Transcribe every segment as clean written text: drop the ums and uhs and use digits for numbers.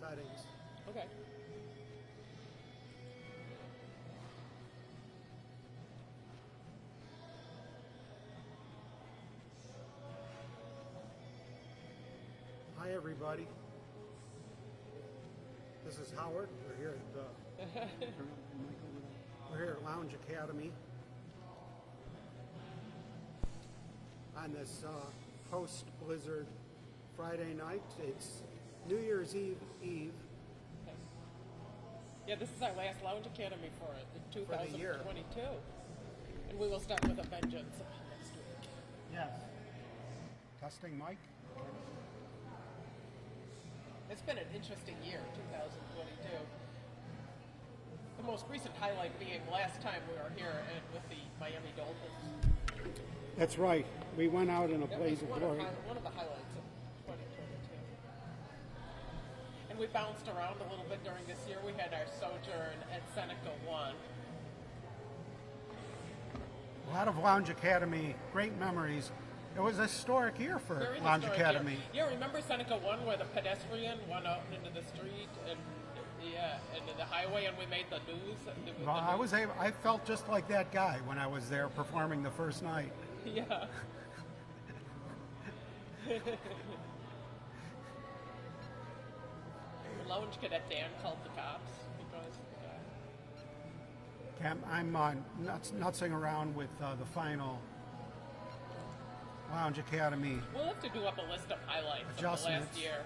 settings. Okay. Hi, everybody. This is Howard. We're here at Lounge Academy on this post-blizzard Friday night. It's New Year's Eve. Okay. Yeah, this is our last Lounge Academy for the 2022. And we will start with a vengeance next week. Yes. Testing mic. It's been an interesting year, 2022. The most recent highlight being last time we were here and with the Miami Dolphins. That's right. We went out in a That blaze was of glory. one of the highlights of 2022. And we bounced around a little bit during this year. We had our sojourn at Seneca 1. A lot of Lounge Academy, great memories. It was a historic year for Very Lounge historic Academy. year. Yeah, remember Seneca 1 where the pedestrian went out into the street and into the highway and we made the news? Well, I felt just like that guy when I was there performing the first night. Yeah. Lounge Cadet Dan called the cops because I'm nutsing around with the final Lounge Academy. we'll have to do up a list of highlights of the Adjustments. last year.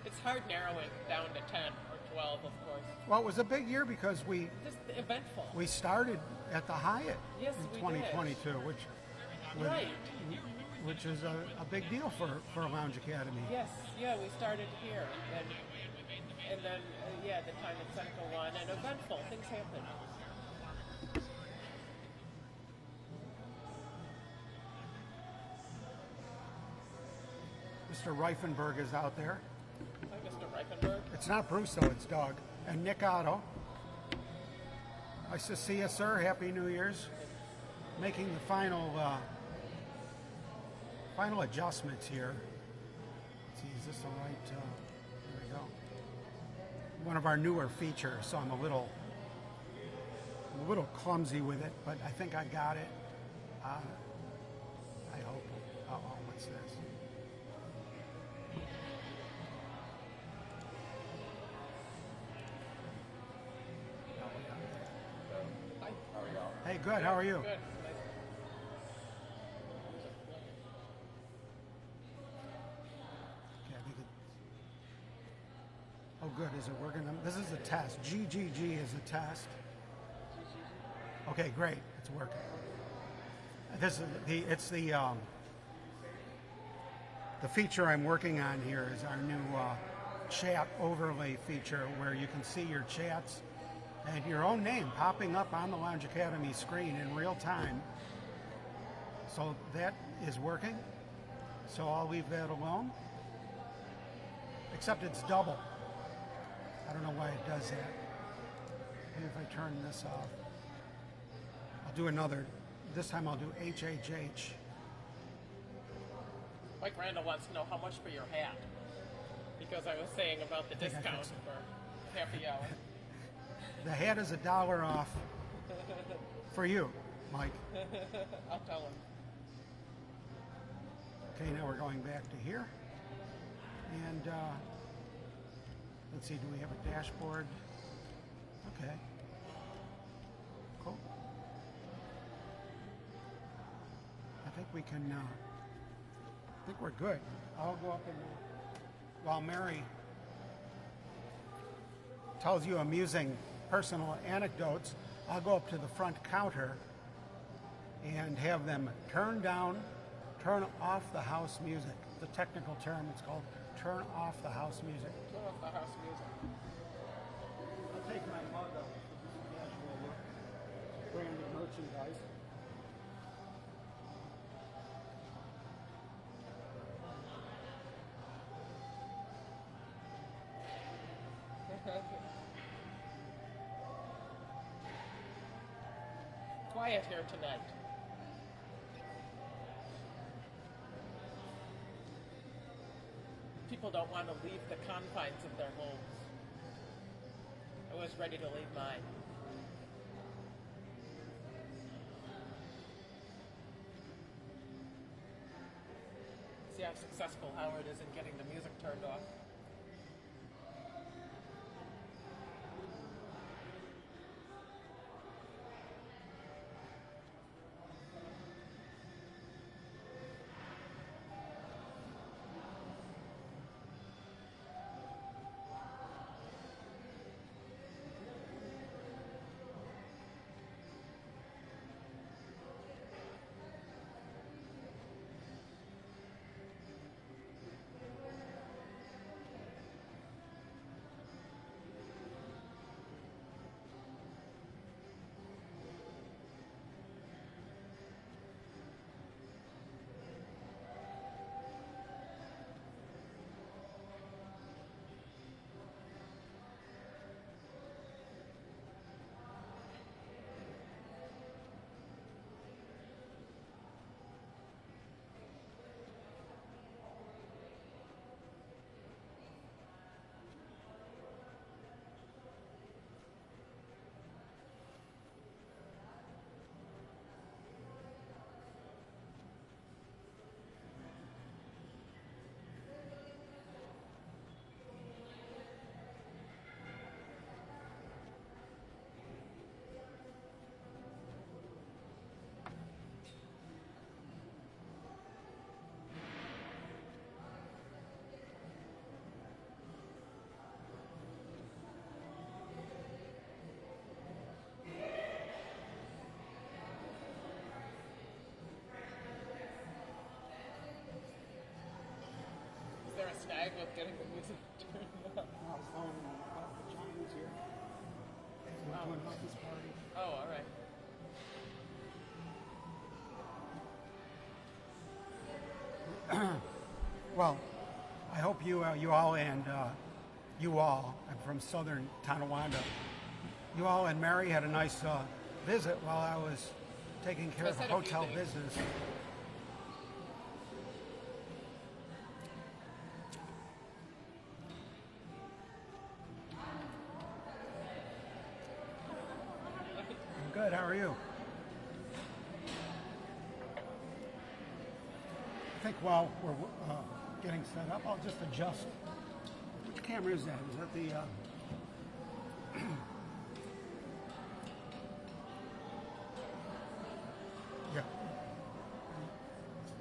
It's hard narrowing down to 10 or 12, of course. Well, it was a big year because we Just eventful. started at the Hyatt Yes, in we did. 2022, Right. which is a big deal for Lounge Academy. Yes, yeah, we started here, and then the time at Seneca 1, and eventful, things happened. Mr. Reifenberg is out there. Hi, Mr. Reifenberg. It's not Bruce, though, it's Doug. And Nick Otto. Nice to see you, sir. Happy New Year's. Making the final adjustments here. Let's see, is this the right? There we go. One of our newer features, so I'm a little clumsy with it, but I think I got it. I hope. Oh, what's this? Hi. Hey, good. How are you? Good. Okay, I think oh, good. Is it working? This is a test. GGG is a test. Okay, great. It's working. This is the feature I'm working on here is our new chat overlay feature where you can see your chats and your own name popping up on the Lounge Academy screen in real time. So that is working. So I'll leave that alone. Except it's double. I don't know why it does that. Maybe if I turn this off. I'll do another. This time I'll do HHH. Mike Randall wants to know how much for your hat, because I was saying about the think I discount fixed it. for happy hour. The hat is $1 off for you, Mike. I'll tell him. Okay, now we're going back to here. And let's see, do we have a dashboard? Okay. Cool. I think we can, I think we're good. I'll go up and, while Mary tells you amusing personal anecdotes, I'll go up to the front counter and have them turn off the house music. The technical term, it's called turn off the house music. Turn off the house music. I'll take my mug out for this casual look. Branded merchandise. Quiet here tonight. people don't want to leave the confines of their homes. I was ready to leave mine. See how successful Howard is in getting the music turned off. Is there a snag with getting the music turned up? I was telling them about the Giants here. We're doing about this party. Oh, all right. Well, I hope you all and you all, I'm from southern Tonawanda, you all and Mary had a nice visit while I was taking care of I said a few hotel things. business. I'm good, how are you? I think while we're getting set up, I'll just adjust. Which camera is that? Is that the? Yeah.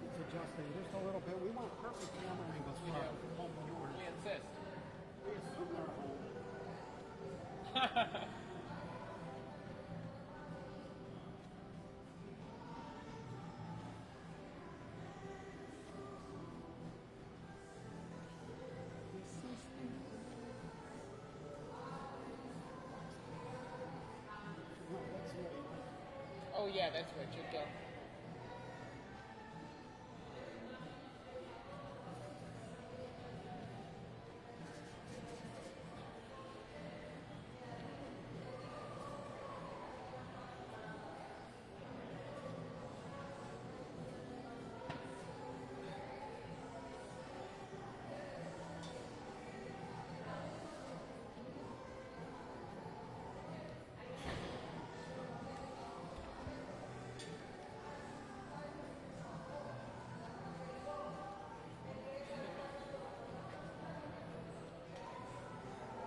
It's adjusting just a little bit. We want perfect camera angles for our home viewers. We insist. We assume they're home. No, that's right. Oh yeah, that's Richard Gill.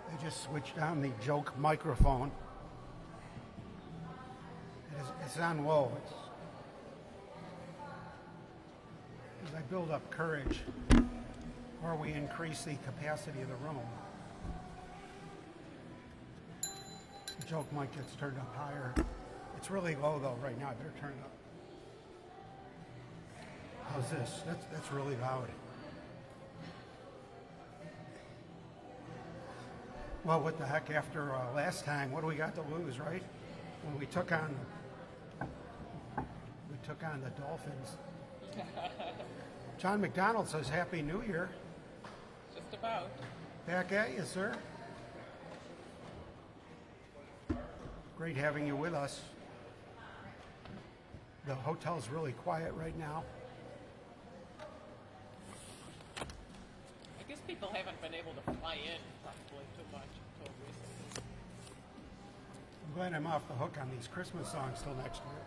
They just switched on the joke microphone. It's on low. As I build up courage, or we increase the capacity of the room. The joke mic gets turned up higher. It's really low though right now. I better turn it up. How's this? That's really loud. Well, what the heck? After last time, what do we got to lose, right? When we took on the Dolphins. John McDonald says Happy New Year. Just about. Back at you, sir. Great having you with us. The hotel's really quiet right now. I guess people haven't been able to fly in probably too much until recently. I'm glad I'm off the hook on these Christmas songs till next year.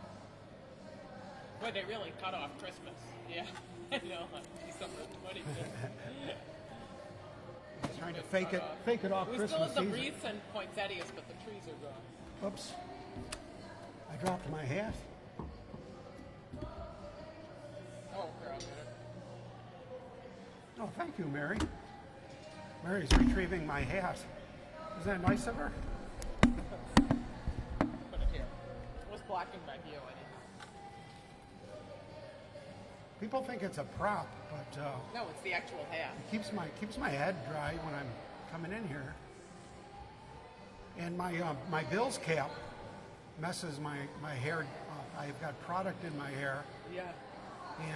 Boy, they really cut off Christmas. Yeah, I know, like December 25th. Trying to fake it off We Christmas still have the season. wreaths and poinsettias, but the trees are gone. Oops. I dropped my hat. Oh, here, I'll get it. Oh, thank you, Mary. Mary's retrieving my hat. Is that nice of her? Put it here. It was blocking my view anyhow. People think it's a prop, but No, it's the actual hat. keeps my head dry when I'm coming in here. And my Bills cap messes my hair up. I've got product in my hair, Yeah.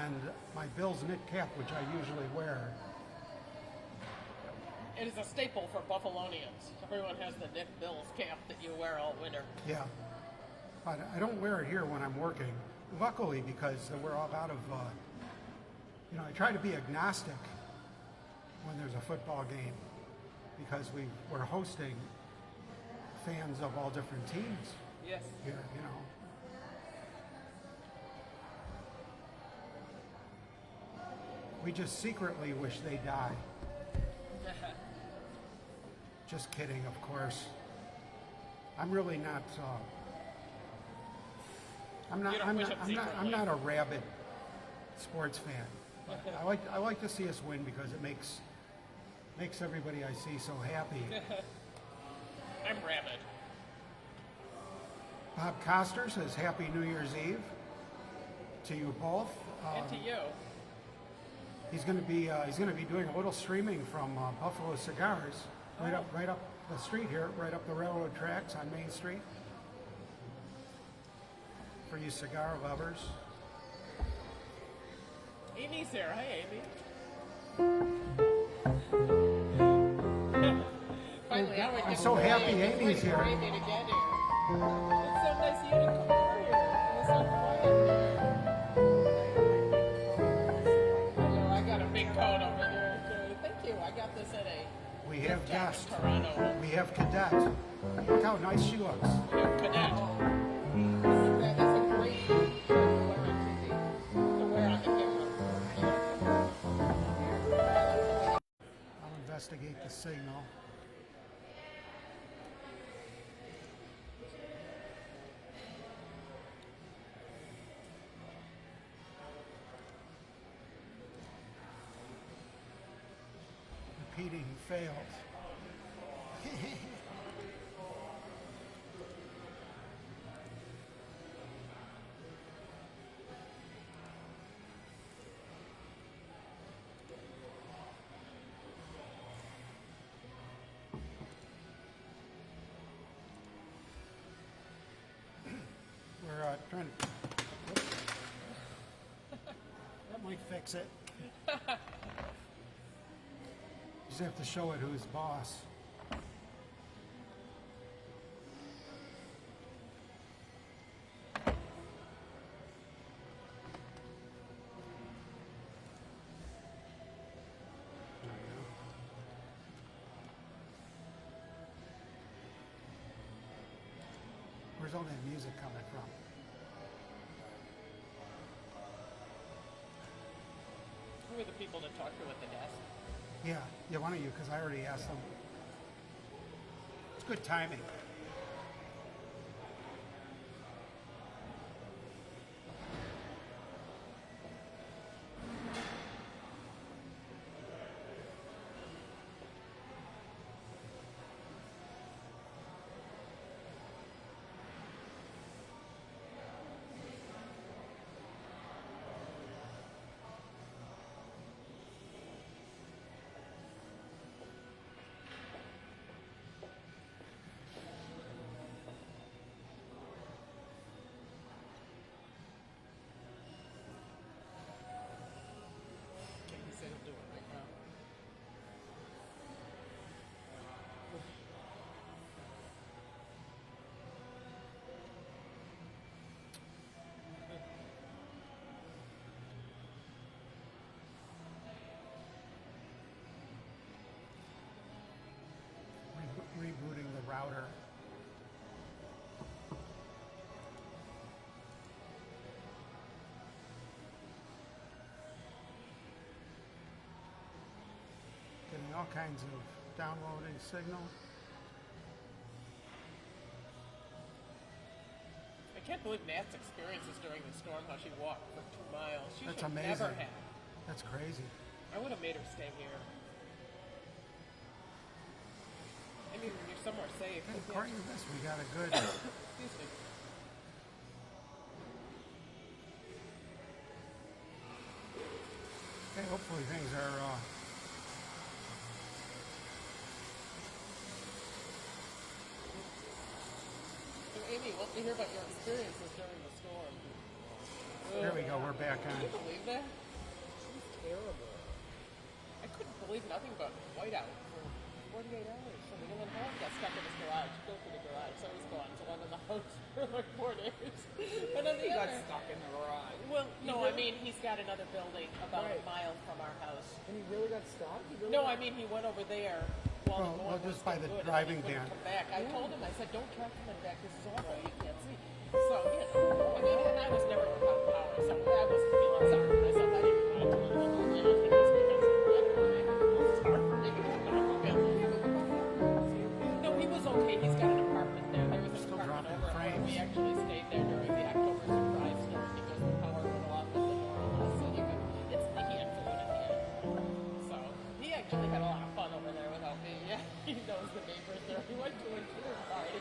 and my Bills knit cap, which I usually wear. It is a staple for Buffalonians. Everyone has the Nick Bills cap that you wear all winter. Yeah, but I don't wear it here when I'm working. Luckily, because we're all out of. I try to be agnostic when there's a football game, because we're hosting fans of all different teams Yes. here. We just secretly wish they die. Just kidding, of course. I'm really not. I'm not. You don't I'm wish not. it I'm not. I'm secretly. not a rabid sports fan. I like to see us win because it makes everybody I see so happy. I'm rabid. Bob Coster says Happy New Year's Eve to you both. And to you. He's going to be doing a little streaming from Buffalo Cigars right up the street here, right up the railroad tracks on Main Street. For you cigar lovers. Amy's here. Hi, Amy. Finally, I would I'm get so away. happy Just Amy's waiting for here. Amy to get here. It's so nice of you to come over here. It was so quiet. I know, I got a big coat over here, too. Thank you. I got this at a We have gift shop guests. in Toronto. We have Cadet. Look how nice she looks. We have Cadet. That is a great shirt to wear on TV. To wear on the camera. I'll investigate the signal. Repeating failed. We're trying to. That might fix it. Just have to show it who's boss. Where's all that music coming from? Who are the people to talk to at the desk? Yeah, why don't you? Because I already asked them. It's good timing. all kinds of downloading signal. I can't believe Nat's experiences during the storm, how she walked for 2 miles. She That's should amazing. never have. That's crazy. I would have made her stay here. I mean, when you're somewhere safe. Okay, according to this, we got a good. Excuse me. Okay, hopefully things are. So, Amy, let me hear about your experiences during the storm. There we go. We're back Can you on. believe that? It was terrible. I couldn't believe nothing but whiteout for 48 hours. So the Inland Home got stuck in his garage, built in the garage, so he's gone. So I'm in the house for like 4 days. And then He got stuck in the garage. Well, no, I mean, he's got another building about a Right. mile from our house. And he really got stuck? No, I mean, he went over there while Well, the well, north was just by still the good, driving and then he ban. wouldn't come back. I told him, I said, don't try coming back. This is awful. You can't see. So, you know, I mean, and I was never without power, so I wasn't feeling sorry for myself. I didn't want to do anything. It was because it's hard for me to get out. No, he was okay. He's got an apartment there. There was an Still apartment dropping over where we frames. actually stayed there during the October surprise storm because the power went off at the normal. So he had food at the end. So he actually had a lot of fun over there without me. Yeah, he knows the neighbors there. He went to a dinner party.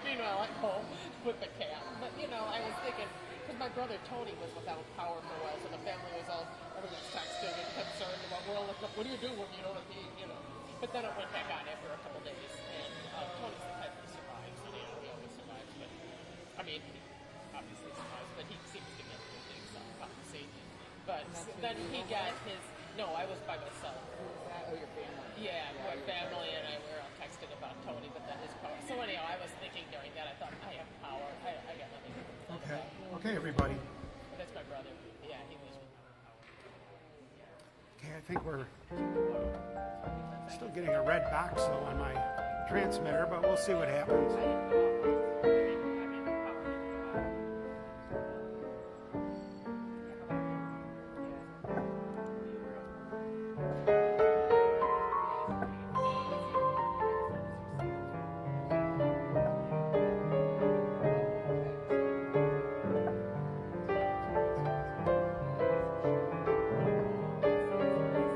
Meanwhile, at home with the cat. But you know, I was thinking because my brother Tony was without power for a while, so the family was all everyone's texting and concerned about we're all looking up. What do you do when you don't have the you know? But then it went back on after a couple days, and Tony's the type that survives. And, you know, he always survives. But I mean, he obviously survives, but he seems to get through things. So I'll see. But then he got his. No, I was by myself. Who was that? Oh, your family. Yeah, my family and I were all texting about Tony, but then his power. So anyhow, I was thinking during that, I thought, I have power. I got nothing to complain Okay. about. Okay, everybody. But that's my brother. Yeah, he was without power. Okay, I think we're still getting a red box though on my transmitter, but we'll see what happens.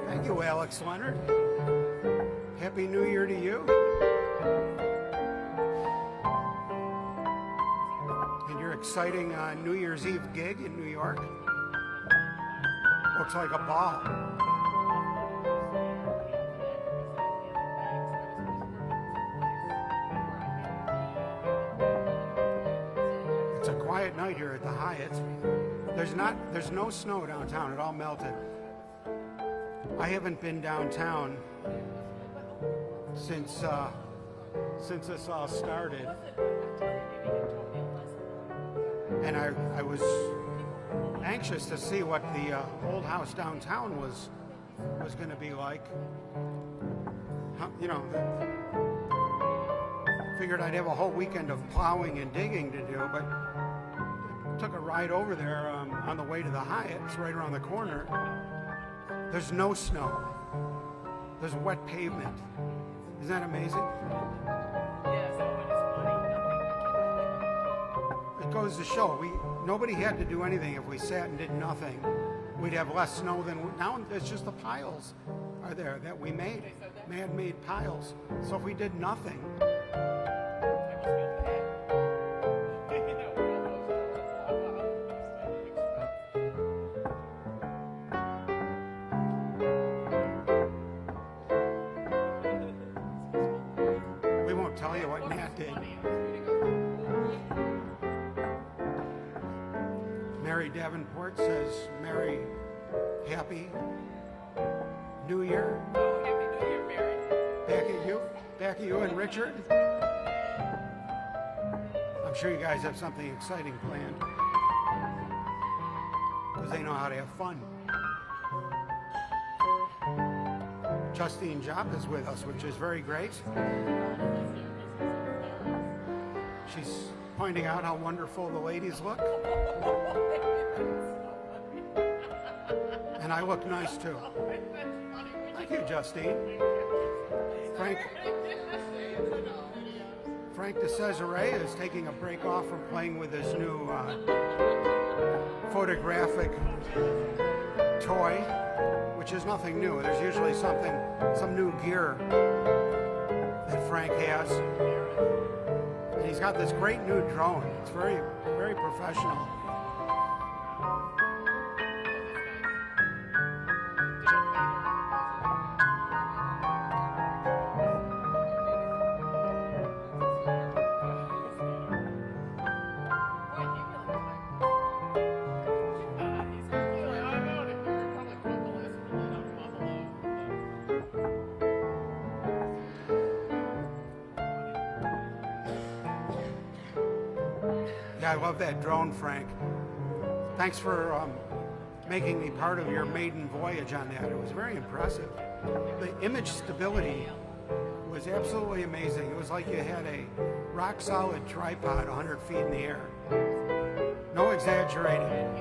Thank you, Alex Leonard. Happy New Year to you. And your exciting New Year's Eve gig in New York. Looks like a ball. It's a quiet night here at the Hyatt. There's no snow downtown. It all melted. I haven't been downtown since this all started, and I was anxious to see what the old house downtown was going to be like. You know, figured I'd have a whole weekend of plowing and digging to do, but took a ride over there on the way to the Hyatt. It's right around the corner. There's no snow. There's wet pavement. Isn't that amazing? It goes to show nobody had to do anything. If we sat and did nothing, we'd have less snow than now. It's just the piles are there that we made, man-made piles. So if we did nothing, we won't tell you what Nat did. Mary Davenport says, "Merry, happy New Year." Oh, Happy New Year, Mary. Back at you and Richard. I'm sure you guys have something exciting planned because they know how to have fun. Justine Jopp is with us, which is very great. She's pointing out how wonderful the ladies look. And I look nice too. Thank you, Justine. Frank de Cesare is taking a break off from playing with his new photographic toy, which is nothing new. There's usually some new gear that Frank has. And he's got this great new drone. It's very, very professional. Yeah, I love that drone, Frank. Thanks for making me part of your maiden voyage on that. It was very impressive. The image stability was absolutely amazing. It was like you had a rock-solid tripod 100 feet in the air. No exaggerating.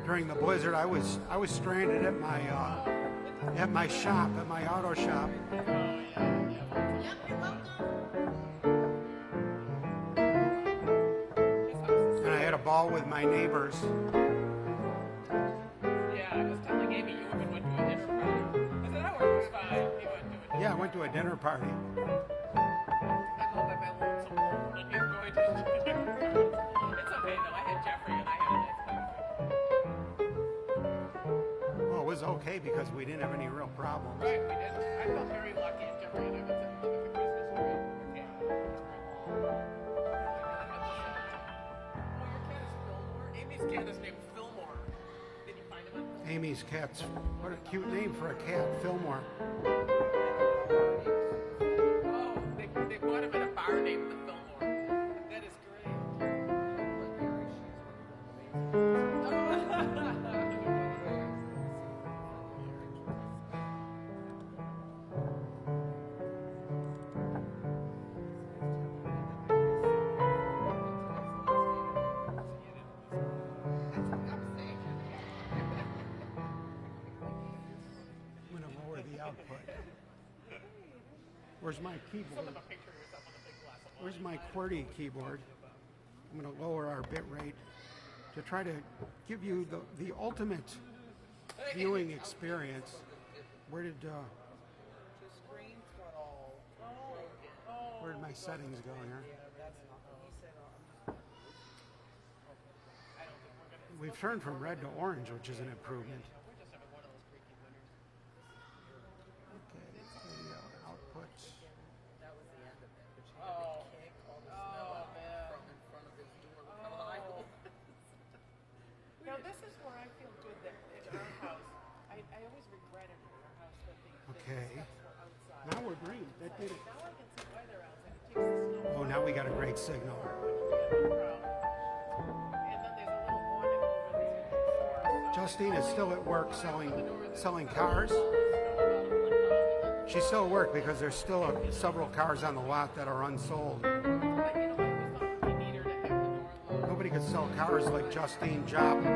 During the blizzard, I was stranded at my shop, at my auto shop. And I had a ball with my neighbors. Yeah, I was telling Amy you went to a dinner party. I said, oh, it was fine. He went to a Yeah, I went to a dinner party. I go by my lonesome home, and he's going to a dinner party. It's okay, though. I had Jeffrey, and I had a nice time. Well, it was okay because we didn't have any real problems. Right, we did. I felt very lucky, and Jeffrey and I went to look at the Christmas tree. Yeah. Oh, your cat is Fillmore? Amy's cat is named Fillmore. Did you find him on Amy's cat's, what a cute name for a cat, Fillmore. Oh, they bought him in a bar named the Fillmore. That is great. I'm going to lower the output. Where's my keyboard? A picture of yourself on a big glass of Where's my QWERTY keyboard? I'm going to lower our bit rate to try to give you the ultimate viewing experience. Where did my settings go here? We've turned from red to orange, which is an improvement. Okay, video output. Now this is where I feel good that in our house, I always regretted in our house that the Okay. steps were outside. Now we're green. That did it. Now I can see why they're outside. It takes the snow Oh, now we got a great signal. and then there's a little warning over the store. Justine is still at work selling cars. She's still at work because there's still several cars on the lot that are unsold. But you know, I just thought it would be neater to have the door low. Nobody could sell cars like Justine Joplin. They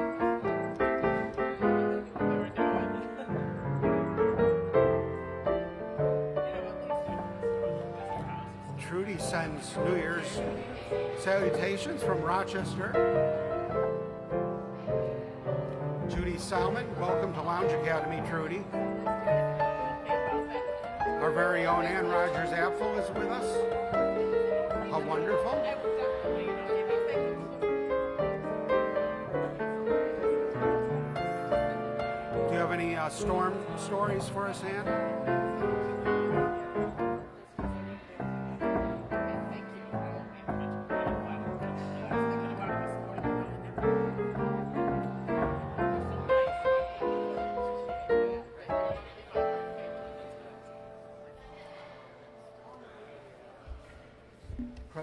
were doing. Trudy sends New Year's salutations from Rochester. Judy Salmon, welcome to Lounge Academy, Trudy. Our very own Ann Rogers Apfel is with us. How wonderful. Do you have any storm stories for us, Ann?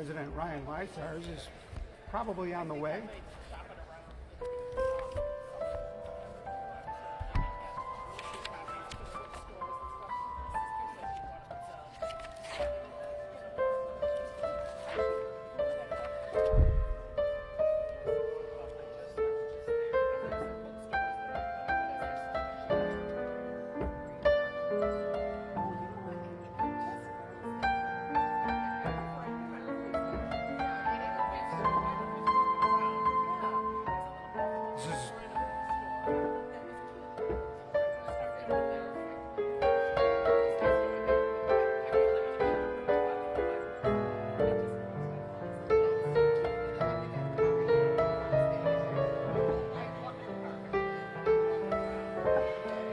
President Ryan Lysars is probably on the way. This is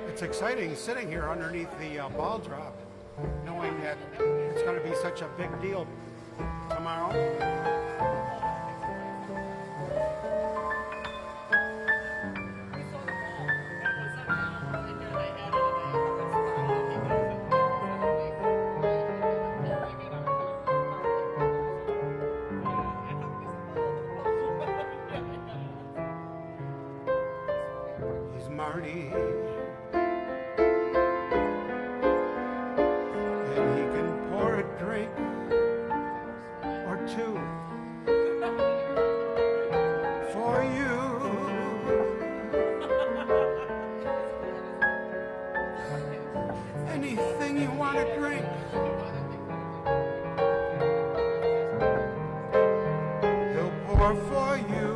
It's exciting sitting here underneath the ball drop, knowing that it's going to be such a big deal tomorrow. He's Marty, and he can pour a drink or two for you. Anything you want to drink, he'll pour for you.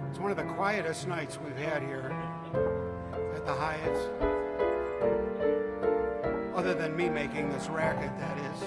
It's one of the quietest nights we've had here at the Hyatt's, other than me making this racket, that is.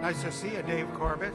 Nice to see you, Dave Corbett.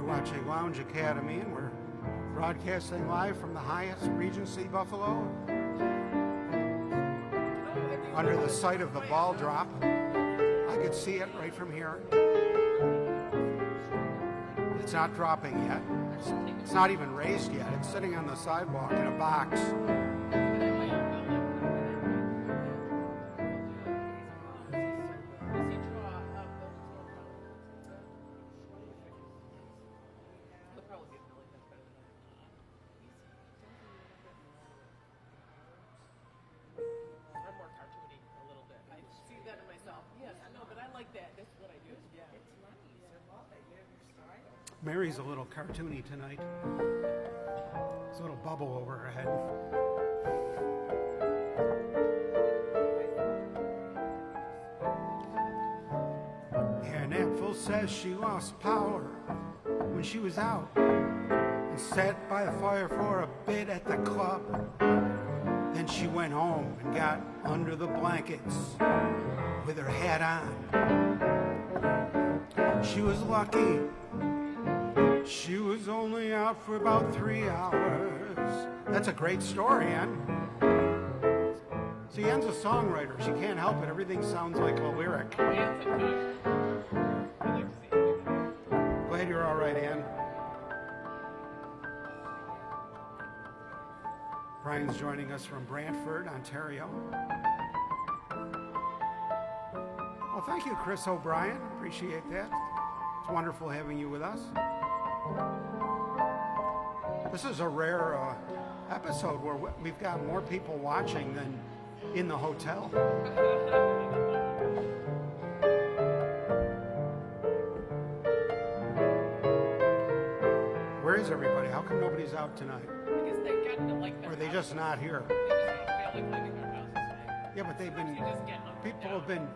Watching Lounge Academy, and we're broadcasting live from the Hyatt's Regency Buffalo, under the site of the ball drop. I could see it right from here. It's not dropping yet. It's not even raised yet. It's sitting on the sidewalk in a box. like that. That's what I do. Yeah. It's nice. I love it. You have your style. Mary's a little cartoony tonight. There's a little bubble over her head. Aunt Apfel says she lost power when she was out and sat by the fire for a bit at the club. Then she went home and got under the blankets with her hat on. She was lucky. She was only out for about 3 hours. That's a great story, Ann. See, Ann's a songwriter. She can't help it. Everything sounds like a lyric. Anne's a cook. I like to see it. Glad you're all right, Ann. Brian's joining us from Brantford, Ontario. Well, thank you, Chris O'Brien. Appreciate that. It's wonderful having you with us. This is a rare episode where we've got more people watching than in the hotel. Where is everybody? How come nobody's out tonight? Because they've gotten to like their Or are they houses. just not here? They just don't feel like leaving their houses, right? Yeah, but they've been, You just get up and people down. have been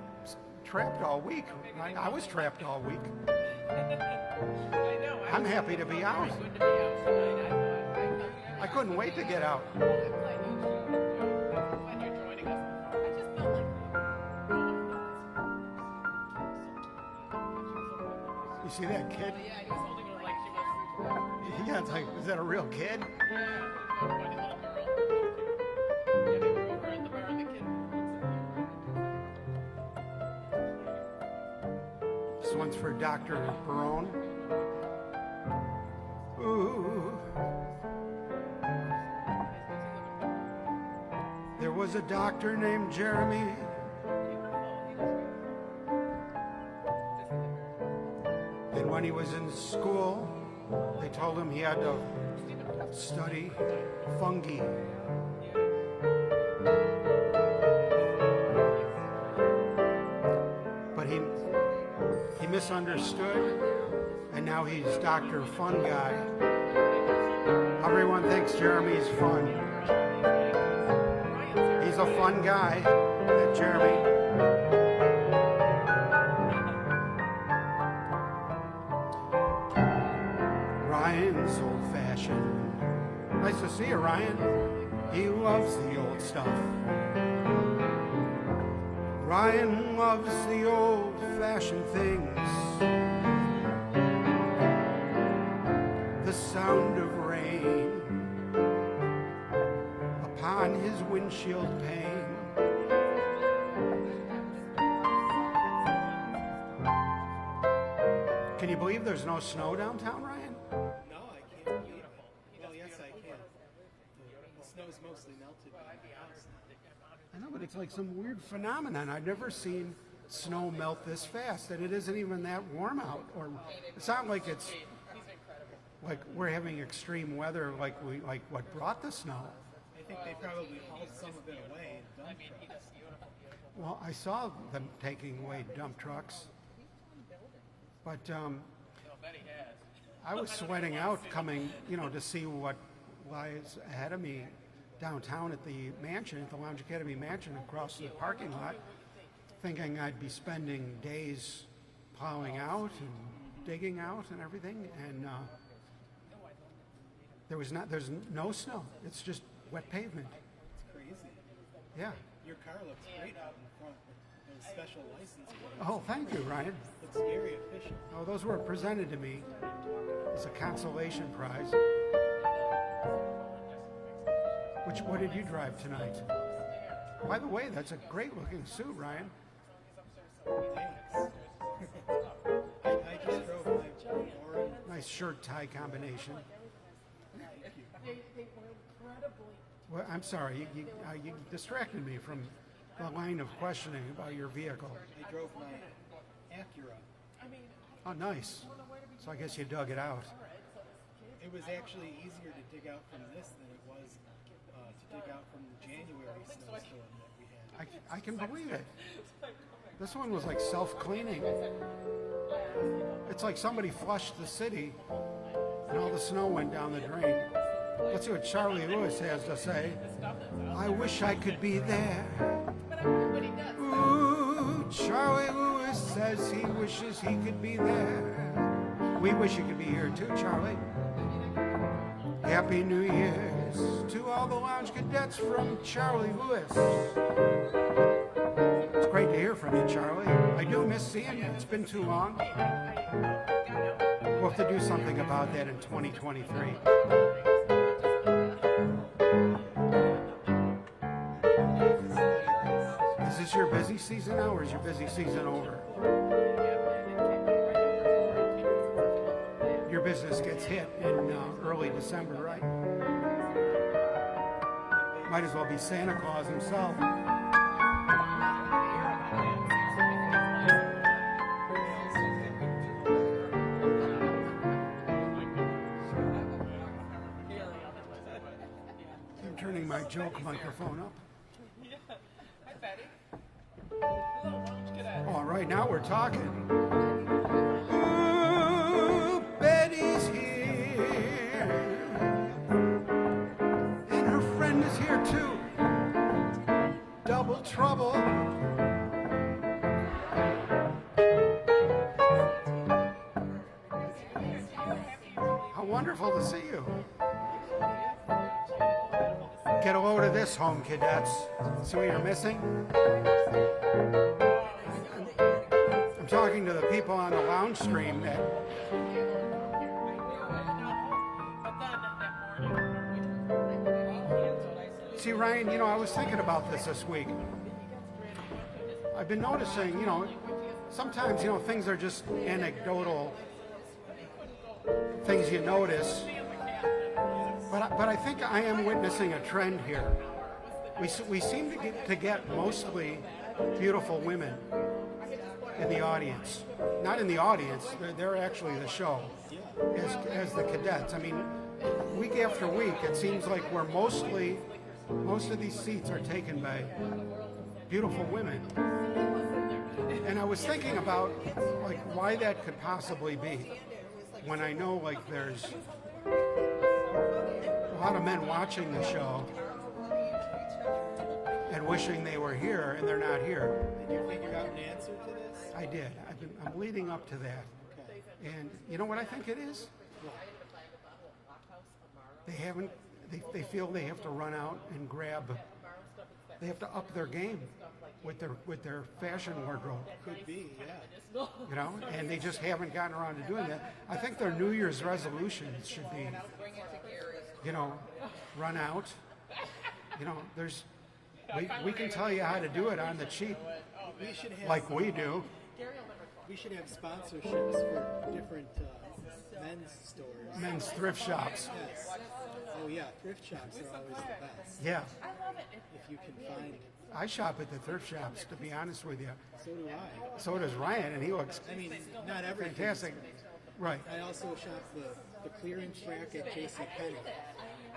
trapped all week. I was trapped all week. I know. I'm happy to be out. Good to be out tonight. I couldn't wait to get out. I'm glad I'm glad you're joining us. I just felt like. You see that kid? Yeah, he was holding her like she was. Yeah, it's like, is that a real kid? Yeah, funny little girl. Yeah, they were over in the bar and the kid. This one's for Dr. Barone. Ooh. There was a doctor named Jeremy. And when he was in school, they told him he had to study fungi. But he misunderstood, and now he's Dr. Fun Guy. Everyone thinks Jeremy's fun. He's a fun guy, that Jeremy. Ryan's old-fashioned. Nice to see you, Ryan. He loves the old stuff. Ryan loves the old-fashioned things. The sound of rain upon his windshield pane. Can you believe there's no snow downtown, Ryan? No, I can't believe it. Well, yes, I can. The snow's mostly melted by my house now. I know, but it's like some weird phenomenon. I've never seen snow melt this fast, and it isn't even that warm out. Or it's not like it's He's incredible. like we're having extreme weather, like what brought the snow. I think they probably hauled some of it away in dump I mean, he trucks. does beautiful, beautiful. Well, I saw them taking away dump trucks, but I'll bet he has. I was sweating out coming, to see what lies ahead of me downtown at the mansion, at the Lounge Academy mansion across the parking lot, thinking I'd be spending days plowing out and digging out and everything, and there's no snow. It's just wet pavement. It's crazy. Yeah. Your car looks great out in front with those special license plates. Oh, thank you, Ryan. Looks very official. Oh, those were presented to me as a consolation prize. What did you drive tonight? By the way, that's a great looking suit, Ryan. Thanks. I just drove my orange. Nice shirt tie combination. They were incredibly. Well, I'm sorry, you distracted me from the line of questioning about your vehicle. I drove my Acura. I mean, Oh, nice. So I guess you dug it out. It was actually easier to dig out from this than it was to dig out from the January snowstorm that we had. I can believe it. This one was like self-cleaning. It's like somebody flushed the city and all the snow went down the drain. Let's see what Charlie Lewis has to say. I wish I could be there. Ooh, Charlie Lewis says he wishes he could be there. We wish you could be here too, Charlie. Happy New Year's to all the lounge cadets from Charlie Lewis. It's great to hear from you, Charlie. I do miss seeing you. It's been too long. We'll have to do something about that in 2023. Is this your busy season now, or is your busy season over? Your business gets hit in early December, right? Might as well be Santa Claus himself. I'm turning my joke microphone up. Hi, Betty. Hello, lounge cadet. All right, now we're talking. Ooh, Betty's here. And her friend is here too. Double trouble. How wonderful to see you. Get a load of this, home cadets. See what you're missing? I'm talking to the people on the lounge stream that see, Ryan, I was thinking about this week. I've been noticing, sometimes, things are just anecdotal things you notice. But I think I am witnessing a trend here. We seem to get mostly beautiful women in the audience. Not in the audience, they're actually the show as the cadets. I mean, week after week, it seems like most of these seats are taken by beautiful women. And I was thinking about why that could possibly be, when I know there's a lot of men watching the show and wishing they were here, and they're not here. Did you figure out an answer to this? I did. I'm leading up to that. Okay. And you know what I think it is? They feel they have to run out and they have to up their game with their fashion wardrobe. Could be, yeah. And they just haven't gotten around to doing that. I think their New Year's resolutions should be, run out. We can tell you how to do it on the cheap, We should have like we do. We should have sponsorships for different men's stores. Men's thrift shops. Yes. Oh yeah, thrift shops are always the best. Yeah. If you can find. I shop at the thrift shops, to be honest with you. So do I. So does Ryan, and he looks I mean, not everything. fantastic. Right. I also shop the clearance rack at JCPenney.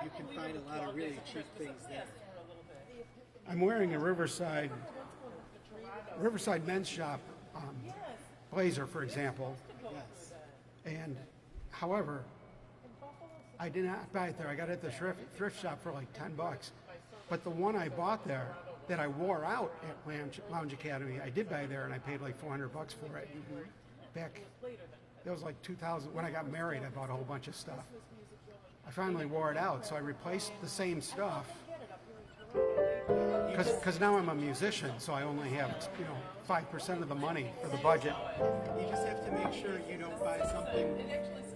You can find a lot of really cheap things there. I'm wearing a Riverside Men's Shop blazer, for example. Yes. And, however, I did not buy it there. I got it at the thrift shop for like $10. But the one I bought there that I wore out at Lounge Academy, I did buy there, and I paid like $400 for it. Back, that was like 2000. When I got married, I bought a whole bunch of stuff. I finally wore it out, so I replaced the same stuff. Because now I'm a musician, so I only have 5% of the money for the budget. You just have to make sure you don't buy something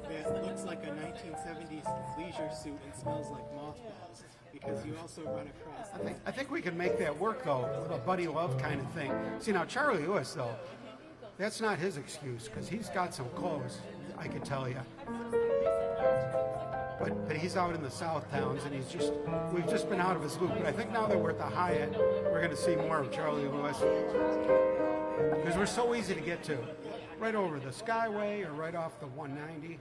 that looks like a 1970s leisure suit and smells like mothballs, because you also run across. I think we can make that work though, with a Buddy Love kind of thing. See, now Charlie Lewis though, that's not his excuse, because he's got some clothes, I can tell you. But he's out in the South Towns, and we've just been out of his loop. But I think now that we're at the Hyatt, we're going to see more of Charlie Lewis, because we're so easy to get to, right over the Skyway or right off the 190,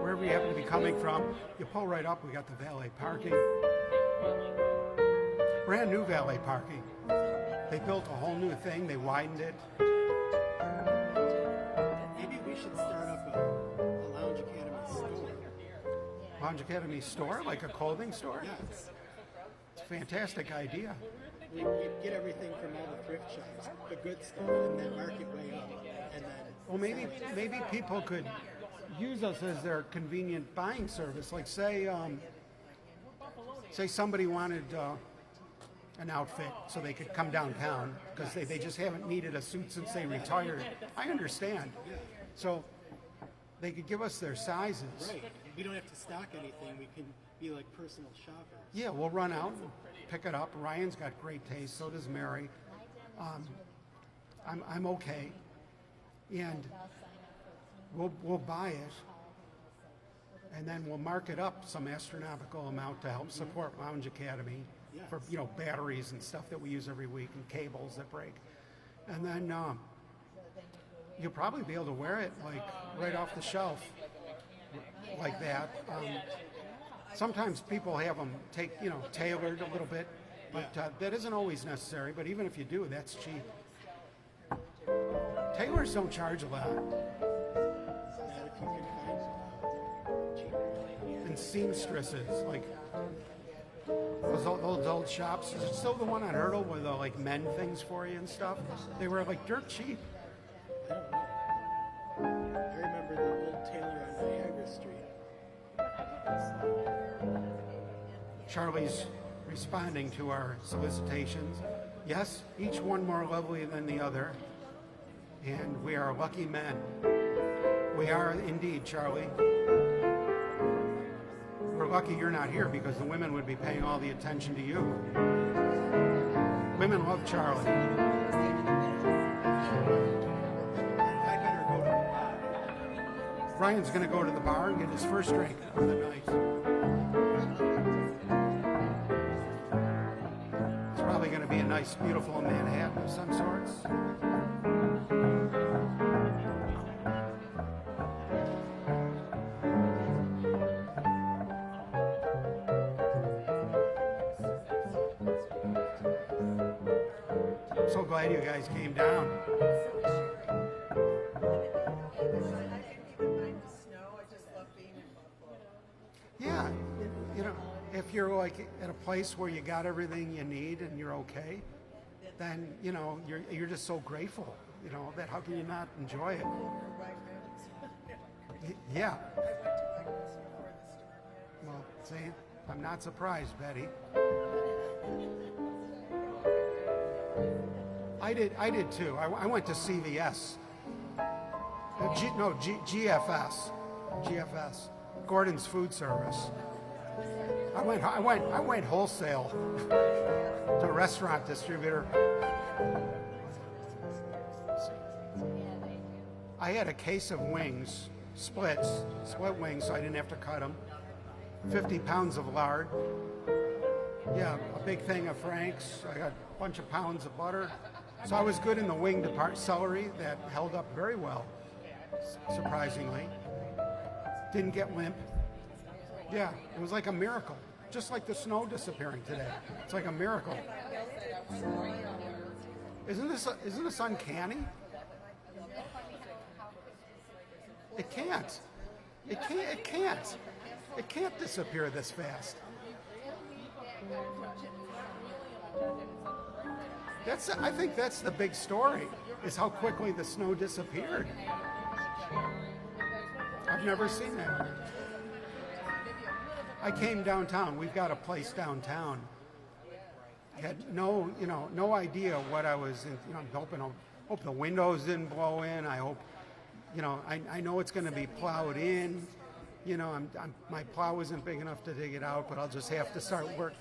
wherever you happen to be coming from. You pull right up. We got the valet parking, brand new valet parking. They built a whole new thing. They widened it. Maybe we should start up a Lounge Academy store. Lounge Academy store, like a clothing store. Yes. It's a fantastic idea. We get everything from all the thrift shops, the good stuff, and then market way up. And then Well, maybe people could use us as their convenient buying service. Like say somebody wanted an outfit so they could come downtown because they just haven't needed a suit since they retired. I understand. So they could give us their sizes. right, we don't have to stock anything. We can be like personal shoppers. Yeah, we'll run out and pick it up. Ryan's got great taste, so does Mary. I'm okay, and we'll buy it, and then we'll mark it up some astronomical amount to help support Lounge Academy for batteries and stuff that we use every week and cables that break, and then you'll probably be able to wear it like right off the shelf like that. Sometimes people have them tailored a little bit, but that isn't always necessary. But even if you do, that's cheap. Tailors don't charge a lot. Not if you can find cheap. And seamstresses, like those old shops. Is it still the one on Hurdle where they'll like mend things for you and stuff? They were like dirt cheap. I remember the old tailor on Niagara Street. Charlie's responding to our solicitations. Yes, each one more lovely than the other. And we are lucky men. We are indeed, Charlie. We're lucky you're not here because the women would be paying all the attention to you. Women love Charlie. I better go to the bar. Ryan's going to go to the bar and get his first drink of the night. It's probably going to be a nice, beautiful Manhattan of some sorts. I'm so glad you guys came down. I didn't even mind the snow. I just love being in Buffalo. Yeah, if you're like at a place where you got everything you need and you're okay, then you're just so grateful. That how can you not enjoy it? Yeah. I went to Michael's before the storm hit. Well, see, I'm not surprised, Betty. I did too. I went to CVS. GFS. GFS. Gordon's Food Service. I went wholesale to a restaurant distributor. I had a case of wings, split wings, so I didn't have to cut them. 50 pounds of lard. Yeah, a big thing of Frank's. I got a bunch of pounds of butter. So I was good in the wing department. Celery, that held up very well, surprisingly. Didn't get limp. Yeah, it was like a miracle. Just like the snow disappearing today. It's like a miracle. Isn't this uncanny? It can't. It can't disappear this fast. I think that's the big story, is how quickly the snow disappeared. I've never seen that. I came downtown. We've got a place downtown. Had no idea what I was. Hope the windows didn't blow in. I hope, I know it's going to be plowed in. My plow isn't big enough to dig it out, but I'll just have to start work.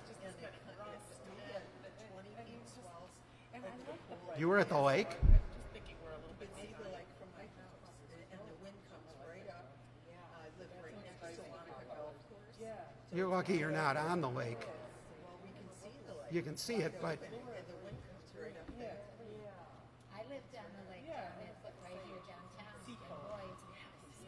You were at the lake? You can see the lake from my house, and the wind comes right up. I live right next to Monica Golf Course. You're lucky you're not on the lake. Well, we can see the lake. You can see it, but And the wind comes right up there. I lived on the lake right here downtown in Boyd.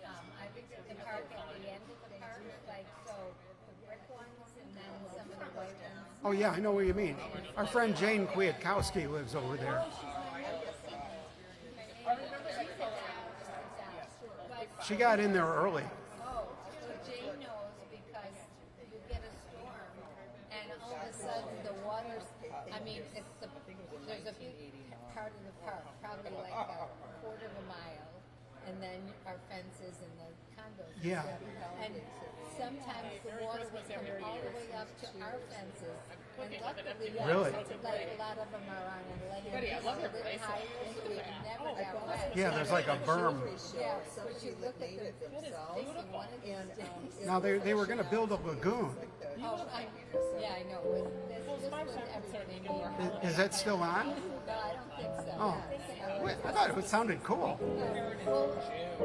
I lived at the park at the end of the park, like so the brick ones and then some of the white ones. Oh yeah, I know what you mean. Our friend Jane Kwiatkowski lives over there. She got in there early. Oh, so Jane knows because you get a storm and all of a sudden the water's, I mean, there's a big part of the park, probably like a quarter of a mile, and then our fences and the condos. Yeah. And sometimes the water would come all the way up to our fences, and luckily, Really? like a lot of them are on a land Buddy, I love a your little bracelet. higher, so we never got wet. Yeah, there's like a berm. Yeah, but you look at the facing one of these days. Now they were going to build a lagoon. Oh, yeah, I know. This was everything. No, Is that still on? I don't think so. Oh, wait, I thought it sounded cool. Well,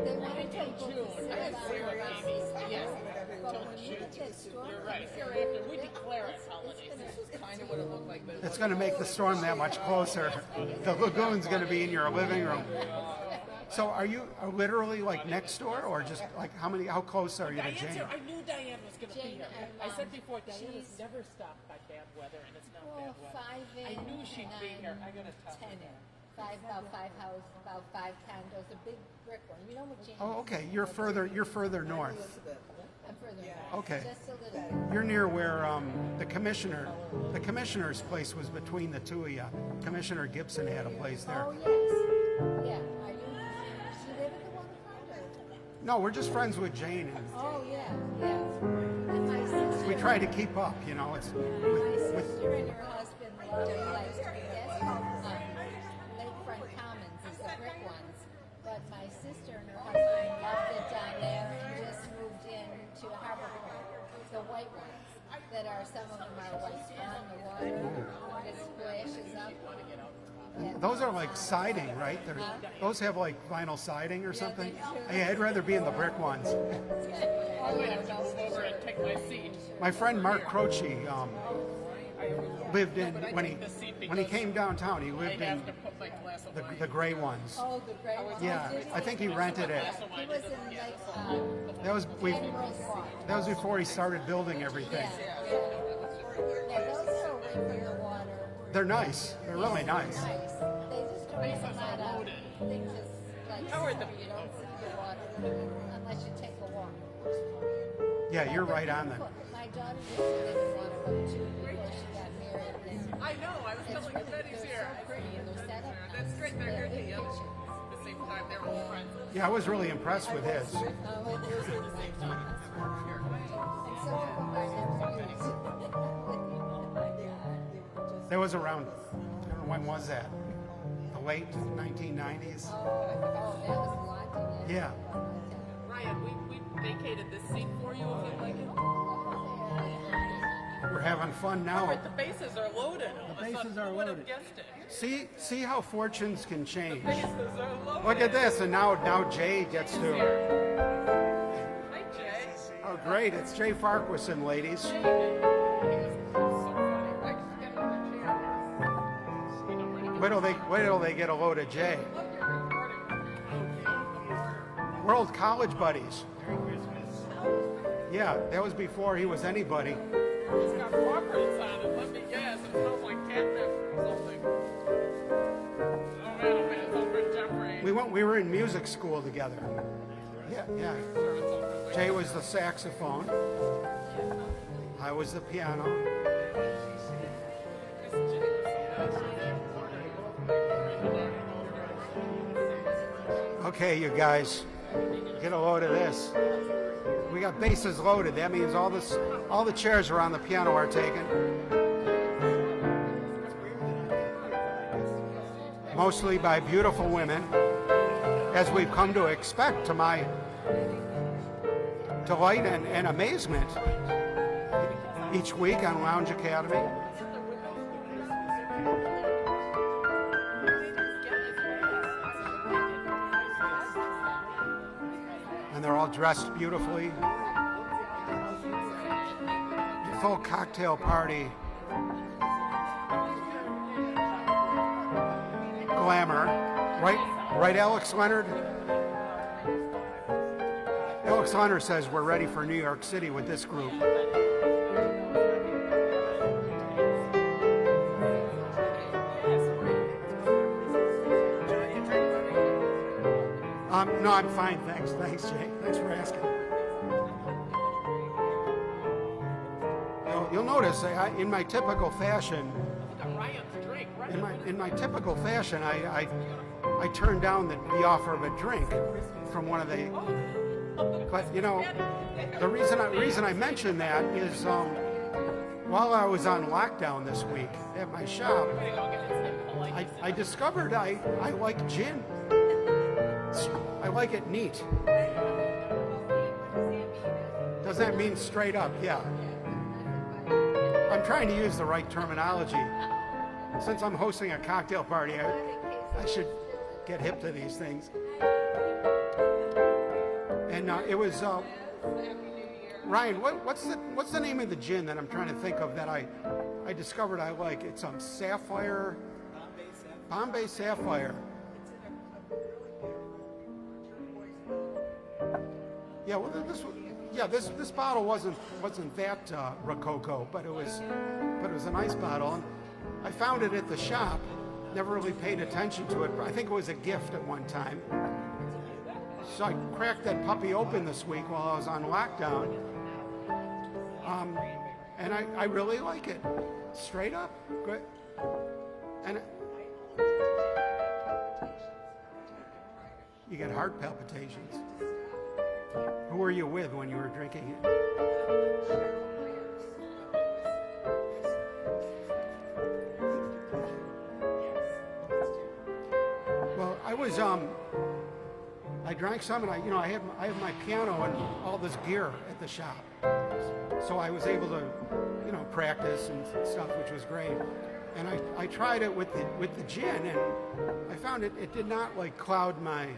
they wanted people to sit I have on zero the babies. Yes, But until when you June. get that storm, You're right. Hereafter, we declare it holidays. This is kind of what it looked like, but It's going to make the storm that much closer. The lagoon's going to be in your living room. So are you literally like next door, or just like how close are you to Diane's Jane? here. I knew Diane was going to be Jane, here. I'm, I said before, Diane she's- is never stopped by bad weather, and it's not well, bad weather. 5 in, I knew she'd be 9, here. I gotta tell 10 her. in. About 5 houses, about 5 condos, a big brick one. You know what Jane? Oh, okay. You're further north. I'm further north. Okay. Just a little bit. You're near where the commissioner's place was between the two of you. Commissioner Gibson had a place there. Oh, yes. Yeah. Are you? Does she live at the waterfront? No, we're just friends with Jane, and Oh, yeah, yeah. And my sister. we try to keep up. You know, it's My with sister and her husband lived in place to be guest Lakefront Commons is the brick ones. But my sister and her husband loved it down there and just moved into Harbor Point, the white ones that are, some of them are like on the water, it splashes up. Yeah. those are like siding, right? Those have like vinyl siding or something. Hey, I'd rather be in the brick ones. I'm going to move over and take my seat. My friend Mark Croce lived in when he came downtown. He I lived in have to put my glass of wine. the gray ones. Oh, the gray ones. Yeah, I think he rented it. He was in like Admiral's Walk. That was before he started building everything. Yeah, those are away from the water. They're nice. They're really nice. Nice. They just don't have a lot of things like Howard, you don't see the water unless you take a walk. Yeah, you're right on them. My daughter used to live in one of them too before she got married. And I know. I was telling you that he's here. so pretty and they're set up nice. That's great. They're here to you. Kitchens. At the same time, they're old friends. Yeah, I was really impressed with his. And some of them are interviews. That was around, I don't know, when was that? The late 1990s? Oh, that was London. Yeah. Ryan, we vacated this seat for you if you'd like it. We're having fun now. But the bases are loaded. The bases are Who would have loaded. guessed it? See how fortunes can change. Bases are loaded. Look at this, and now Jay gets to. Hi, Jay. Oh, great! It's Jay Farquharson, ladies. He was so funny. I just get another chair. You know, where to get Wait till they get a load of Jay. Look, you're recording. We're old college buddies. Yeah, that was before he was anybody. It's got Crawfords on it. Let me guess. It smells like catnip or something. Oh, man, it's over Jeffrey. We were in music school together. Yeah. Sure, it's over. Jay was the saxophone. I was the piano. Okay, you guys, get a load of this. We got bases loaded. That means all the chairs around the piano are taken. Mostly by beautiful women, as we've come to expect, to my delight and amazement each week on Lounge Academy. And they're all dressed beautifully. Full cocktail party. Glamour. Right, Alex Leonard? Alex Leonard says we're ready for New York City with this group. No, I'm fine, thanks. Thanks, Jay. Thanks for asking. You'll notice in my typical fashion, Ryan's drink. in my typical fashion, I turned down the offer of a drink from one of the. But you know, the reason I mention that is while I was on lockdown this week at my shop, I discovered I like gin. I like it neat. Does that mean straight up? Yeah. I'm trying to use the right terminology. Since I'm hosting a cocktail party, I should get hip to these things. And it was Ryan. What's the name of the gin that I'm trying to think of that I discovered I like? It's Sapphire. Bombay Sapphire. Yeah, well, this bottle wasn't that Rococo, but it was a nice bottle. And I found it at the shop. Never really paid attention to it. I think it was a gift at one time. So I cracked that puppy open this week while I was on lockdown, and I really like it. Straight up, good. And you get heart palpitations. Who were you with when you were drinking it? Well, I was I drank some, and I have my piano and all this gear at the shop, so I was able to practice and stuff, which was great. And I tried it with the gin, and I found it did not cloud my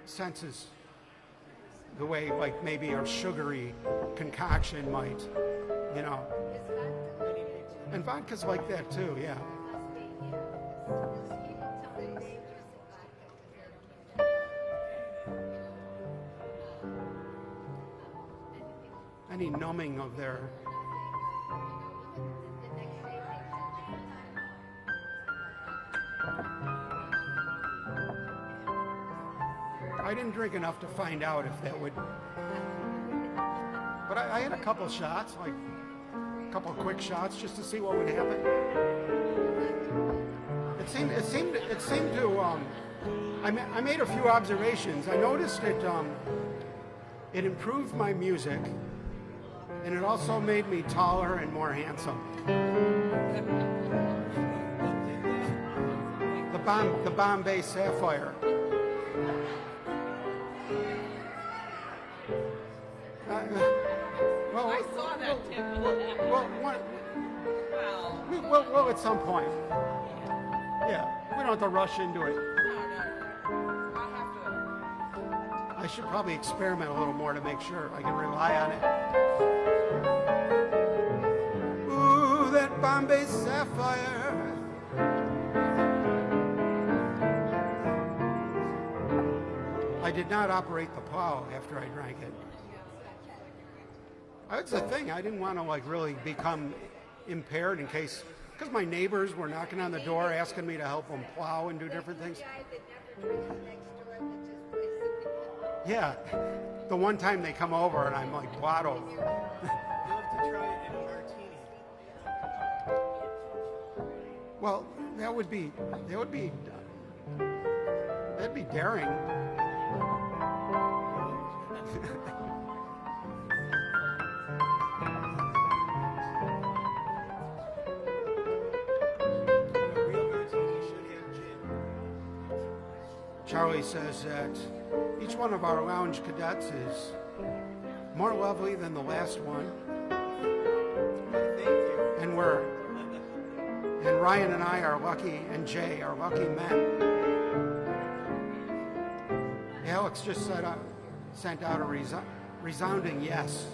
senses the way maybe a sugary concoction might, And vodka's like that too, yeah. Any numbing of their. I didn't drink enough to find out if that would. But I had a couple shots, a couple quick shots, just to see what would happen. It seemed to. I made a few observations. I noticed it improved my music, and it also made me taller and more handsome. The Bombay Sapphire. Well, I saw that tip. Well, at some point. Yeah, we don't have to rush into it. I should probably experiment a little more to make sure I can rely on it. Ooh, that Bombay Sapphire. I did not operate the plow after I drank it. That's the thing. I didn't want to really become impaired in case, because my neighbors were knocking on the door asking me to help them plow and do different things. Yeah, the one time they come over and I'm like, Waddle. You'll have to try it in a martini. Well, that'd be daring. Charlie says that each one of our lounge cadets is more lovely than the last one. Thank you. And Ryan and I are lucky, and Jay are lucky men. Alex just sent out a resounding yes.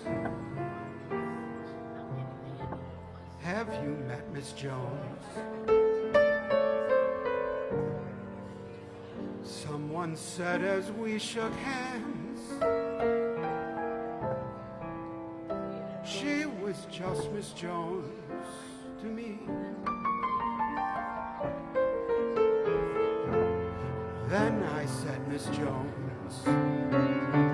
Have you met Miss Jones? Someone said as we shook hands, she was just Miss Jones to me. Then I said, Miss Jones, Jones.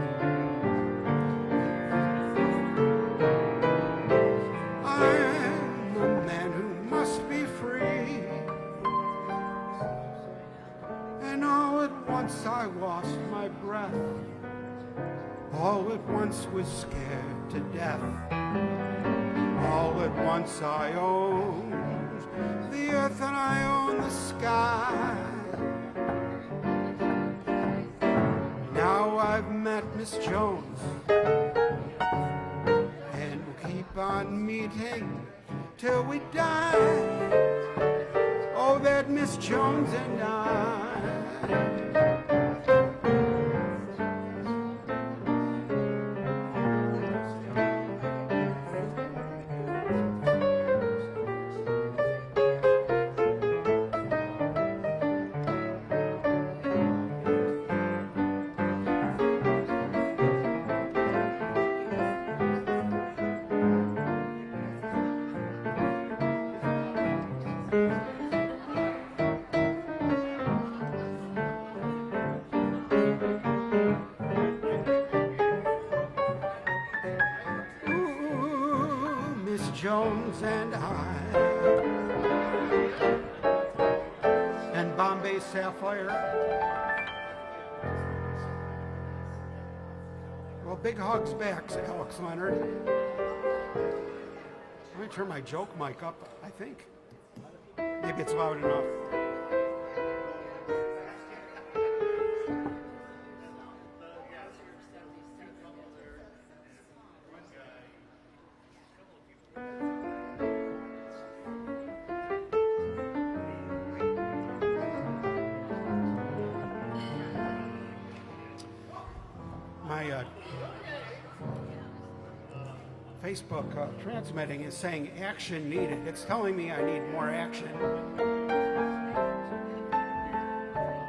I'm a man who must be free, and all at once I lost my breath. All at once was scared to death. All at once I owned the earth and I owned the sky. Now I've met Miss Jones, and we'll keep on meeting till we die. Oh, that Miss Jones and I. Jones and I, and Bombay Sapphire. Well, big hugs back, Alex Leonard. Let me turn my joke mic up, I think. Maybe it's loud enough. My Facebook transmitting is saying action needed. It's telling me I need more action.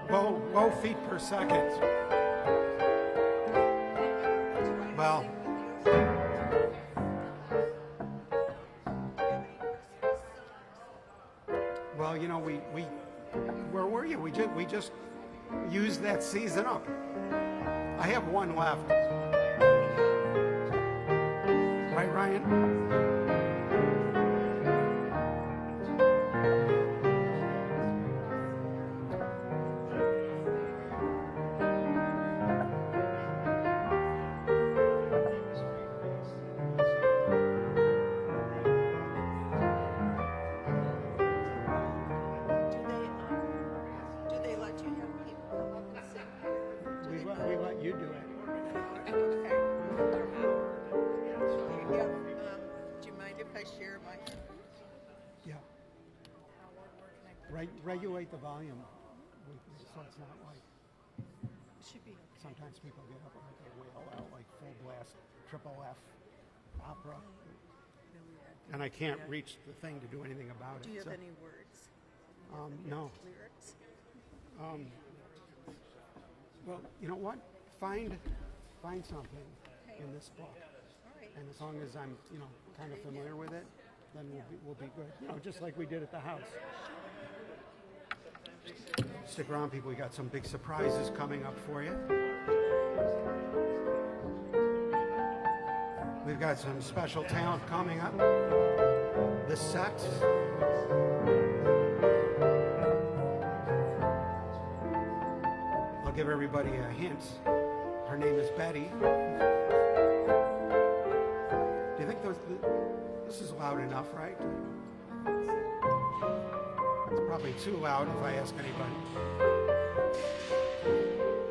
Low feet per second. Well, you know, we where were you? We just used that season up. I have one left. Right, Ryan? Do they let you have people come up and sing? We let you do it. Okay. Do you mind if I share my? Yeah. Regulate the volume so it's not like Should be. sometimes people get up and they wail out like full blast triple F opera, and I can't reach the thing to do anything about it. Do you have so, any words? no. Lyrics? Well, you know what? Find something in this book, All right. and as long as I'm kind of familiar with it, then we'll be good. Just like we did at the house. Stick around, people. We got some big surprises coming up for you. We've got some special talent coming up. The set. I'll give everybody a hint. Her name is Betty. Do you think this is loud enough, right? It's probably too loud if I ask anybody.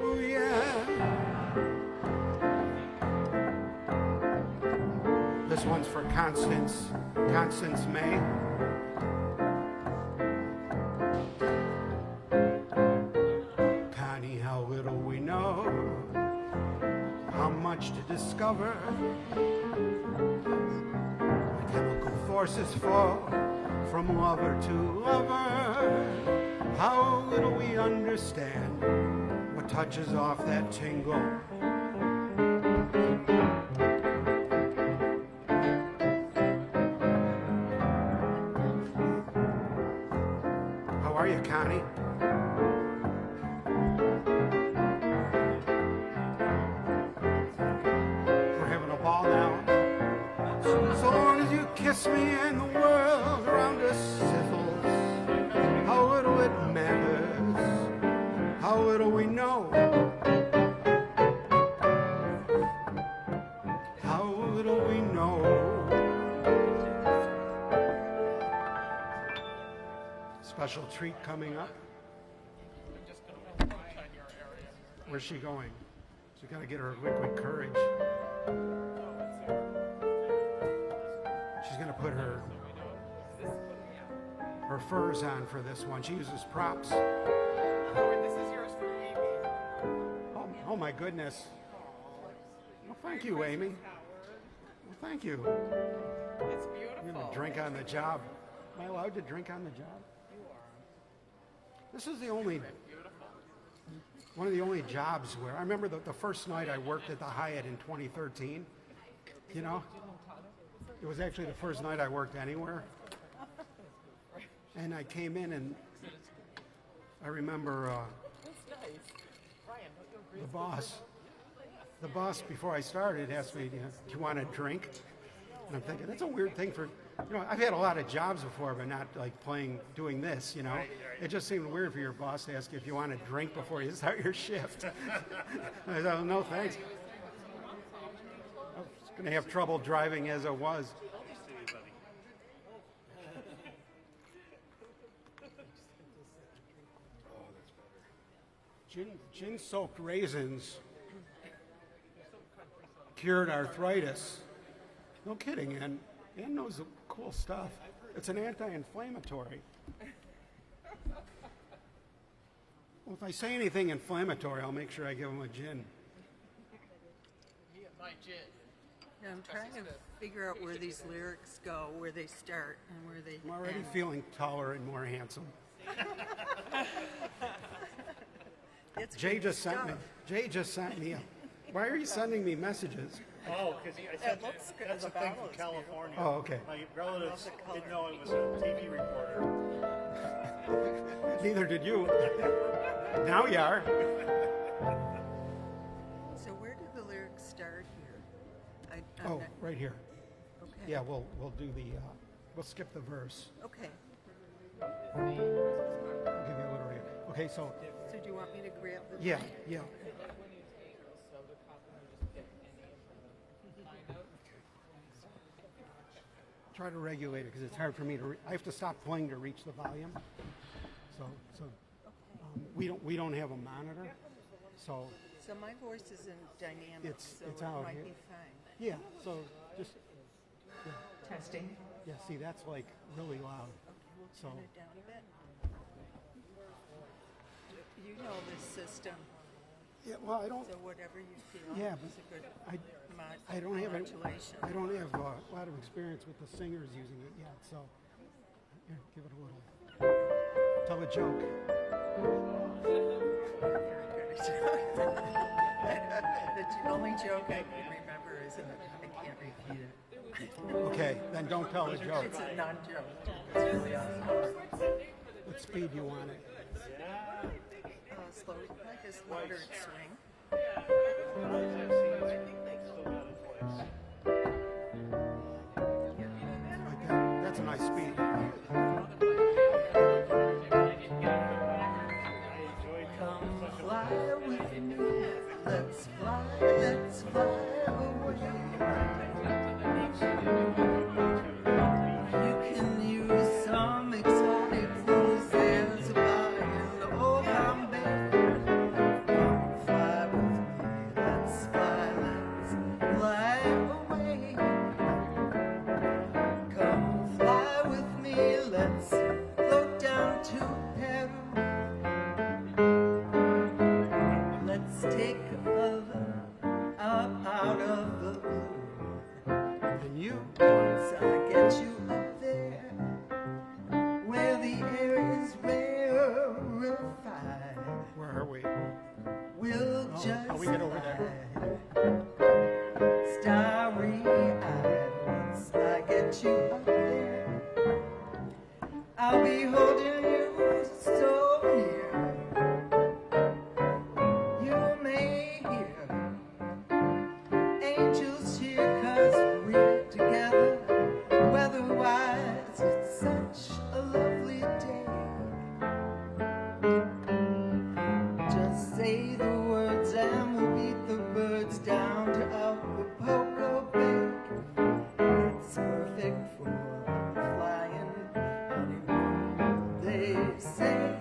Oh yeah. This one's for Constance May. Connie, how little we know, how much to discover. The chemical forces fall from lover to lover. How little we understand what touches off that tingle. How are you, Connie? little we know. How little we know. Special treat coming up. I'm just going to watch on your area. Where's she going? She's got to get her liquid courage. She's going to put her furs on for this one. She uses props. Howard, this is yours for Amy. Oh my goodness. Well, thank you, Amy. Well, thank you. It's I'm beautiful. going to drink on the job. Am I allowed to drink on the job? This is one of the only jobs where I remember the first night I worked at the Hyatt in 2013. You know, it was actually the first night I worked anywhere. And I came in and I remember That's nice. Brian, don't you agree? the boss before I started asked me, do you want a drink? And I'm thinking, that's a weird thing for, I've had a lot of jobs before, but not like doing this, It just seemed weird for your boss to ask you if you want a drink before you start your shift. I said, oh, no, thanks. I was going to have trouble driving as it was. Gin-soaked raisins cured arthritis. No kidding, Ann. Ann knows the cool stuff. It's an anti-inflammatory. Well, if I say anything inflammatory, I'll make sure I give them a gin. Me and my gin. Now, I'm trying to figure out where these lyrics go, where they start and where they I'm already end. feeling taller and more handsome. It's Jay good just sent me. stuff. Jay just sent me. Why are you sending me messages? Oh, because I said looks good. that's a The thing bottle from is California. Oh, okay. My relatives didn't know it was a TV reporter. Neither did you. Now you are. So where do the lyrics start here? I'm Oh, not- right here. okay. Yeah, we'll do the. We'll skip the verse. Okay. I'll give you a little. Okay, so So do you want me to grab the? yeah, yeah. Try to regulate it because it's hard for me to. I have to stop playing to reach the volume. So we don't have a monitor. So So my voice isn't dynamic, It's- so it's it out might here. be fine. yeah, so just Testing. yeah. See, that's like really loud. We'll So turn it down a bit. You know this system, yeah. Well, I don't. so whatever you feel Yeah, is a good I don't have modulation. I don't have a lot of experience with the singers using it yet. So here, give it a little. Tell a joke. The only joke I can remember is I can't repeat it. Okay, then don't tell a joke. It's a non-joke. It's really awesome. What speed do you want it? Slow, like a slaughtered swing. Like that. That's a nice speed. Come fly with me. Let's fly away. You can use some exotic foods. There's a bar in Old Bombay. Come fly with me. Let's fly away. Come fly with me. Let's float down to Peru. Let's take a look up out of the blue. And you? Once I get you up there, where the air is rarefied, Where are we? we'll just we get over there. slide, starry-eyed. Once I get you up there, I'll be holding you so near. You may hear angels cheer 'cause we're together. Weather-wise, it's such a lovely day. Just say the words and we'll beat the birds down to Acapulco Bay. It's perfect for flying honeymoon, they say.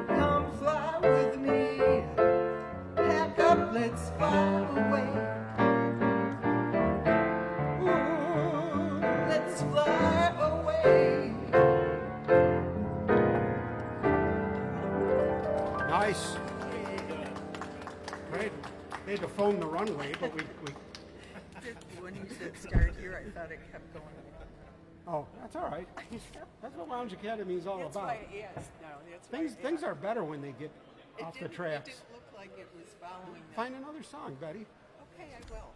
Come fly with me, pack up, let's fly away. Ooh, let's fly away. Nice. Great. They had to phone the runway, but we When you said start here, I thought it kept going. oh, that's all right. That's what Lounge Academy is all That's about. why, yes, no, that's why. Things are better when they get It off the didn't- tracks. It didn't look like it was following that. Find another song, Betty. Okay, I will.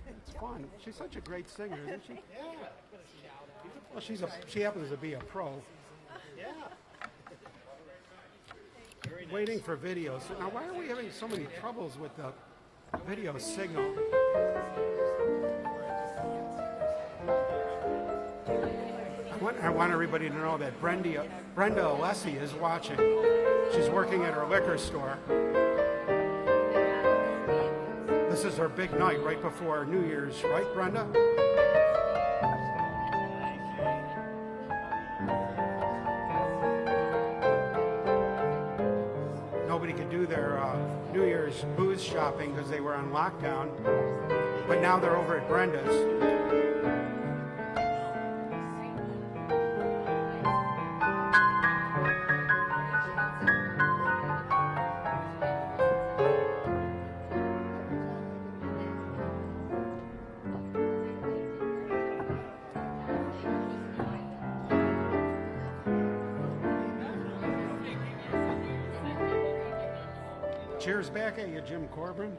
It's fun. She's such a great singer, isn't she? Yeah. Well, she happens to be a pro. Yeah. Waiting for videos. Now, why are we having so many troubles with the video signal? I want everybody to know that Brenda Alessi is watching. She's working at her liquor store. This is her big night right before New Year's, right, Brenda? Nobody could do their New Year's booze shopping because they were on lockdown, but now they're over at Brenda's. Cheers back at you, Jim Corbin.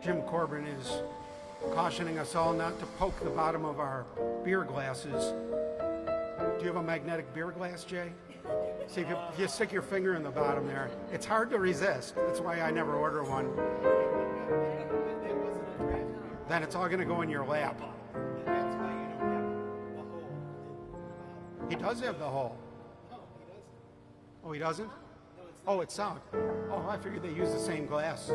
Jim Corbin is cautioning us all not to poke the bottom of our beer glasses. Do you have a magnetic beer glass, Jay? See, if you stick your finger in the bottom there, it's hard to resist. That's why I never order one. Then it's all going to go in your lap. That's why you don't have the hole. He does have the hole. No, he doesn't. Oh, he doesn't? No, it's Oh, it's sound. Oh, I figured they use the same glass. they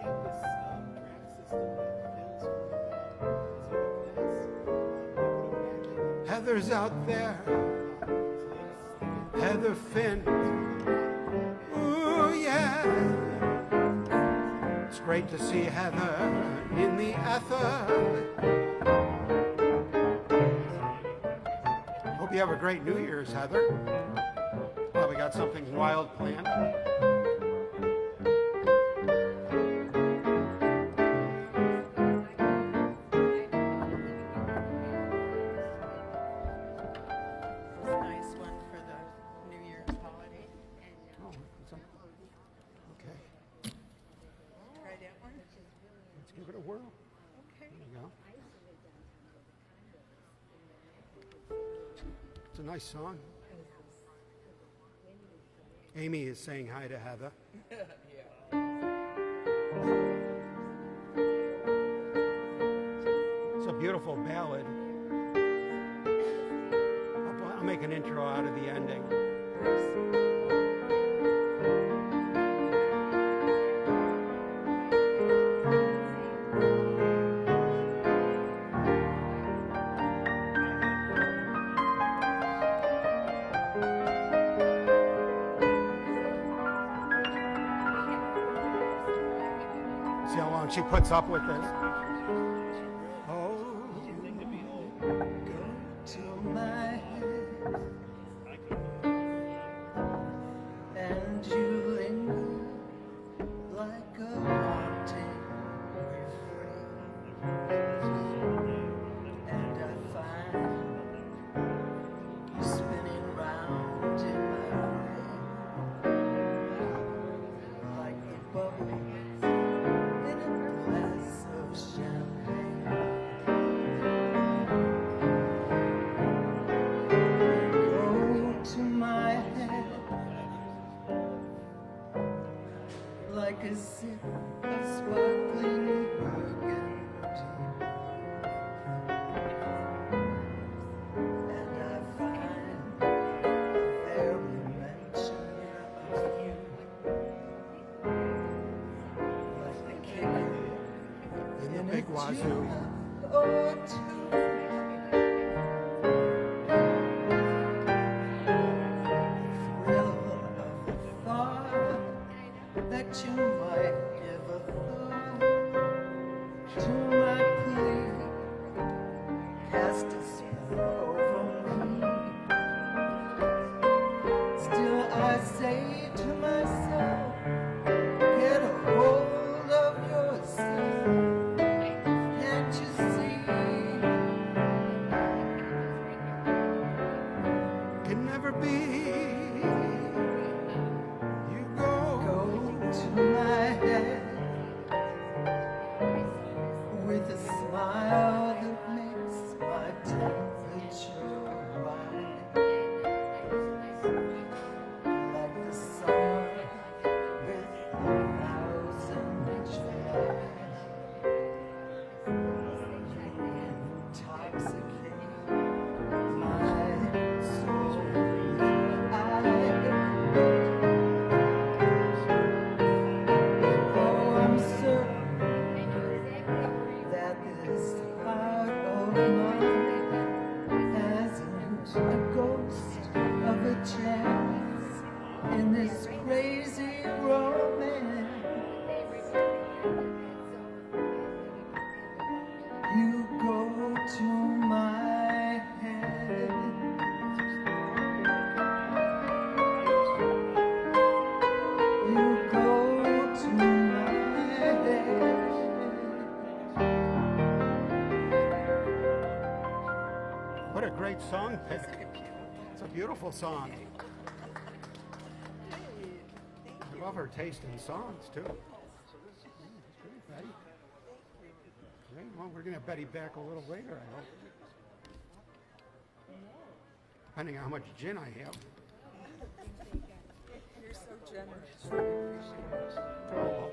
have this draft system that fills from the bottom. So the glass, Heather's out there, Heather Finn. Ooh, yeah. It's great to see Heather in the ether. Hope you have a great New Year's, Heather. Probably got something wild planned. It's a nice one for the New Year's holiday. Oh, okay, Try that one. let's give it a whirl. Okay. There you go. It's a nice song. Amy is saying hi to Heather. It's a beautiful ballad. I'll make an intro out of the ending. See how long she puts up with this? Oh, Go to my head and you linger like a haunting refrain, and I find you spinning round in my brain like the bubbles in a glass of champagne. big wazoo. Oh, to thrill of the thought that you might give a thought to my plea. Cast a spell over me. Still I say to myself, get a hold of yourself. Can't you see? Can never be. You go. Go to my head with a smile that makes my temperature rise, like the sun with 1,000 joys. Intoxicate my soul with your eyes. Oh, I'm certain that this heart of mine hasn't a ghost of a chance in this crazy romance. You go to my head. You go to my head. What a great song pick. It's a beautiful song. I love her taste in songs, too. Betty. Great. Well, we're going to have Betty back a little later, I hope. Depending on how much gin I have. You're so generous. Oh,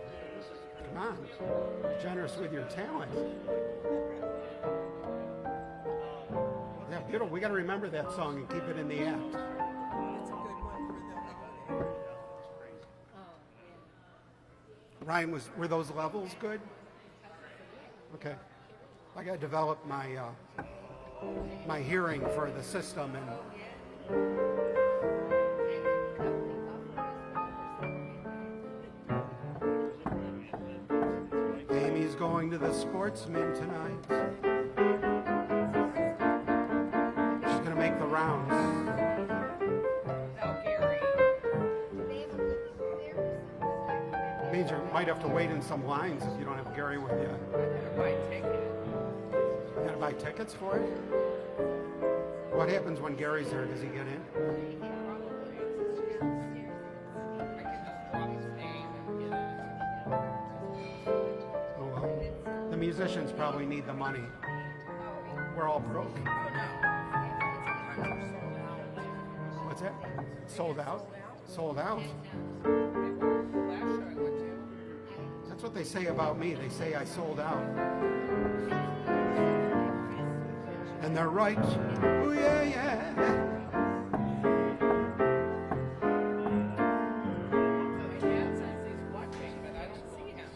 come on. Generous with your talent. Yeah, beautiful. We got to remember that song and keep it in the act. It's a good one for the holiday. Ryan, were those levels good? Okay. I got to develop my hearing for the system, and Amy's going to the Sportsman tonight. She's going to make the rounds. Without Gary. Means you might have to wait in some lines if you don't have Gary with you. I gotta buy a ticket. You got to buy tickets for it? What happens when Gary's there? Does he get in? Probably. I can just drop his name and get it. Oh, well. The musicians probably need the money. We're all broke. Oh no. I'm sold out. What's that? Sold out? Sold out? Last show I went to. That's what they say about me. They say I sold out. And they're right. Oh, yeah, yeah. My dad says he's watching, but I don't see him.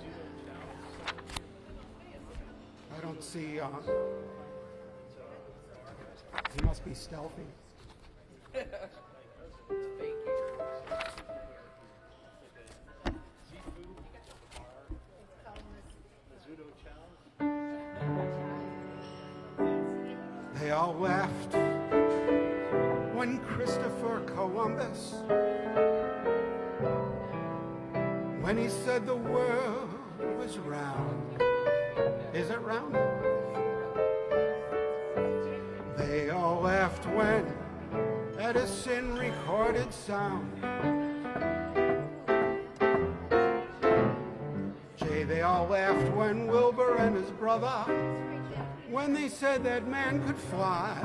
I don't see, he must be stealthy. They all laughed when Christopher Columbus, when he said the world was round. Is it round? They all laughed when Edison recorded sound. Jay, they all laughed when Wilbur and his brother, when they said that man could fly.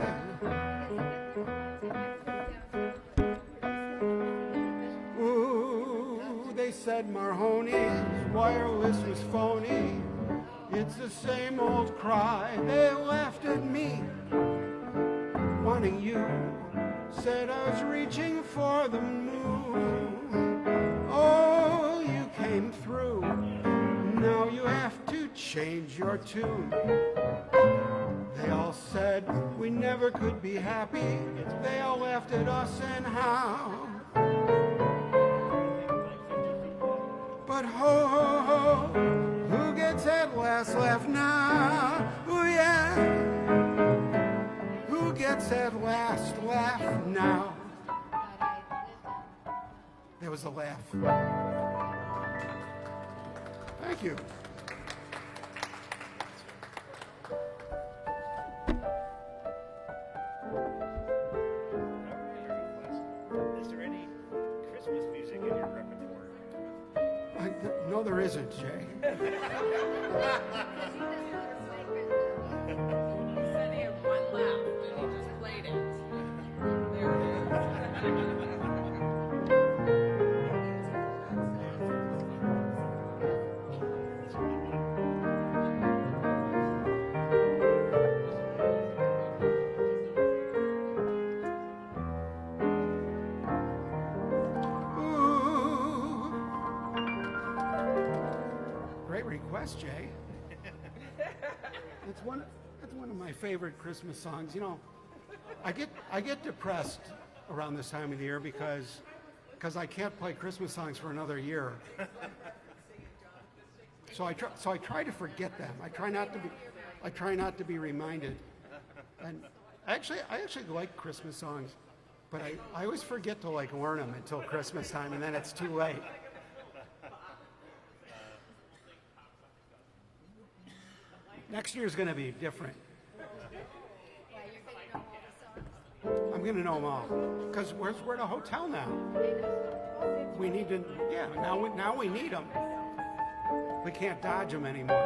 Ooh, they said Marhoni's wireless was phony. It's the same old cry. They laughed at me, wanting you. Said I was reaching for the moon. Oh, you came through. Now you have to change your tune. They all said we never could be happy. They all laughed at us and how. But ho, ho, ho, who gets that last laugh now? Oh yeah, who gets that last laugh now? There was a laugh. Thank you. Is there any Christmas music in your repertoire? No, there isn't, Jay. He said he had one left and he just played it. There it Ooh. Great request, Jay. That's one of my favorite Christmas songs. You know, I get depressed around this time of the year because I can't play Christmas songs for another year. So I try to forget them. I try not to be reminded. And I actually like Christmas songs, but I always forget to like learn them until Christmas time, and then it's too late. Next year's going to be different. I'm going to know them all because we're at a hotel now. We need to, yeah. Now we need them. We can't dodge them anymore.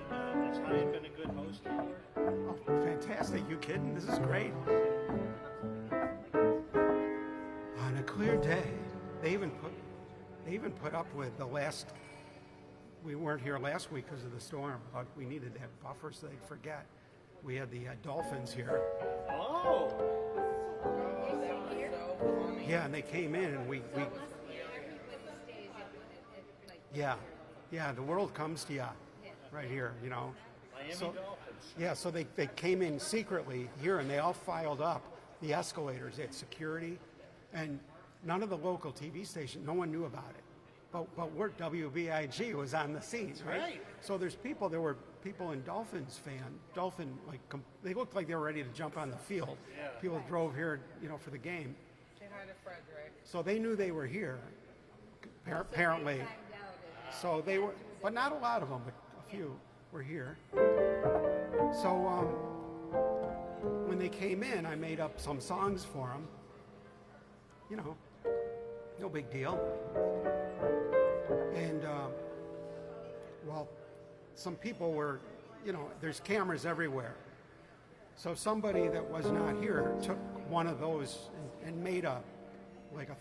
Has Ryan been a good host before? Oh, fantastic! You kidding? This is great. On a clear day, they even put up with the last. We weren't here last week because of the storm, but we needed to have buffers so they'd forget. We had the dolphins here. Oh! Yeah, and they came in and we yeah, the world comes to you right here, you know. Miami So, Dolphins. yeah, so they came in secretly here and they all filed up the escalators. They had security, and none of the local TV stations, no one knew about it. But we're WBIG was on the scene, right? right. So there were people in Dolphin, they looked like they were ready to jump on the field. Yeah. People drove here, you know, for the game. Say hi to Frederick. So they knew they were here, apparently. So they were, but not a lot of them, but a few were here. So when they came in, I made up some songs for them. You know, no big deal. And, well, some people were, you know, there's cameras everywhere. So somebody that was not here took one of those and made a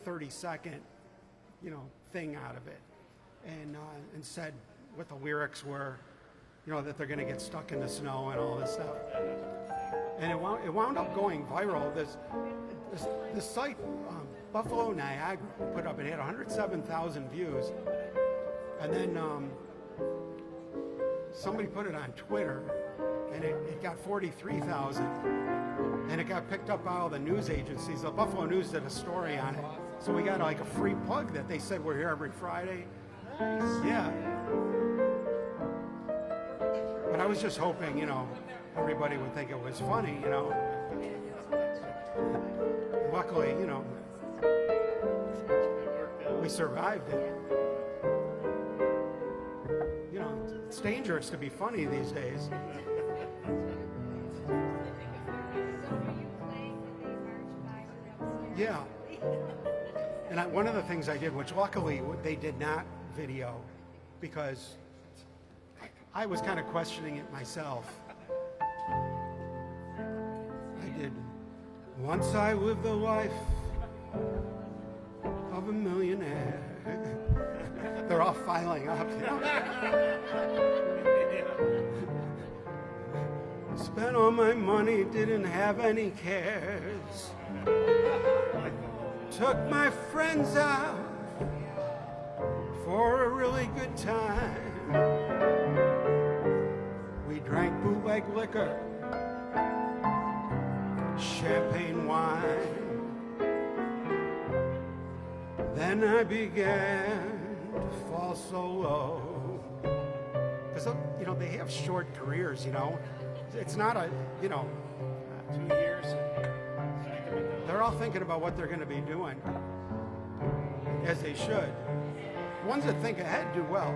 30-second, you know, thing out of it, and said what the lyrics were, you know, that they're going to get stuck in the snow and all this stuff. And it wound up going viral. This site, Buffalo Niagara, put up, it had 107,000 views, and then somebody put it on Twitter, and it got 43,000, and it got picked up by all the news agencies. The Buffalo News did a story on it, so we got like a free plug that they said we're here every Friday. Nice. Yeah. But I was just hoping, you know, everybody would think it was funny, you know. Luckily, you know, we survived it. You know, it's dangerous to be funny these days. Yeah. And one of the things I did, which luckily they did not video, because I was kind of questioning it myself. I did, once I lived the life of a millionaire. They're all filing up. You know? Spent all my money, didn't have any cares. Took my friends out really good time. We drank bootleg liquor, champagne wine. Then I began to fall so low. Because, you know, they have short careers, you know. It's not a, you know, 2 years. they're all thinking about what they're going to be doing, as they should. The ones that think ahead do well.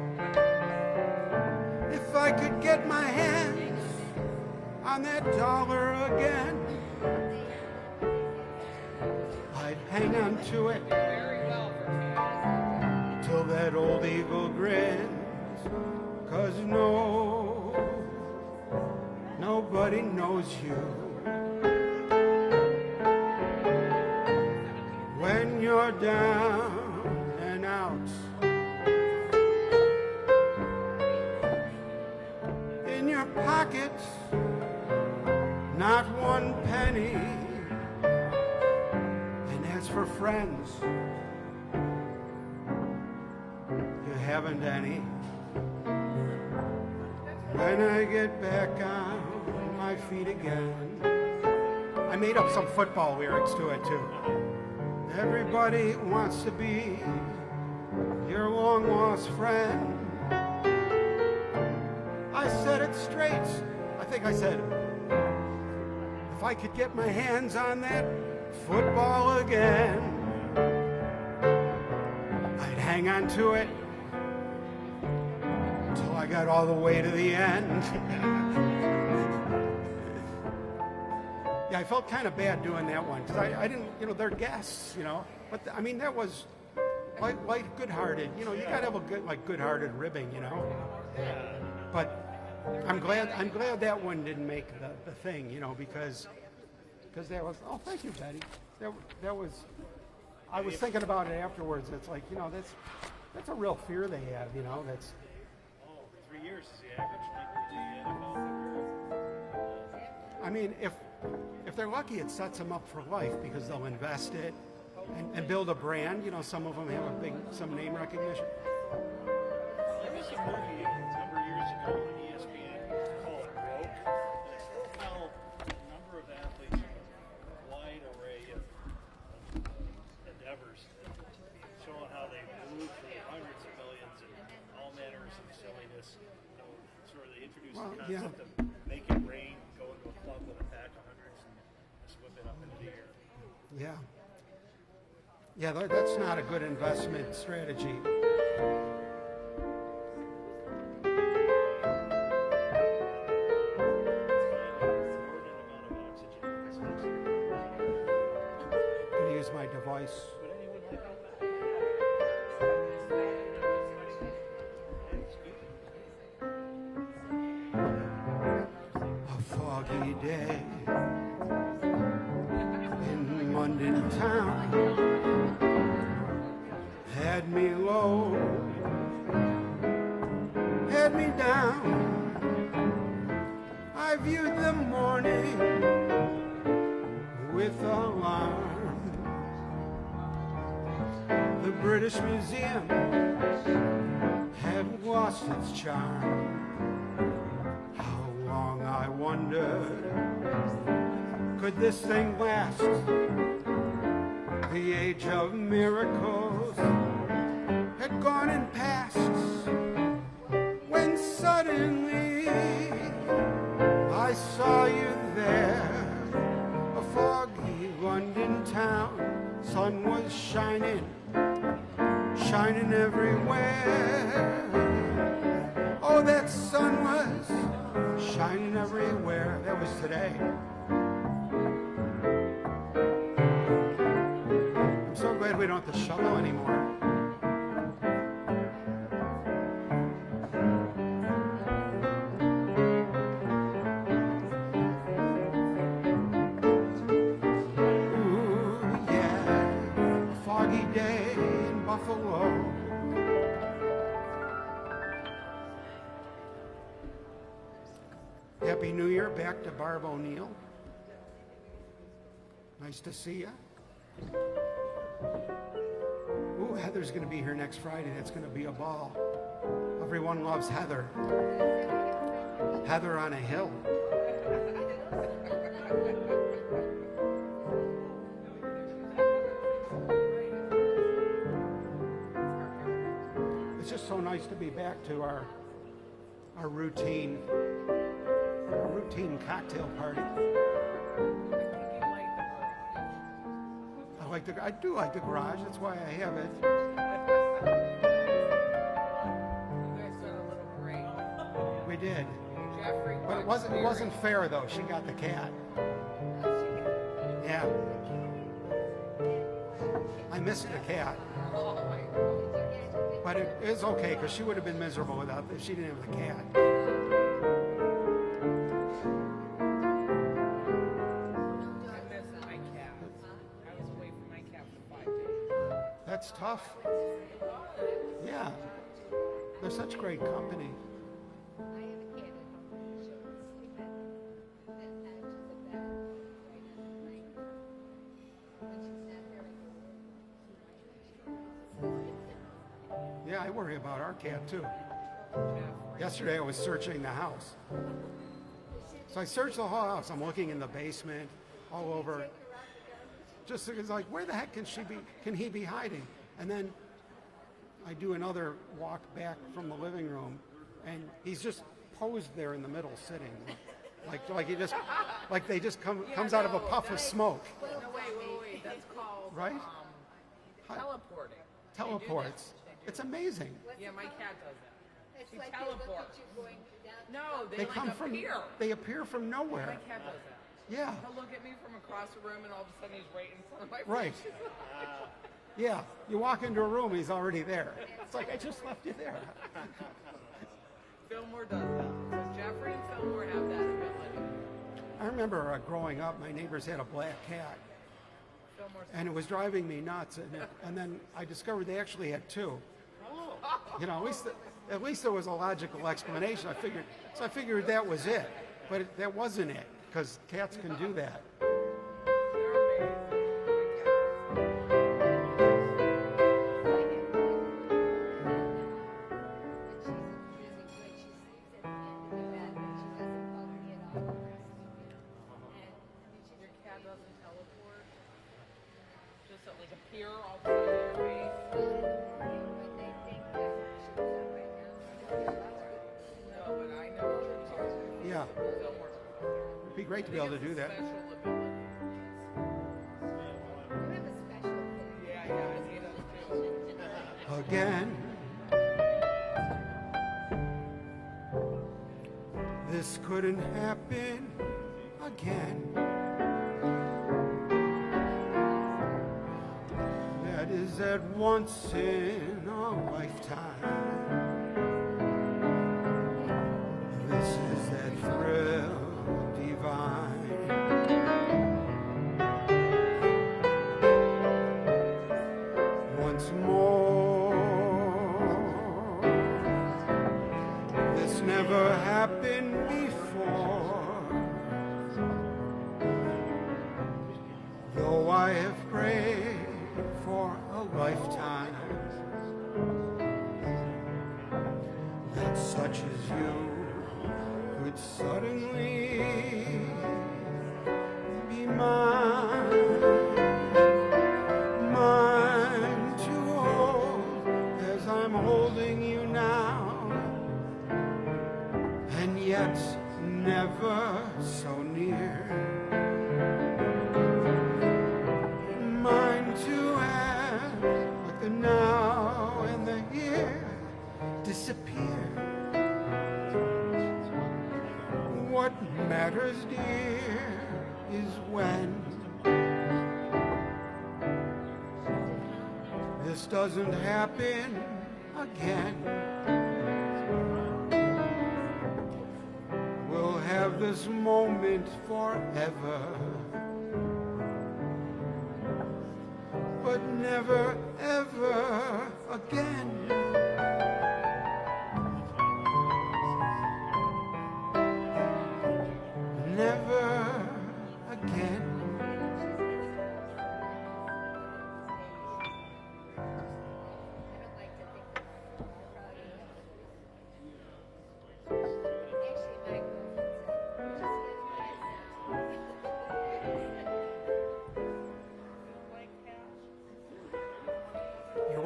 If I could get my hands on that dollar again, I'd hang on to it till that old eagle grins. 'Cause nobody knows you when you're down and out. In your pockets, not one penny. And as for friends, you haven't any. When I get back on my feet again, I made up some football lyrics to it too. Everybody wants to be your long lost friend. I said it straight. I think I said, if I could get my hands on that football again, I'd hang on to it till I got all the way to the end. Yeah, I felt kind of bad doing that one because I didn't, you know, they're guests, you know. But I mean, that was like good-hearted. You know, you gotta have a good, like, good-hearted ribbing, you know. But I'm glad that one didn't make the thing, you know, because that was. Oh, thank you, Betty. That was. I was thinking about it afterwards. It's like, you know, that's a real fear they have, you know. That's. 3 years is the average length of the NFL career. I mean, if they're lucky, it sets them up for life because they'll invest it and build a brand. You know, some of them have some name recognition. There was a movie a number of years ago on ESPN called Broke. And it profiled a number of athletes in a wide array of endeavors, showing how they moved through hundreds of millions and all manners of silliness. You know, sort of they introduced the concept of make it rain, go into a club with a pack of hundreds and just whip it up into the air. Yeah. Yeah, that's not a good investment strategy. I'm gonna use my device. A foggy day in London town had me low, had me down. I viewed the morning with alarm. The British Museum had lost its charm. How long, I wondered, could this thing last? The age of miracles had gone and passed when suddenly I saw you there. A foggy London town, sun was shining, shining everywhere. Oh, that sun was shining everywhere. That was today. I'm so glad we don't have to shovel anymore. Ooh, yeah, a foggy day in Buffalo. Happy New Year back to Barb O'Neill. Nice to see you. Ooh, Heather's going to be here next Friday. That's going to be a ball. Everyone loves Heather. Heather on a hill. It's just so nice to be back to our routine cocktail party. I do like the garage. That's why I have it. You guys got a little break. We did, Jeffrey, but it wasn't fair though. She got the cat. Yeah, I missed the cat, but it is okay because she would have been miserable without if she didn't have the cat. That's tough. Yeah, they're such great company. I have a cat at home. She'll sleep at that edge of the bed, right on the night. When she's not very good. Yeah, I worry about our cat too. Yesterday I was searching the house. So I searched the whole house. I'm looking in the basement, all over. Just it's like, where the heck can he be hiding? And then I do another walk back from the living room, and he's just posed there in the middle, sitting, like he just, like they just comes out of a puff of smoke. No, wait. That's called Right? teleporting. Teleports. It's amazing. Yeah, my cat does that. It's She like they look at teleports. you going down. No, They they like come from. appear. They appear from My nowhere. cat does that. Yeah. He'll look at me from across the room, and all of a sudden he's right in front of my Right. face. Yeah. You walk into a room, he's already there. It's like I just left you there. Fillmore does that. Does Jeffrey and Fillmore have that ability? I remember growing up, my neighbors had a black cat, Fillmore's and it was driving me nuts. And then I discovered they actually had two. You know, at least there was a logical explanation. I figured that was it, but that wasn't it because cats can do that. Your cat doesn't teleport? Just to, like, appear all of a sudden in your face? No, but I know other parts of Yeah, Fillmore's it'd be great to be able to do that. special ability. Yeah, he does too. Again. This couldn't happen again. That is at once in a lifetime. This is that thrill divine. Once more, this never happened before. Though I have prayed for a lifetime that such as you could suddenly be mine, mine to hold as I'm holding you now, and yet never so near. Mine to have, like the now and the here disappear. What matters, dear, is when this doesn't happen again. We'll have this moment forever, but never ever again. Never again.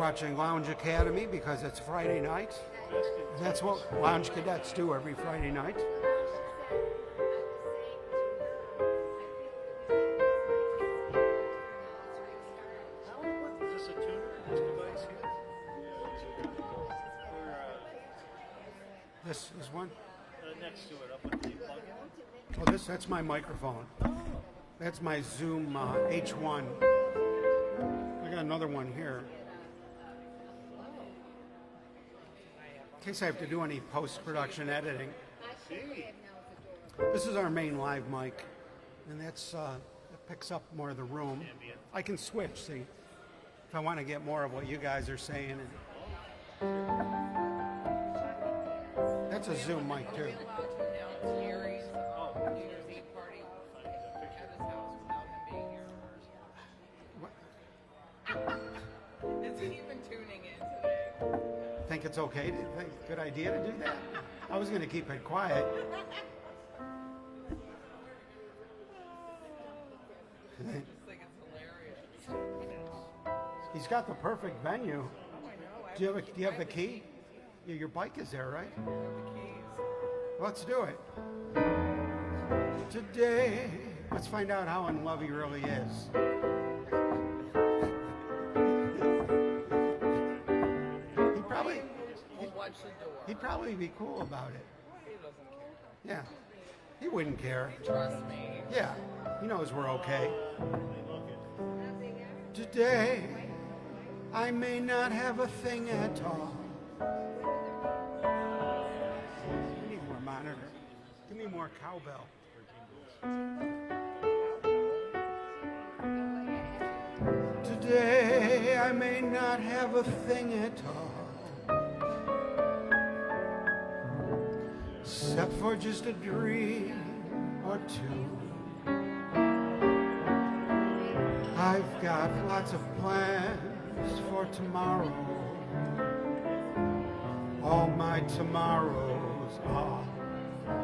watching Lounge Academy because it's Friday night. That's what Lounge Cadets do every Friday night. Is this a tuner, this device here? Or, This is one. next to it, up with the plug-in? Oh, that's my microphone. That's my Zoom H1. I got another one here. In case I have to do any post-production editing. This is our main live mic, and that's it picks up more of the room. I can switch, see, if I want to get more of what you guys are saying. And that's a Zoom mic too. Announce Gary's New Year's Eve party at his house without him being here. Is he even tuning in today? Think it's okay? Good idea to do that? I was going to keep it quiet. I just think it's hilarious. He's got the perfect venue. I know. Do you have the key? Your bike is there, right? I have the keys. Let's do it. Today, let's find out how in love he really is. We'll watch the door. He'd probably be cool about it. He doesn't care. Yeah, he wouldn't care. Trust me. Yeah, he knows we're okay. Today, I may not have a thing at all. I need more monitor. Give me more cowbell. Today, I may not have a thing at all, except for just a dream or two. I've got lots of plans for tomorrow. All my tomorrows are,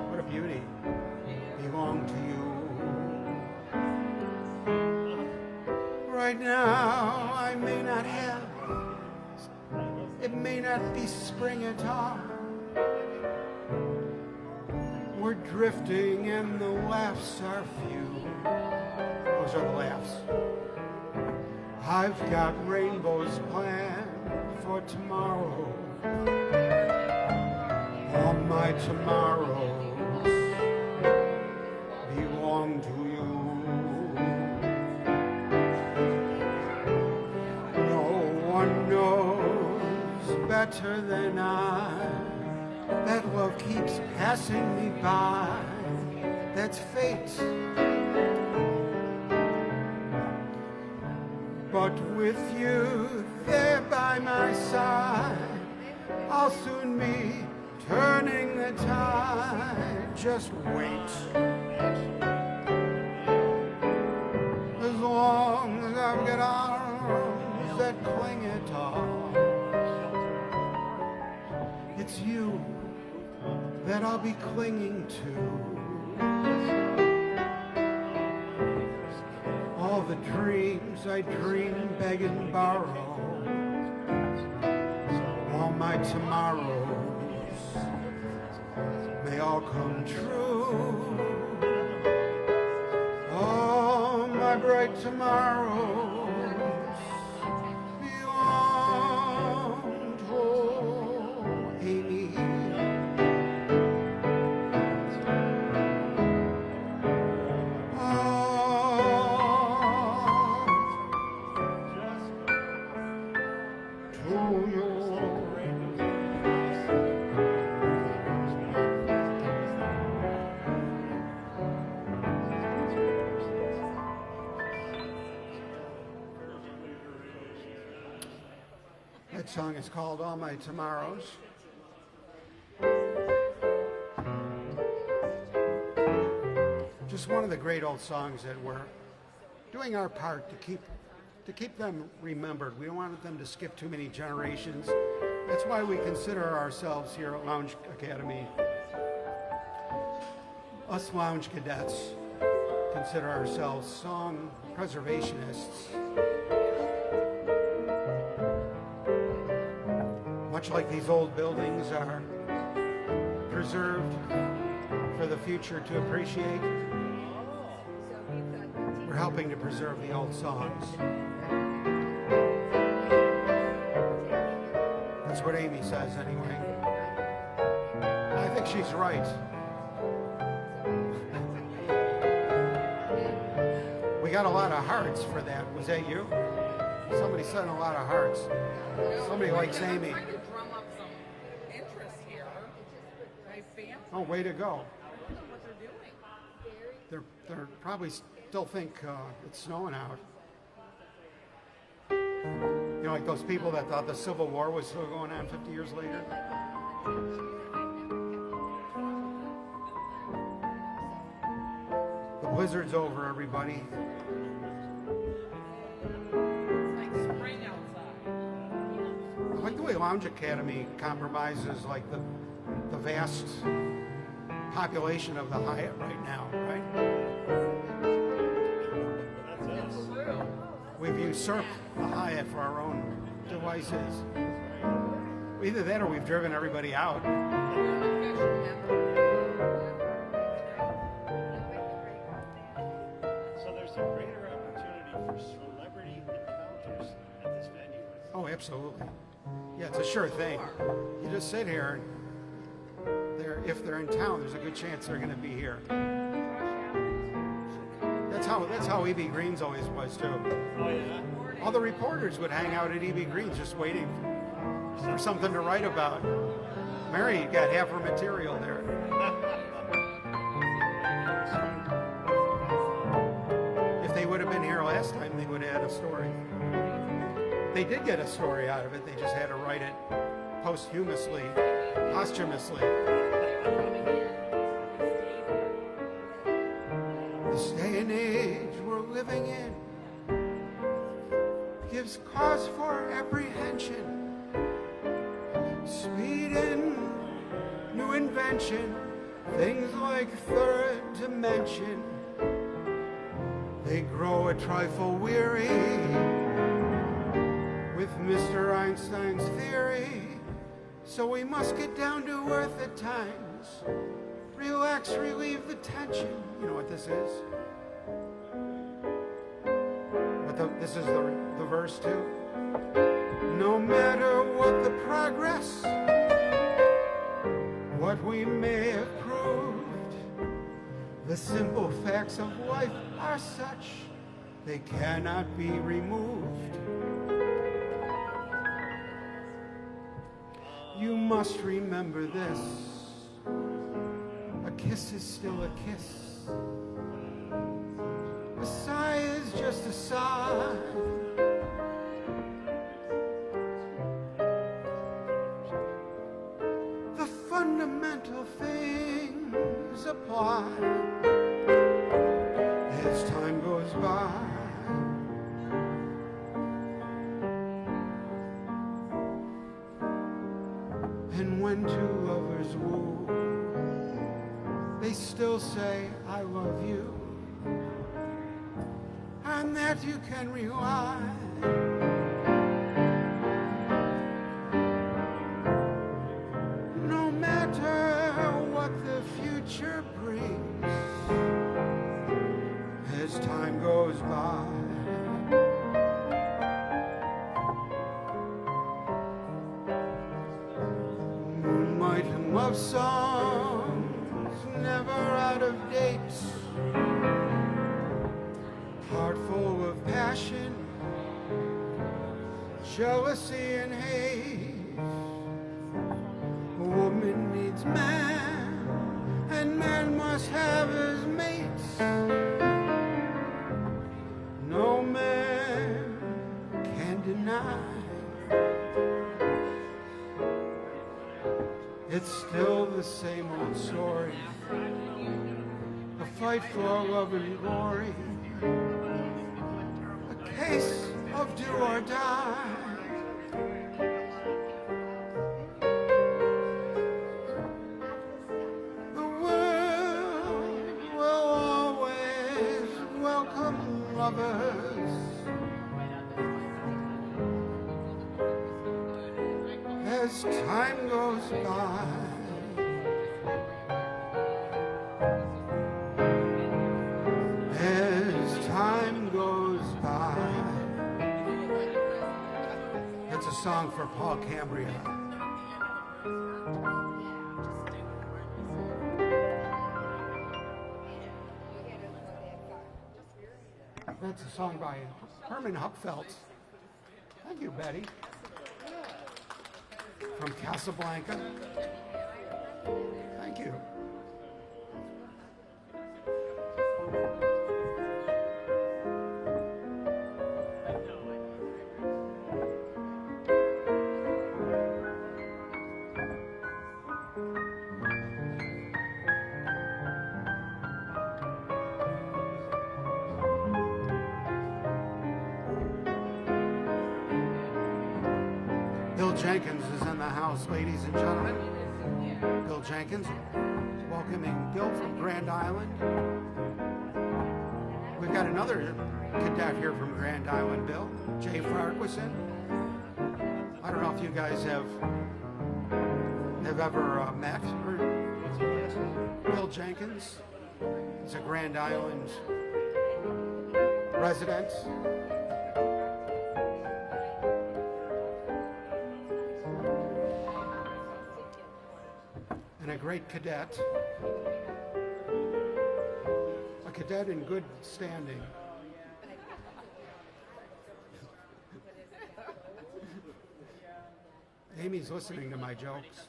what a beauty, belong to you. Right now, I may not have, it may not be spring at all. We're drifting and the laughs are few. Those are the laughs. I've got rainbows planned for tomorrow. All my tomorrows belong to you. No one knows better than I that love keeps passing me by. That's fate. But with you there by my side, I'll soon be turning the tide. Just wait. As long as I've got arms that cling at all, it's you that I'll be clinging to. All the dreams I dream, beg and borrow, all my tomorrows may all come true. All my bright tomorrows belong to Amy. That song is called All My Tomorrows. Just one of the great old songs that we're doing our part to keep them remembered. We don't want them to skip too many generations. That's why we consider ourselves here at Lounge Academy, us Lounge Cadets, consider ourselves song preservationists. much like these old buildings are preserved for the future to appreciate, we're helping to preserve the old songs. That's what Amy says anyway. I think she's right. We got a lot of hearts for that. Was that you? Somebody sent a lot of hearts. Somebody likes Amy. I'm trying to drum up some interest here. My family, Oh, way to go. I don't know what they're doing. They're probably still think it's snowing out. You know, like those people that thought the Civil War was still going on 50 years later. The blizzard's over, everybody. It's like spring outside. I like the way Lounge Academy compromises like the vast population of the Hyatt right now, right? It's true. We've usurped the Hyatt for our own devices. Either that or we've driven everybody out. So there's a greater opportunity for celebrity encounters at this venue. Oh, absolutely. Yeah, it's a sure thing. You just sit here, and if they're in town, there's a good chance they're going to be here. That's how E.B. Green's always was too. Oh yeah? All the reporters would hang out at E.B. Green's just waiting for something to write about. Mary got half her material there. If they would have been here last time, they would have had a story. They did get a story out of it. They just had to write it posthumously. This day and age we're living in gives cause for apprehension. Speed and new invention, things like third dimension, they grow a trifle weary with Mr. Einstein's theory. So we must get down to earth at times. Relax, relieve the tension. You know what this is? This is the verse too. No matter what the progress, what we may have proved, the simple facts of life are such, they cannot be removed. You must remember this. A kiss is still a kiss. A sigh is just a sigh. The fundamental things apply as time goes by. And when two lovers woo, they still say, I love you. On that you can rely. No matter what the future brings, as time goes by. Moonlight and love songs, never out of date. Heart full of passion, jealousy and hate. A woman needs man, and man must have his mates. No man can deny. It's still the same old story. A fight for love and glory. A case of do or die. The world will always welcome lovers as time goes by. As time goes by. It's a song for Paul Cambria. That's a song by Herman Hupfeld. Thank you, Betty. From Casablanca. Thank you. Bill Jenkins is in the house, ladies and gentlemen. Bill Jenkins, welcoming Bill from Grand Island. We've got another cadet here from Grand Island, Bill, Jay Farquharson. I don't know if you guys have ever met. Bill Jenkins is a Grand Island resident. And a great cadet. A cadet in good standing. Amy's listening to my jokes.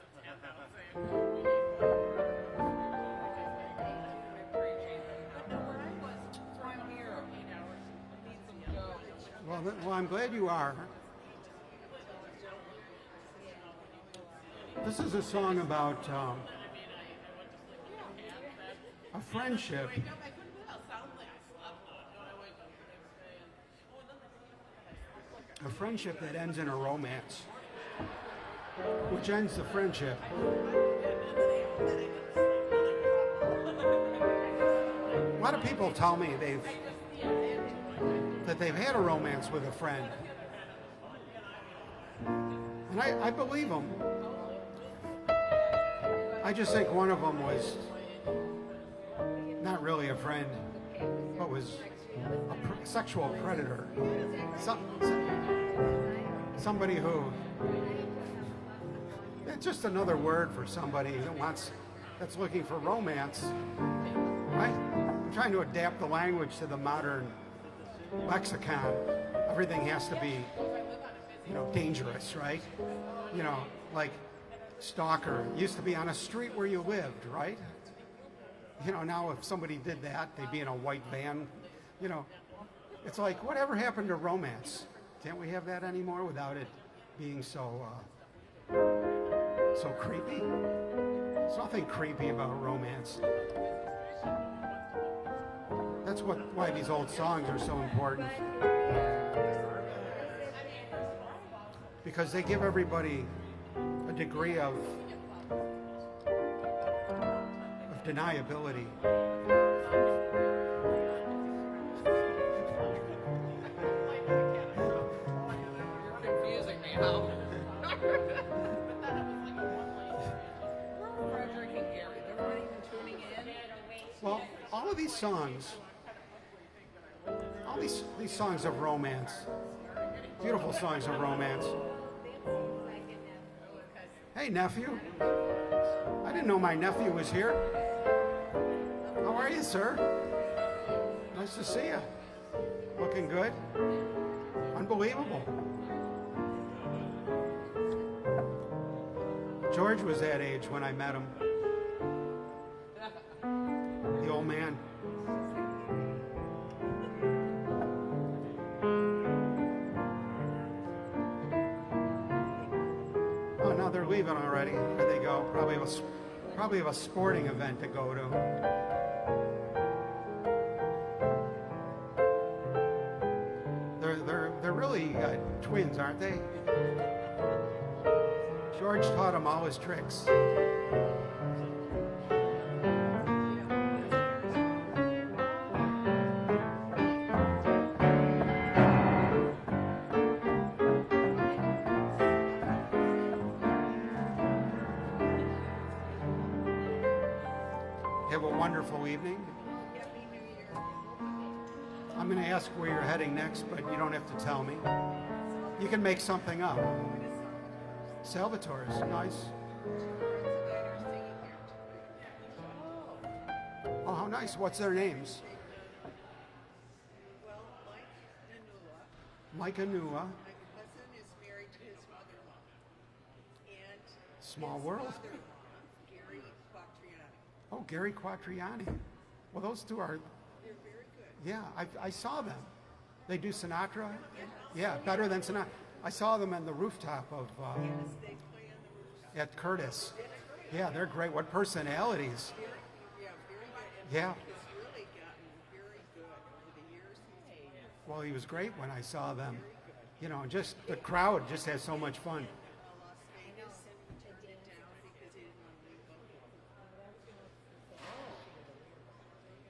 Well, I'm glad you are. This is a song about a friendship. A friendship that ends in a romance, which ends the friendship. A lot of people tell me that they've had a romance with a friend, and I believe them. I just think one of them was not really a friend, but was a sexual predator. Somebody who, it's just another word for somebody that's looking for romance. Right? I'm trying to adapt the language to the modern lexicon. Everything has to be, dangerous, right? Like stalker used to be on a street where you lived, right? Now if somebody did that, they'd be in a white van. It's like, whatever happened to romance? Can't we have that anymore without it being so creepy? There's nothing creepy about romance. That's why these old songs are so important. Because they give everybody a degree of deniability. You're confusing me, Hal. Frederick and Gary, they're not even tuning in. Well, all of these songs, these songs of romance, beautiful songs of romance. Hey, nephew. I didn't know my nephew was here. How are you, sir? Nice to see you. Looking good. Unbelievable. George was that age when I met him. The old man. Oh, now they're leaving already. There they go. Probably have a sporting event to go to. They're really twins, aren't they? George taught him all his tricks. Have a wonderful evening. I'm going to ask where you're heading next, but you don't have to tell me. You can make something up. Salvatore's nice. Oh, how nice. What's their names? Well, Mike Anua. my cousin is married to his mother-in-law. And Small his world. mother-in-law, Gary Quattriani. Oh, Gary Quattriani. Well, those two are, They're very good. yeah, I saw them. They do Sinatra? Yeah, better than Sinatra. I saw them on the rooftop of They play on the rooftop. at Curtis. Yeah, they're great. What personalities. Yeah, very good. And Yeah. Mike has really gotten very good over the years. Well, he was great when I saw them. You know, just the crowd just has so much fun. Las Vegas and turned it down because he didn't want to leave Buffalo.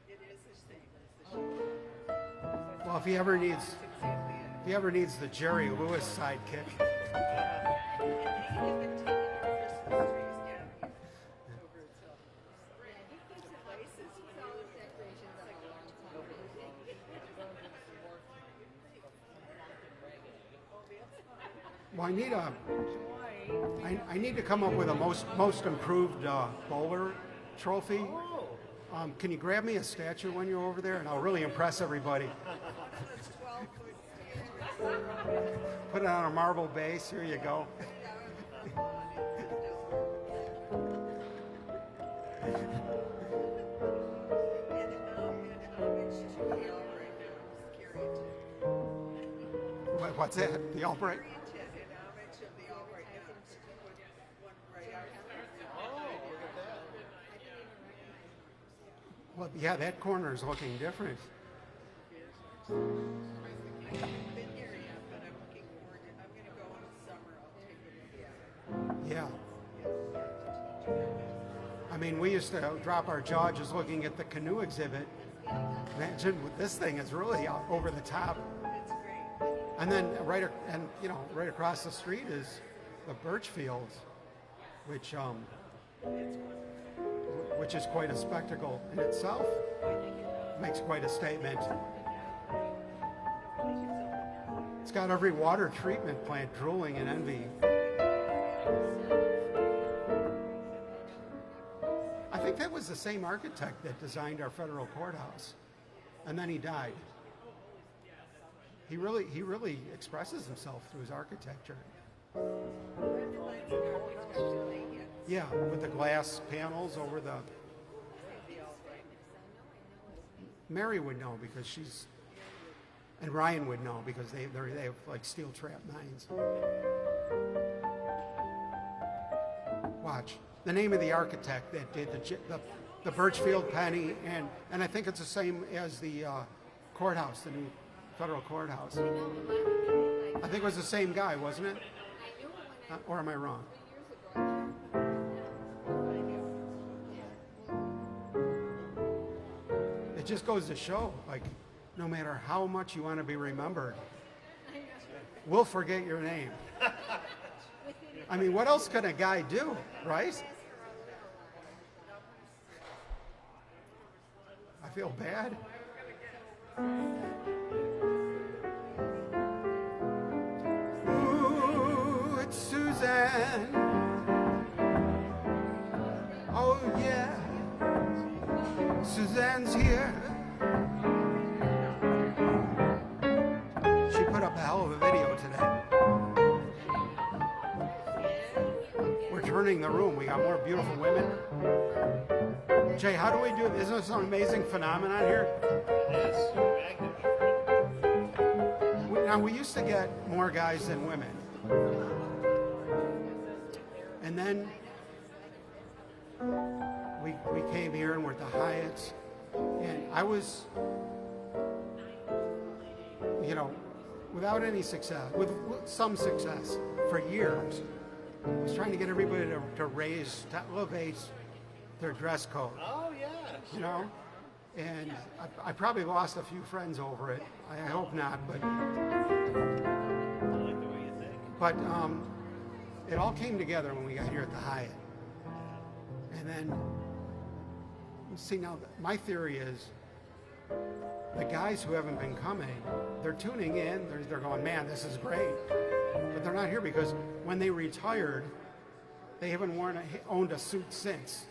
It is the same as the show. Well, if he ever needs the Jerry Lewis sidekick, And they have been taking our Christmas trees down here over at Silver. The place is All his decorations up a long time. well, I need to come up with a most improved bowler trophy. Can you grab me a statue when you're over there, and I'll really impress everybody. It's 12-foot statue. Put it on a marble base. Here you go. And homage to the Albright Mountains, Carrington. What's that? The Albright? Carrington, in homage of the Albright Mountains. Put one right out here. Well, yeah, that corner is looking different. I haven't been here yet, but I'm looking forward to it. I'm going to go in the summer. I'll take a look at it. Yeah. I mean, we used to drop our jaw just looking at the canoe exhibit. Imagine this thing is really over the top. It's great. And then right across the street is the birch fields, which is quite a spectacle in itself. Makes quite a statement. It's got every water treatment plant drooling in envy. I think that was the same architect that designed our federal courthouse, and then he died. He really expresses himself through his architecture. Yeah, with the glass panels over the. Mary would know because she's, and Ryan would know because they have like steel trap mines. Watch the name of the architect that did the Birchfield Penny, and I think it's the same as the courthouse, the new federal courthouse. I think it was the same guy, wasn't it? Or am I wrong? It just goes to show, like, no matter how much you want to be remembered, we'll forget your name. I mean, what else could a guy do, right? I feel bad. Ooh, it's Suzanne. Oh, yeah. Suzanne's here. She put up a hell of a video today. We're turning the room. We got more beautiful women. Jay, how do we do this? Isn't this an amazing phenomenon here? Now, we used to get more guys than women. And then we came here and we're at the Hyatts. And I was, without any success, with some success for years, I was trying to get everybody to elevate their dress code. Oh, yeah. And I probably lost a few friends over it. I hope not, but I like the way you think. But it all came together when we got here at the Hyatt. And then, See, now my theory is the guys who haven't been coming, they're tuning in, they're going, man, this is great. But they're not here because when they retired, they haven't owned a suit since.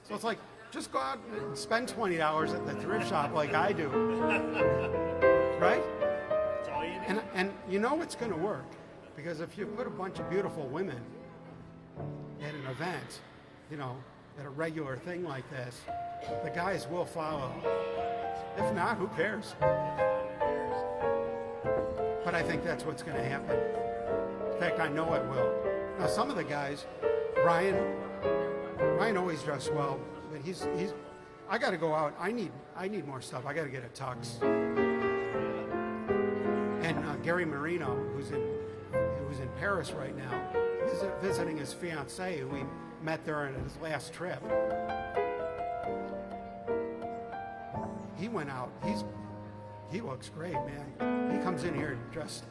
So it's like, just go out and spend $20 at the thrift shop like I do. Right? That's all you need. And you know it's going to work. Because if you put a bunch of beautiful women at an event, you know, at a regular thing like this, the guys will follow. If not, who cares? But I think that's what's going to happen. In fact, I know it will. Now, some of the guys, Ryan always dressed well, but he's. I got to go out. I need more stuff. I got to get a tux. And Gary Marino, who's in Paris right now, visiting his fiancée, who he met there on his last trip. He went out. He looks great, man. He comes in here dressed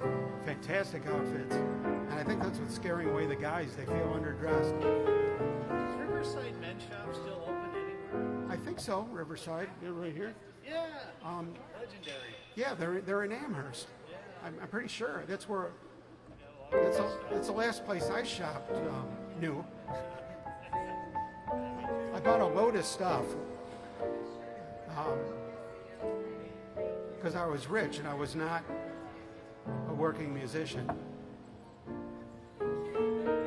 fantastic outfits, and I think that's what's scaring away the guys. They feel underdressed. Is Riverside Men's Shop still open anywhere? I think so. Riverside, they're right here. Yeah. Legendary. Yeah, they're in Amherst. I'm pretty sure that's where. That's the last place I shopped new. I bought a load of stuff because I was rich and I was not a working musician.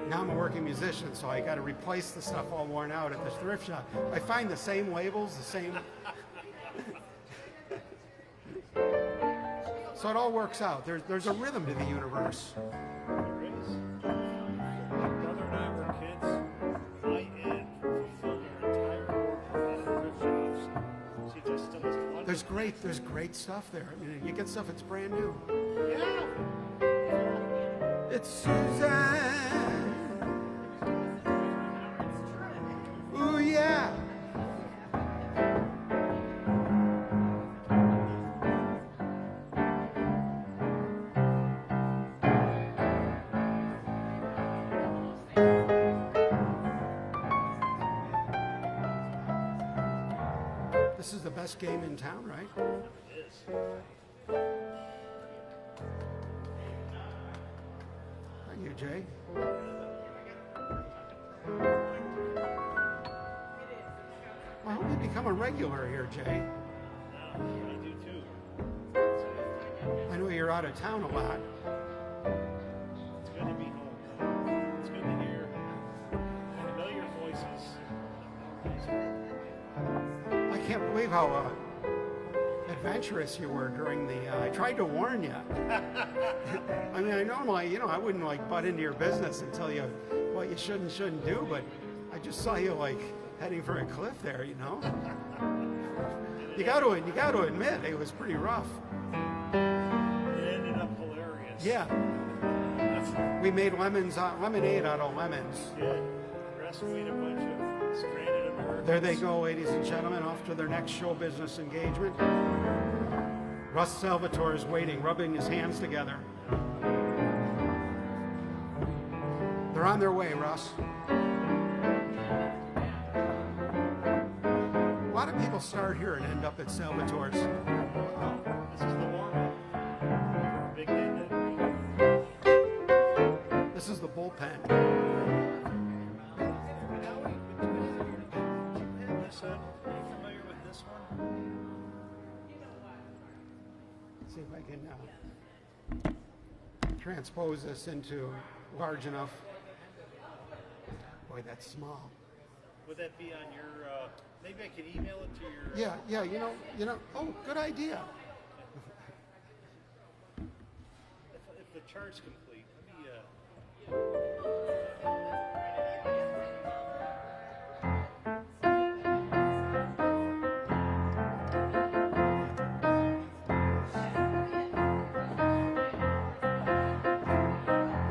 Now I'm a working musician, so I got to replace the stuff all worn out at the thrift shop. I find the same labels, the same. So it all works out. There's a rhythm to the universe. There is. My brother and I were kids. My aunt fulfilled her entire order at thrift shops. She just still has one. There's great stuff there. I mean, you get stuff that's brand new. Yeah. It's Suzanne. Ooh yeah. This is the best game in town, right? It is. Thank you, Jay. I hope you become a regular here, Jay. I do too. I know you're out of town a lot. It's good to be home. It's good to hear familiar voices. I can't believe how adventurous you were during the. I tried to warn you. I mean, I normally, I wouldn't like butt into your business and tell you what you should and shouldn't do, but I just saw you like heading for a cliff there. You got to admit it was pretty rough. It ended up hilarious. Yeah, we made lemonade out of lemons. Yeah. Rescued a bunch of stranded Americans. There they go, ladies and gentlemen, off to their next show business engagement. Russ Salvatore is waiting, rubbing his hands together. They're on their way, Russ. A lot of people start here and end up at Salvatore's. This is the warm-up. Big day This is the bullpen. Are you familiar with this one? Let's see if I can transpose this into large enough. Boy, that's small. Would that be on your? Maybe I can email it to your. Yeah. Oh, good idea. If the chart's complete, let me.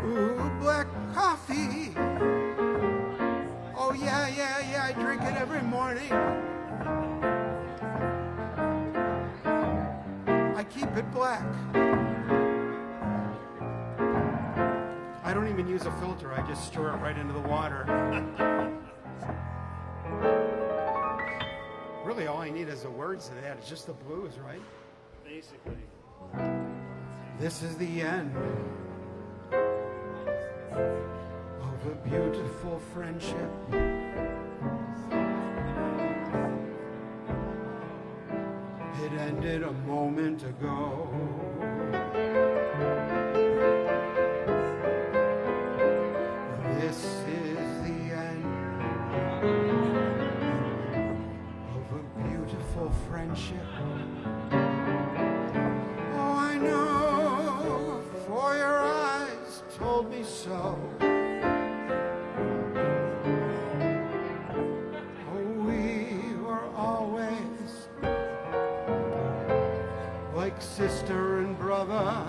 Ooh, black coffee. Oh yeah, I drink it every morning. I keep it black. I don't even use a filter. I just stir it right into the water. Really is the words to that? It's just the blues, right? Basically. This is the end of a beautiful friendship. It ended a moment ago. This is the end of a beautiful friendship. Oh, I know, for your eyes told me so. Oh, we were always like sister and brother,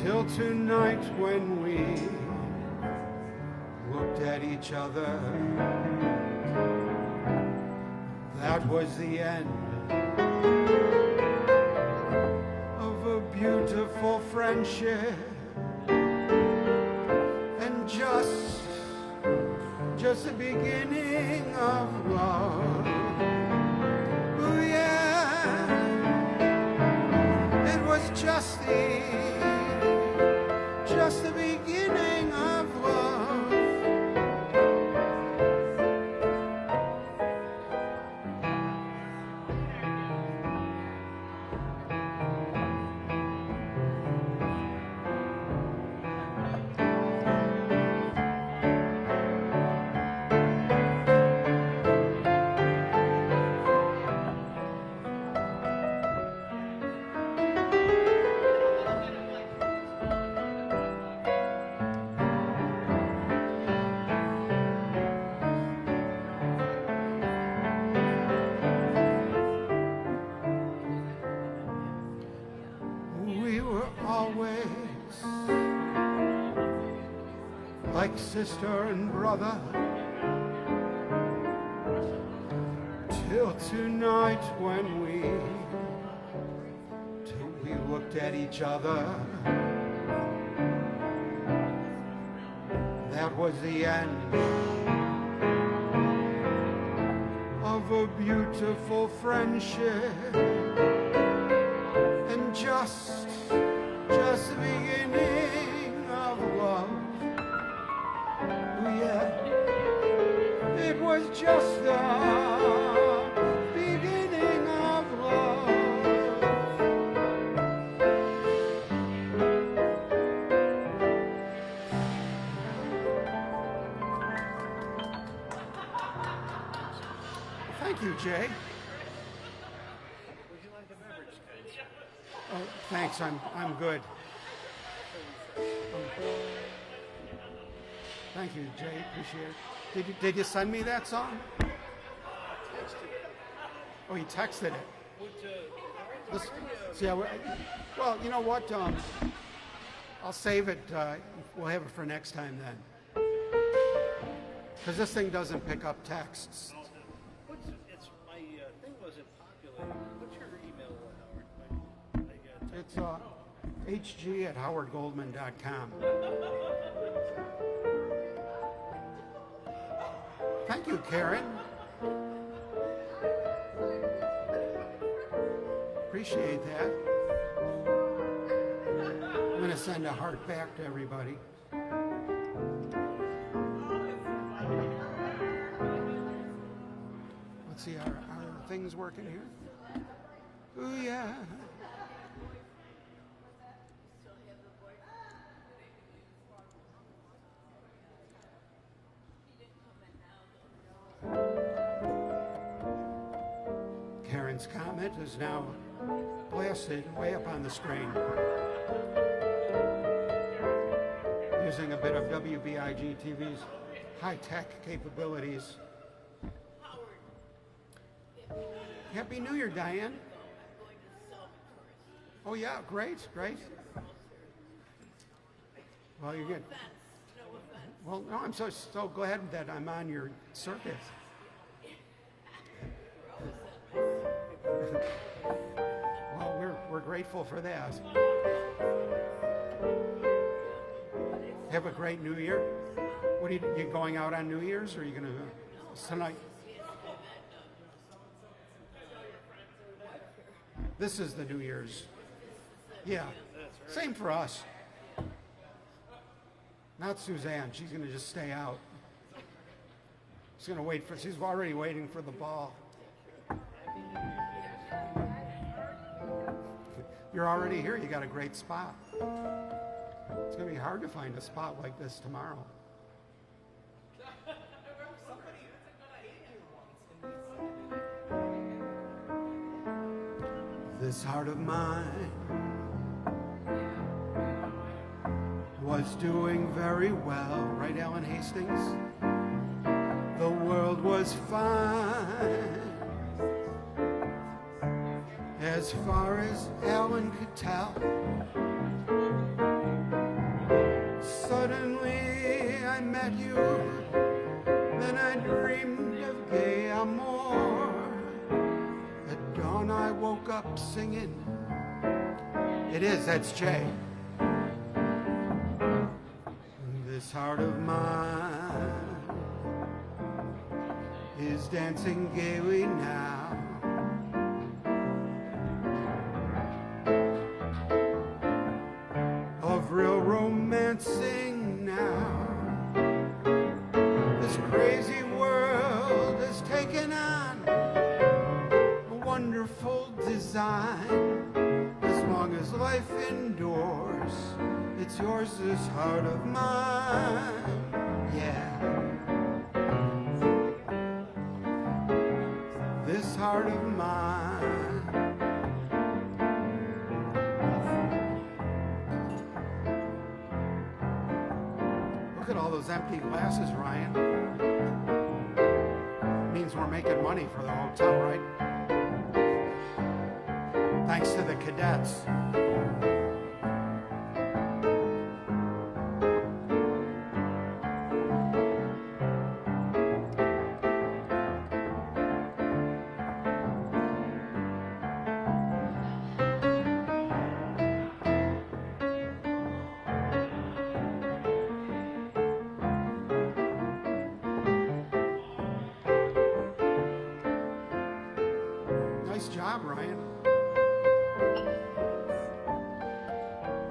till tonight when we looked at each other. That was the end of a beautiful friendship, and just the beginning of love. Oh yeah, it was just the beginning of love. We were always like sister and brother, till tonight when we looked at each other. That was the end of a beautiful friendship, and just the beginning of love. Oh yeah, it was just the beginning of love. Thank you, Jay. Would you like a beverage, guys? Oh, thanks. I'm good. Thank you, Jay. Appreciate it. Did you send me that song? Oh, you texted it. This, so yeah, well, you know what? I'll save it. We'll have it for next time then. Because this thing doesn't pick up texts. It's my thing wasn't populated. What's your email, Howard? It's hg@howardgoldman.com. Thank you, Karen. Appreciate that. I'm going to send a heart back to everybody. Let's see, are things working here? Oh, yeah. Karen's comment is now blasted way up on the screen. Using a bit of WBIG TV's high-tech capabilities. Happy New Year, Diane. Oh yeah, great. Well, you're good. Well, no, I'm so glad that I'm on your circuit. Well, we're grateful for that. Have a great New Year. What are you going out on New Year's, or are you going to tonight? This is the New Year's. Yeah. Same for us. Not Suzanne. She's going to just stay out. She's going to wait for, she's already waiting for the ball. You're already here. You got a great spot. It's going to be hard to find a spot like this tomorrow. This heart of mine was doing very well, right, Alan Hastings? The world was fine as far as Alan could tell. Suddenly I met you, then I dreamed of gay amour. At dawn I woke up singing. It is, that's Jay. This heart of mine is dancing gaily now. Of real romancing now. This crazy world has taken on a wonderful design. As long as life endures, it's yours, this heart of mine. Yeah. This heart of mine. Look at all those empty glasses, Ryan. Means we're making money for the hotel, right? Thanks to the cadets. Nice job, Ryan.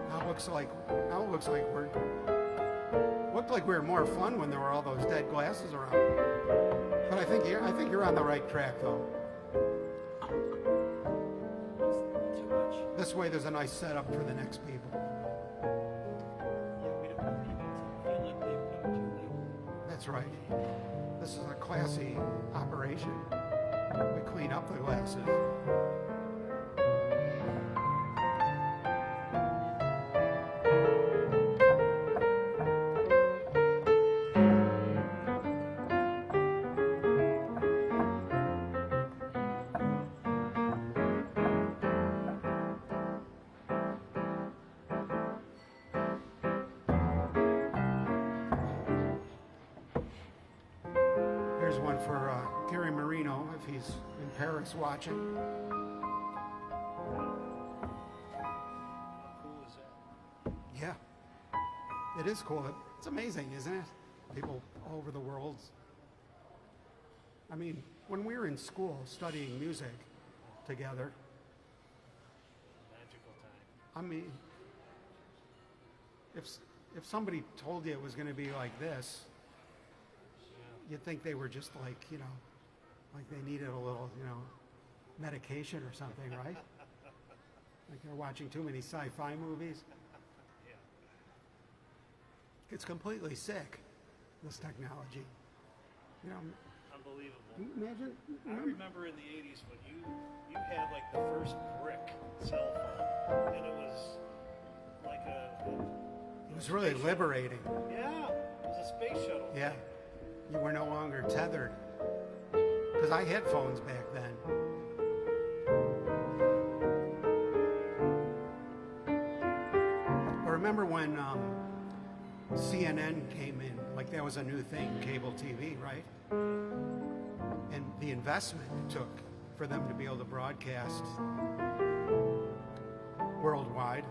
Now it looks like looked like we were more fun when there were all those dead glasses around. But I think you're on the right track, though. Too much. This way, there's a nice setup for the next people. Yeah, we don't want people to feel like they've come too late. That's right. This is a classy operation. We clean up the glasses. Here's one for Gary Marino, if he's in Paris watching. How cool is that? Yeah, it is cool. It's amazing, isn't it? People all over the world. I mean, when we were in school studying music together, Magical time. I mean, if somebody told you it was going to be like this, you'd think they were just like, like they needed a little, medication or something, right? Like they're watching too many sci-fi movies. Yeah. It's completely sick, this technology. Unbelievable. Imagine. I remember in the 80s when you had like the first brick cell phone, and it was like It was really liberating. yeah, it was a space shuttle. Yeah. You were no longer tethered. Because I had phones back then. I remember when CNN came in, like that was a new thing, cable TV, right? And the investment it took for them to be able to broadcast worldwide.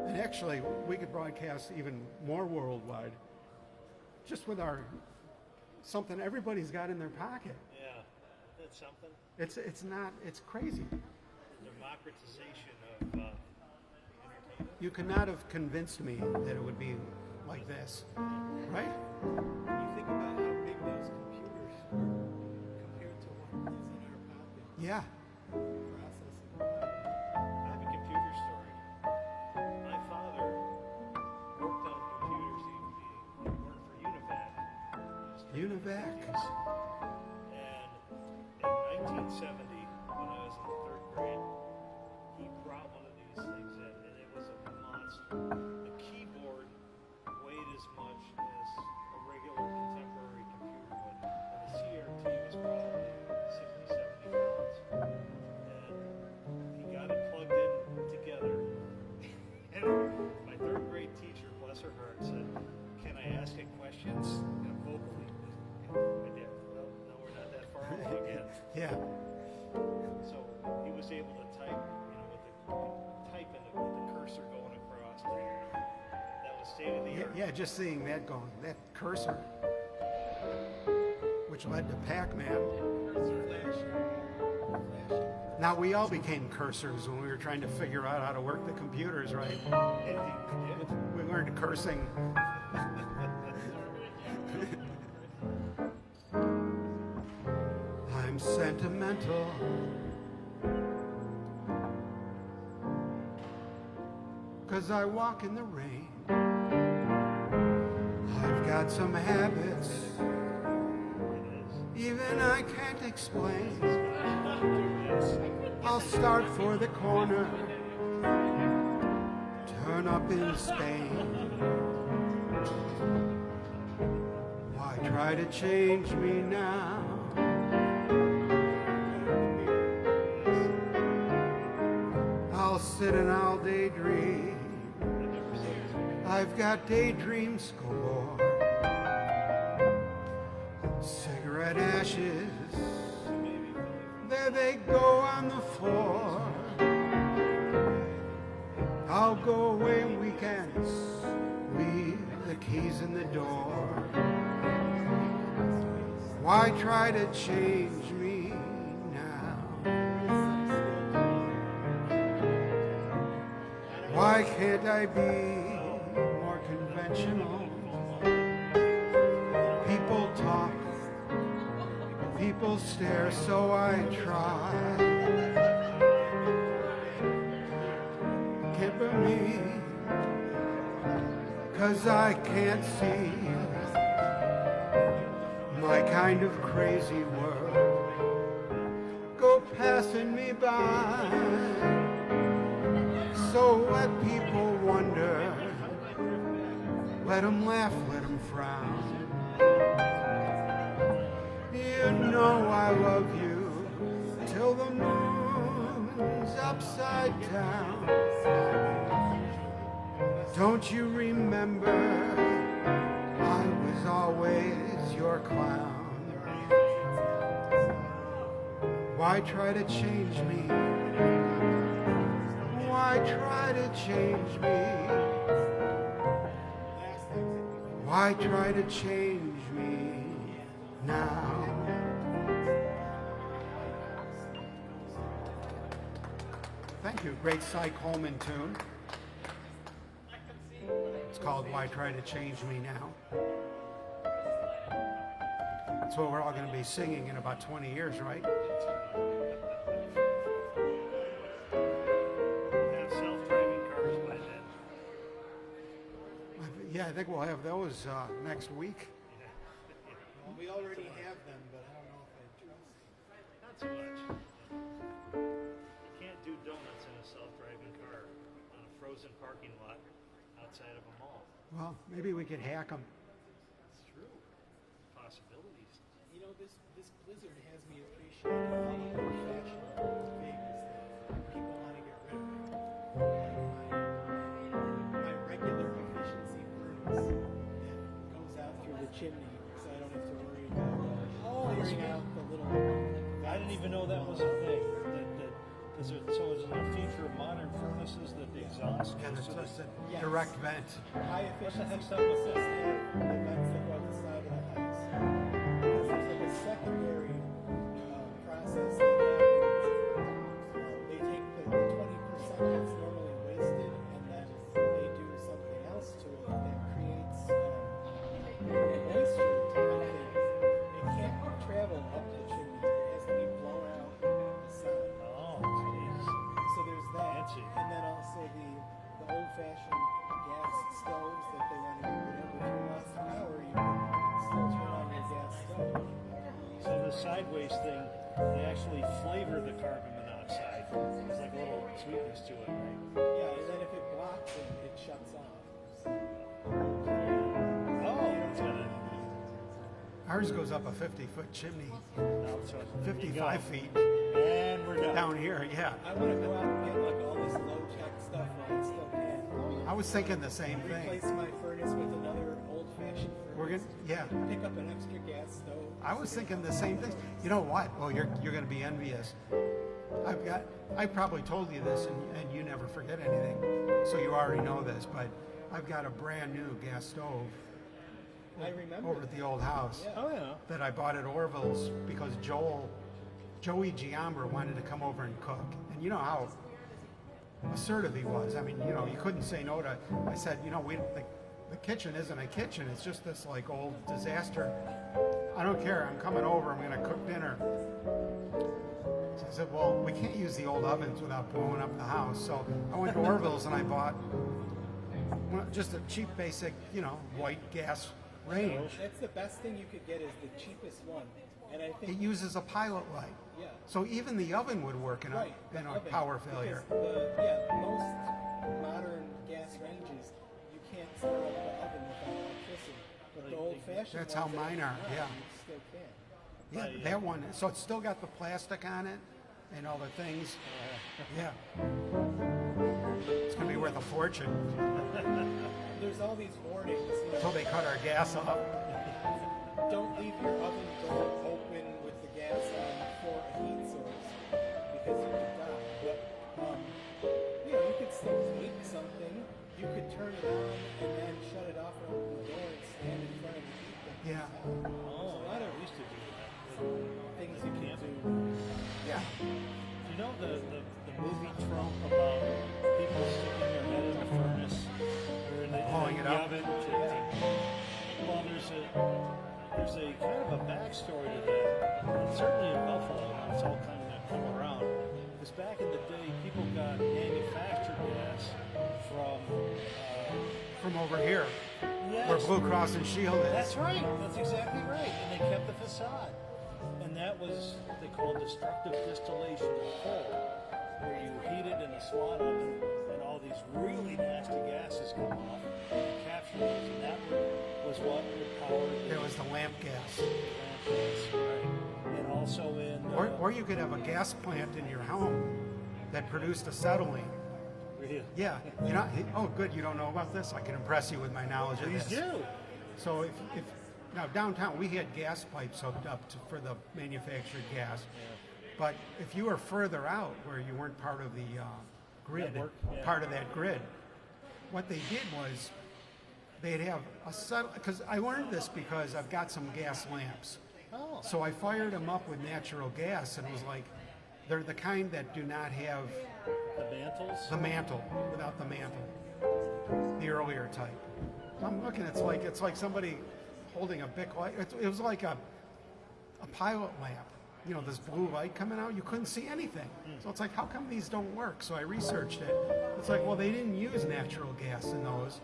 And actually, we could broadcast even more worldwide just with something everybody's got in their pocket. Yeah, that's something. It's not. It's crazy. Democratization of entertainment. You could not have convinced me that it would be like this, right? When you think about how big those computers were compared to what is in our pocket, Yeah. processing. I have a computer story. My father worked on computers. He worked for Univac. UNIVAC. And in 1970, when I was in the third grade, he brought one of these things in, and it was a monster. The keyboard weighed as much as a regular contemporary computer would, and the CRT was probably 60, 70 pounds. And he got it plugged in together. And my third grade teacher, bless her heart, said, "Can I ask it questions vocally?" I did. Well, no, we're not that far along yet. Yeah. So he was able to type, with the cursor going across. That was state of the art. Yeah, just seeing that going, that cursor, which led to Pac-Man. Now we all became cursors when we were trying to figure out how to work the computers, right? We learned cursing. I'm sentimental. Cause I walk in the rain. I've got some habits, even I can't explain. I'll start for the corner, turn up in Spain. Why try to change me now? I'll sit and I'll daydream. I've got daydreams galore. Cigarette ashes, there they go on the floor. I'll go away weekends, leave the keys in the door. Why try to change me now? Why can't I be more conventional? People talk, people stare, so I try. Can't be me, 'cause I can't see my kind of crazy world go passing me by. So let people wonder, let them laugh, let them frown. You know I love you till the moon's upside down. Don't you remember I was always your clown? Why try to change me? Why try to change me? Why try to change me now? Thank you. Great Cy Coleman tune. It's called Why Try to Change Me Now. That's what we're all going to be singing in about 20 years, right? Have self-driving cars by then. Yeah, I think we'll have those next week. Well, we already have them, but I don't know if I trust them. Not so much. You can't do donuts in a self-driving car on a frozen parking lot outside of a mall. Well, maybe we could hack them. It's true. Possibilities. You know, this blizzard has me appreciating all the old-fashioned things that people want to get rid of. My regular efficiency furnace that goes out through the chimney, so I don't have to worry about clearing out the little. I didn't even know that was a thing. So is it a feature of modern furnaces that the exhaust Yeah, goes that's to the... just a direct vent. High What the efficiency heck's up with furnaces that? have the vents that go out the side of the house. There's like a secondary process that waste thing, they actually flavor the carbon monoxide. There's like a little sweetness to it, right? Yeah, and then if it blocks it shuts off. Oh, it's got a, Ours goes up a 50-foot chimney, no, so there you go. 55 feet And we're done. down here. Yeah, I want to go out and get like all this low-tech stuff while I still can. I was thinking the same thing. Replace my furnace with another old-fashioned furnace. We're gonna, yeah. Pick up an extra gas stove. I was thinking the same thing. You know what? Well, you're going to be envious. I probably told you this, and you never forget anything, so you already know this. But I've got a brand new gas stove I remember. over at the old house Oh, yeah. that I bought at Orville's because Joey Giambra wanted to come over and cook, and you know how assertive he was. I mean, you know, you couldn't say no to. I said, you know, the kitchen isn't a kitchen. It's just this like old disaster. I don't care. I'm coming over. I'm going to cook dinner. So I said, well, we can't use the old ovens without blowing up the house. So I went to Orville's and I bought just a cheap, basic, you know, white gas range. That's the best thing you could get is the cheapest one. And I It think, uses a pilot light. yeah. So even the oven would work in a, Right, in the a oven, power failure. because most modern gas ranges, you can't start up the oven without electricity. But the old-fashioned That's how ones that mine you are, can, yeah. You still can. Yeah, that one. So it's still got the plastic on it and all the things. Yeah. It's going to be worth a fortune There's all these warnings. You know, until they cut our gas off. don't leave your oven door open with the gas on for a heat source because you could die. But you know, you could still bake something. You could turn it on and then shut it off and open the door and stand in front of the heat. Yeah. Oh, I used to do that. Things you can do. Yeah. You know the movie Trump about people sticking their head in the furnace or in the, Blowing in it the up? oven? Well, there's a kind of a backstory to that. And certainly in Buffalo, it's all kind of come around. Because back in the day, people got manufactured gas From over here, yes, where Blue Cross and Shield is. That's right. That's exactly right. And they kept the facade. And that was what they called destructive distillation of coal, where you heat it in a SWAT oven and all these really nasty gases come off and you capture those. And that was what would power the It was the lamp gas. lamp gas, right? And also in... Or you could have a gas plant in your home that produced acetylene. really? Yeah. You know, oh, good. You don't know about this? I can impress you with my knowledge of Please this. do. So if now downtown we had gas pipes hooked up for the manufactured gas, but if you were further out where you weren't part of the grid, Network, yeah. part of that grid, what they did was they'd have because I learned this because I've got some gas lamps. Oh. So I fired them up with natural gas, and it was like they're the kind that do not have The mantles? the mantle, without the mantle, the earlier type. I'm looking. It's like somebody holding a Bic light. It was like a pilot lamp. You know, this blue light coming out. You couldn't see anything. So it's like, how come these don't work? So I researched it. It's like, well, they didn't use natural gas in those.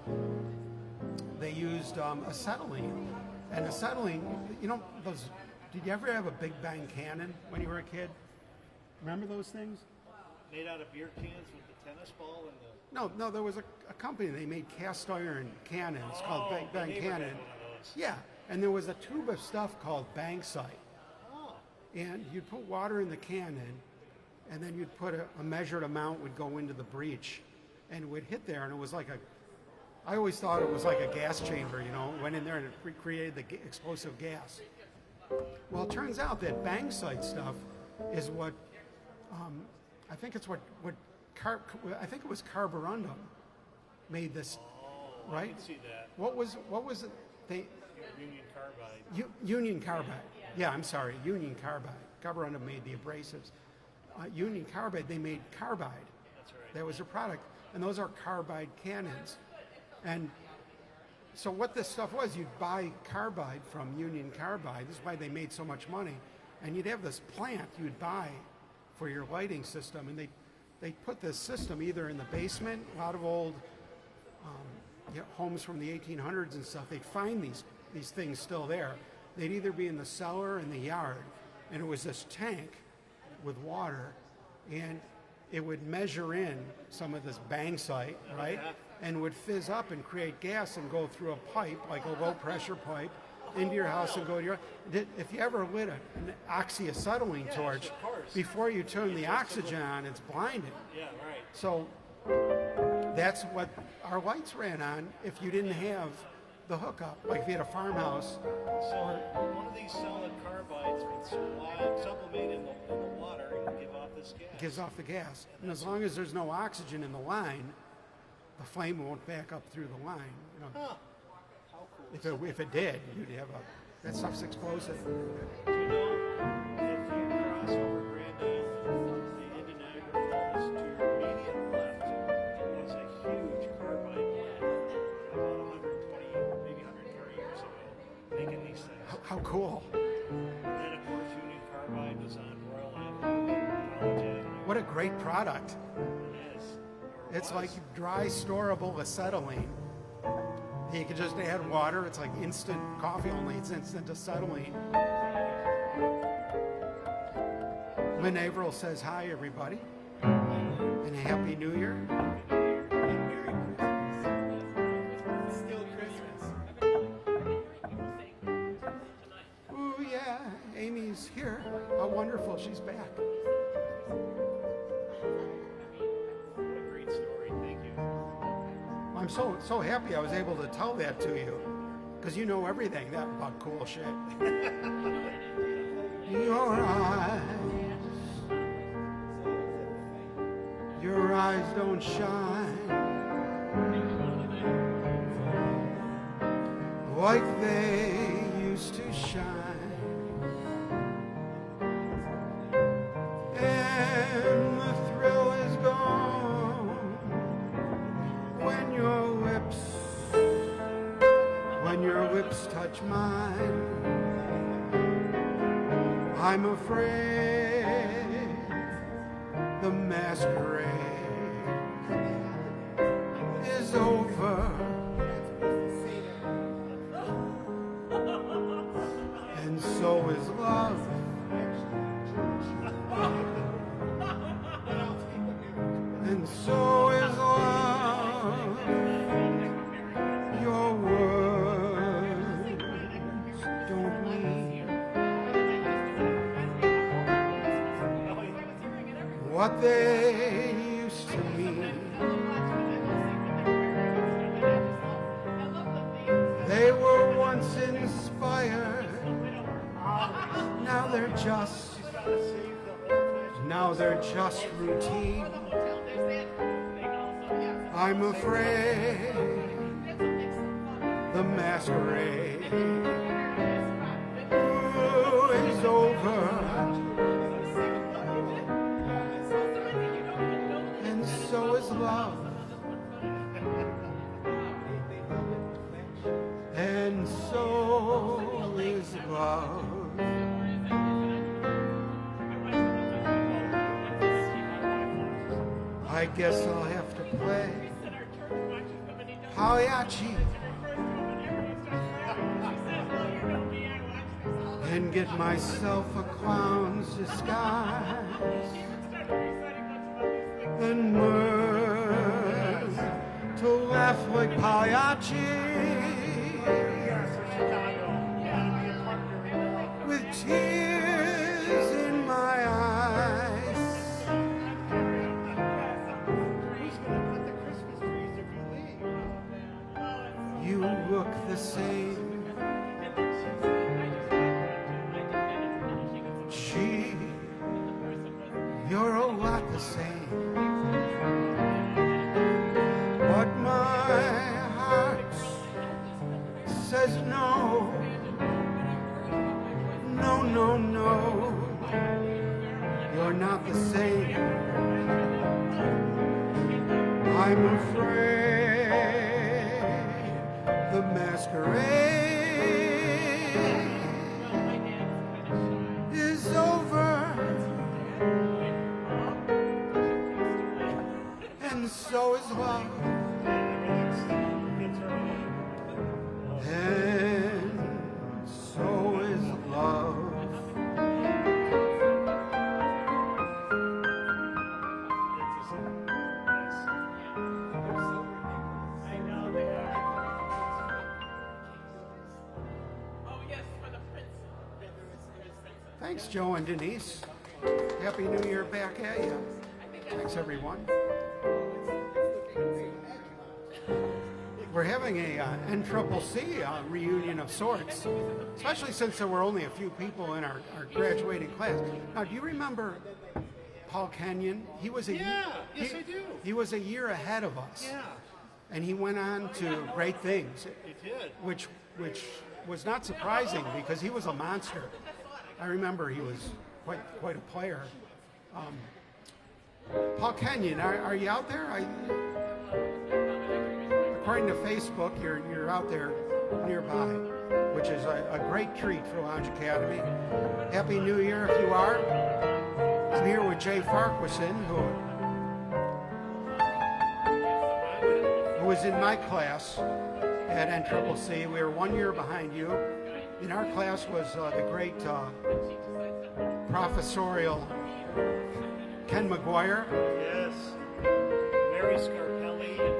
They used acetylene, and acetylene. You know, those. Did you ever have a Big Bang cannon when you were a kid? Remember those things? Made out of beer cans with the tennis ball and the... No, there was a company, they made cast iron cannons called Big my Bang neighbor had Cannon. one of those. Yeah, and there was a tube of stuff called Banksite. Oh. And you'd put water in the cannon, and then you'd put a measured amount would go into the breech, and it would hit there, and it was like I always thought it was like a gas chamber, you know, went in there and it created the explosive gas. Well, it turns out that Banksite stuff is what, I think it's I think it was carborundum made this, Oh, I right? can see that. What was it? Union Carbide. Union Carbide. Yeah, I'm sorry, Union Carbide. Carborundum made the abrasives. Union Carbide, they made carbide. That's right. That was their product, and those are carbide cannons. And so what this stuff was, you'd buy carbide from Union Carbide. This is why they made so much money. And you'd have this plant you'd buy for your lighting system, and they put this system either in the basement. A lot of old homes from the 1800s and stuff, they'd find these things still there. They'd either be in the cellar or in the yard, and it was this tank with water, and it would measure in some of this bauxite, right? And would fizz up and create gas and go through a pipe, like a low pressure pipe, into your house and go to your. If you ever lit an oxyacetylene torch, of course. before you turn the oxygen on, it's blinding. Yeah, right. So that's what our lights ran on if you didn't have the hookup. Like if you had a farmhouse, So one of these solid carbides would sublimate in the water and give off this gas. it gives off the gas. And as long as there's no oxygen in the line, the flame won't back up through the line. You know, Huh. How cool. if it did, you'd have that stuff's explosive. Do you know if you cross over Grand Island, the into Niagara Falls, to your immediate left was a huge carbide plant about 120, maybe 130 years ago, making these things. How cool. Then, of course, Union Carbide was on Royal Avenue, College Avenue. What a great product. It is. Or It's was. like dry storable acetylene. You can just add water. It's like instant coffee, only it's instant acetylene. Lynn Averill says hi, everybody, and a happy New Year. Still Christmas. Ooh yeah, Amy's here. How wonderful, she's back. What a great story. Thank you. I'm so happy I was able to tell that to you, because you know everything about cool shit. Your eyes don't shine like they used to shine, and the thrill is gone when your lips touch mine. I'm afraid the masquerade is over, and so is love. And so is love. Your words don't mean what they used to mean. They were once inspired, now they're just routine. I'm afraid the masquerade is over, and so is love, and so is love. I guess I'll have to play Pagliacci and get myself a clown's disguise and learn to laugh like Pagliacci with tears in my eyes. Who's going to put the Christmas trees if you leave? You look the same. Gee, you're a lot the same. But my heart says no, no, no, no. You're not the same. I'm afraid the masquerade is over, and so is love, and so is love. Thanks, Joe and Denise. Happy New Year back at you. Thanks, everyone. We're having a NCCC reunion of sorts, especially since there were only a few people in our graduating class. Now, do you remember Paul Kenyon? He was Yes, I do. He was a year ahead of us. Yeah, And he went on to great things, it did. which was not surprising because he was a monster. I remember he was quite a player. Paul Kenyon, are you out there? According to Facebook, you're out there nearby, which is a great treat for Lounge Academy. Happy New Year if you are. I'm here with Jay Farquharson, who was in my class at NCCC. We were 1 year behind you. In our class was the great professorial Ken McGuire, Yes.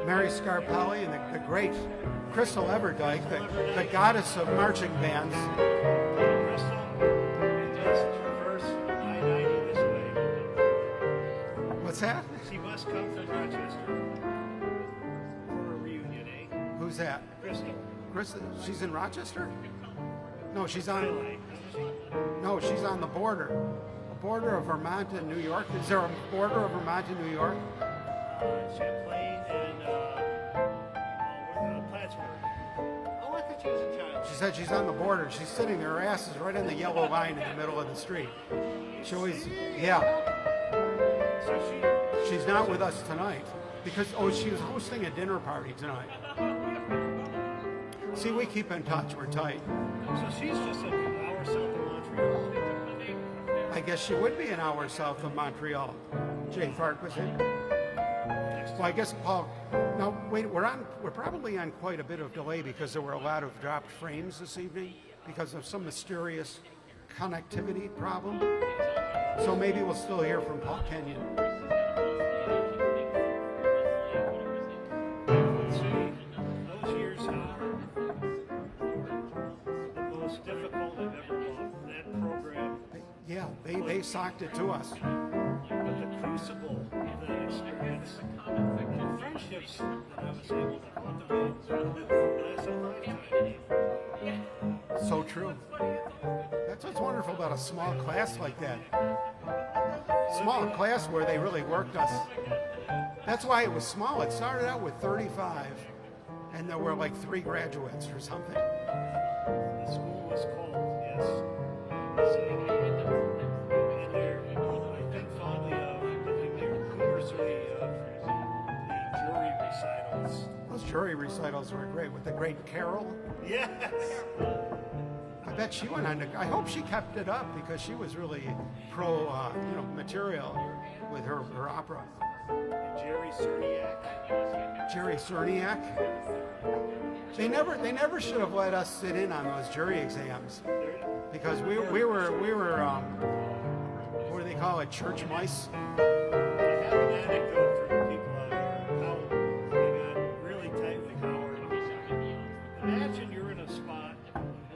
Mary Scarpelli. and the great Crystal Everdyke, the goddess of marching bands. Crystal, just traverse I-90 this way. What's that? She must come from Rochester for a reunion, eh? Who's that? Crystal. Crystal? She's in Rochester? No, she's on the border. The border of Vermont and New York. Is there a border of Vermont and New York? Champlain and Plattsburgh. Oh, I thought she was a child. She said she's on the border. She's sitting there, her ass is right on the yellow line in the middle of the street. She always, yeah. So She's not with us tonight because, she was hosting a dinner party tonight. See, we keep in touch. We're tight. she's just an hour south of Montreal. I guess she would be an hour south of Montreal. Jay Farquharson. Well, I guess Paul. Now, wait. We're probably on quite a bit of delay because there were a lot of dropped frames this evening because of some mysterious connectivity problem. So maybe we'll still hear from Paul Kenyon. Let's see. Those years are the most difficult I've ever walked. That program, Yeah, they socked it to us. but the crucible of that experience, the friendships that I was able to cultivate last a lifetime. So true. That's what's wonderful about a small class like that. Small class where they really worked us. That's why it was small. It started out with 35, and there were like 3 graduates or something. The school was cold, yes. So, and there, I think fondly of the humorously of the jury recitals. Those jury recitals were great with the great Carol. Yes! I bet she went on to. I hope she kept it up because she was really pro, material with her opera. Jerry Cerniak. Jerry Cerniak. They never should have let us sit in on those jury exams because we were what do they call it, church mice. I have an anecdote for the people out there how they got really tight with Howard. Imagine you're in a spot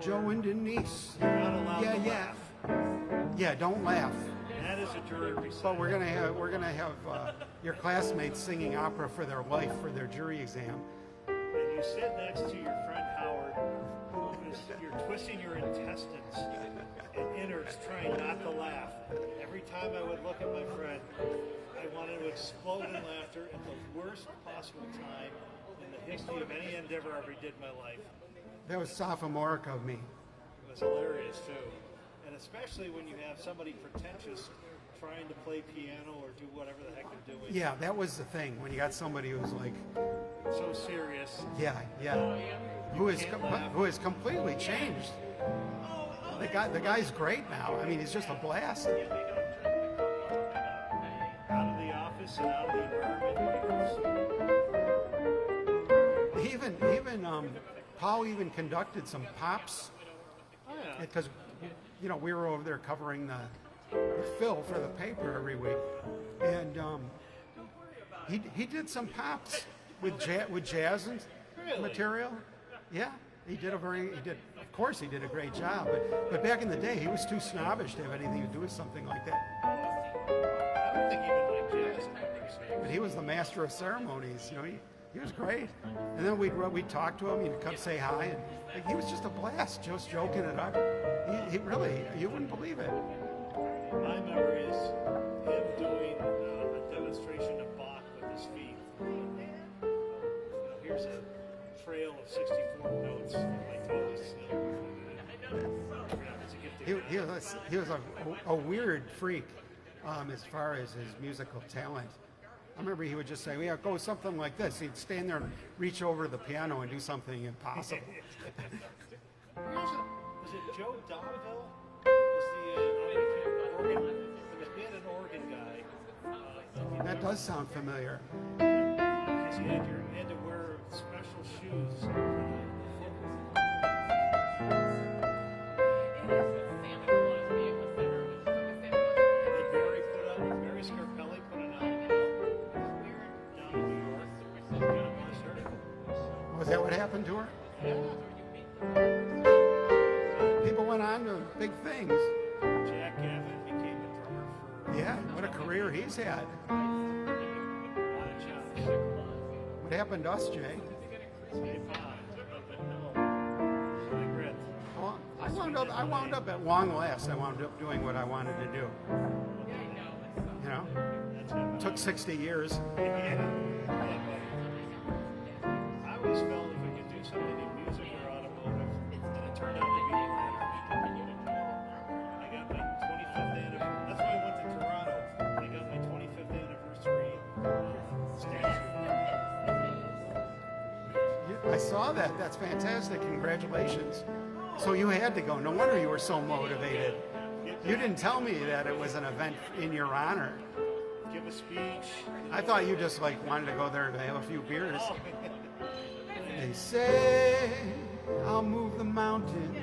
Joe and Denise. you're not allowed to Yeah. laugh. Yeah, don't laugh. That is a jury recital. But we're gonna have your classmates singing opera for their life for their jury exam. And you sit next to your friend Howard, who is you're twisting your intestines and innards trying not to laugh. Every time I would look at my friend, I wanted to explode in laughter at the worst possible time in the history of any endeavor I ever did in my life. That was sophomoric of me. It was hilarious too. And especially when you have somebody pretentious trying to play piano or do whatever the heck they're doing. Yeah, that was the thing when you got somebody who's like, So serious. yeah, who is completely changed. The guy's great now. I mean, he's just a blast. Out of the office and out of the environment. Even Paul even conducted some pops Oh yeah. because we were over there covering the fill for the paper every week, and he did some pops with jazz and Really? material. Yeah, He did, of course, he did a great job. But back in the day, he was too snobbish to have anything to do with something like that. I don't think even like jazz. I think so. But he was the master of ceremonies. You know, he was great. And then we'd talk to him. He'd come say hi, and like, he was just a blast, just joking it up. He really, you wouldn't believe it. My memory is him doing a demonstration of Bach with his feet. Here's a trail of 64 notes from my toes. He was a weird freak as far as his musical talent. I remember he would just say, "Yeah, go something like this." He'd stand there and reach over to the piano and do something impossible. Was it Joe Donville? Was the he had an organ guy. That does sound familiar. Because you had to wear special shoes. Barry Scarpelli put an album down in New York. Was that what happened to her? People went on to big things. Jack Gavin became a drummer for. Yeah, what a career he's had. A lot of chops. What happened to us, Jay? Regret. Well, I wound up at long last. I wound up doing what I wanted to do. You know, took 60 years. I always felt if I could do something in music or automotive, and it turned out to be I got my 25th anniversary. That's why I went to Toronto. I got my 25th anniversary statue. I saw that. That's fantastic. Congratulations. So you had to go. No wonder you were so motivated. You didn't tell me that it was an event in your honor. Give a speech. I thought you just like wanted to go there to have a few beers. They say I'll move the mountains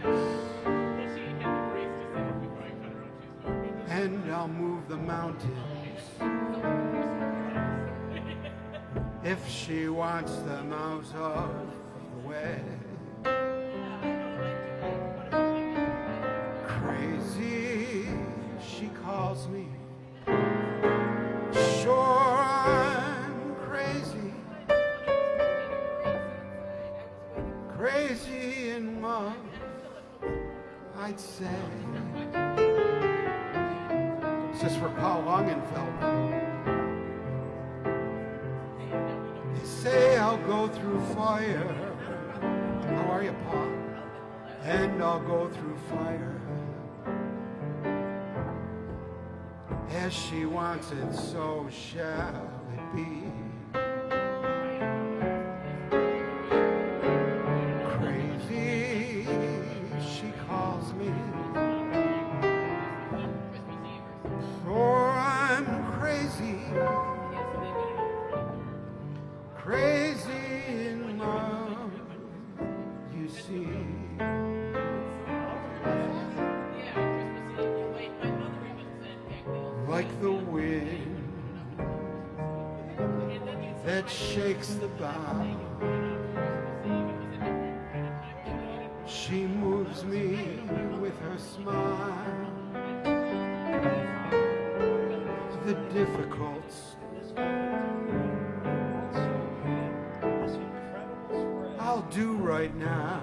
and I'll move the mountains if she wants them out of the way. Crazy, she calls me. Sure, I'm crazy. Crazy in love, I'd say. This is for Paul Langenfeld. They say I'll go through fire. How are you, Paul? And I'll go through fire. As she wants it, so shall it be. Crazy, she calls me. For I'm crazy. Crazy in love, you see. Like the wind that shakes the bough, she moves me with her smile. The difficult I'll do right now.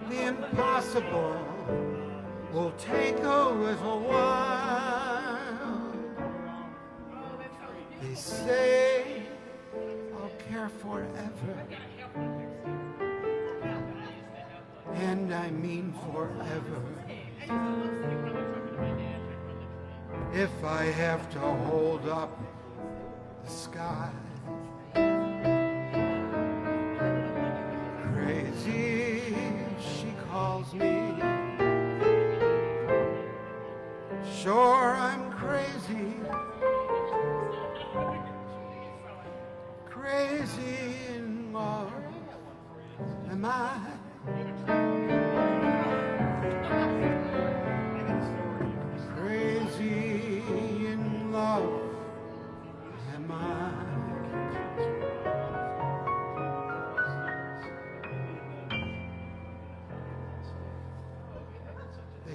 The impossible will take a little while. They say I'll care forever, and I mean forever. If I have to hold up the sky. Crazy, she calls me. Sure, I'm crazy. Crazy in love, am I? Crazy in love, am I?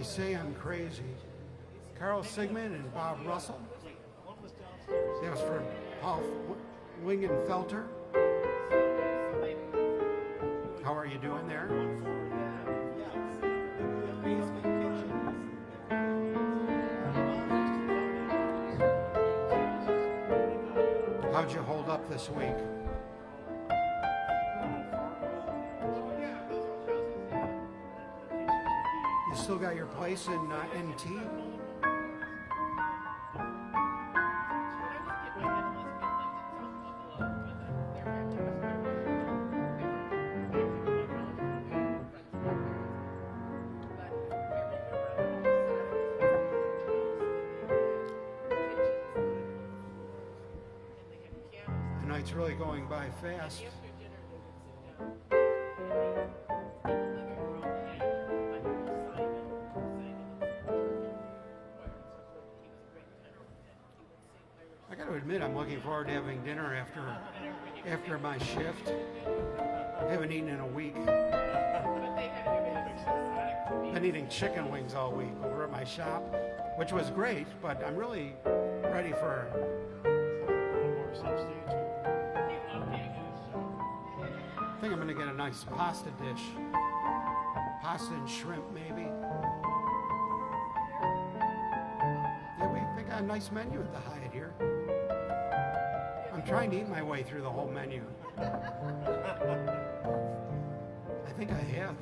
Say I'm Crazy. Carl Sigmund and Bob Russell. That was for Paul Lingenfelter. How are you doing there? How'd you hold up this week? You still got your place in NT? The night's really going by fast. I got to admit, I'm looking forward to having dinner after my shift. I haven't eaten in a week. Been eating chicken wings all week over at my shop, which was great, but I'm really ready for I think I'm going to get a nice pasta dish. Pasta and shrimp, maybe. Yeah, we got a nice menu at the Hyatt here. I'm trying to eat my way through the whole menu. I think I have.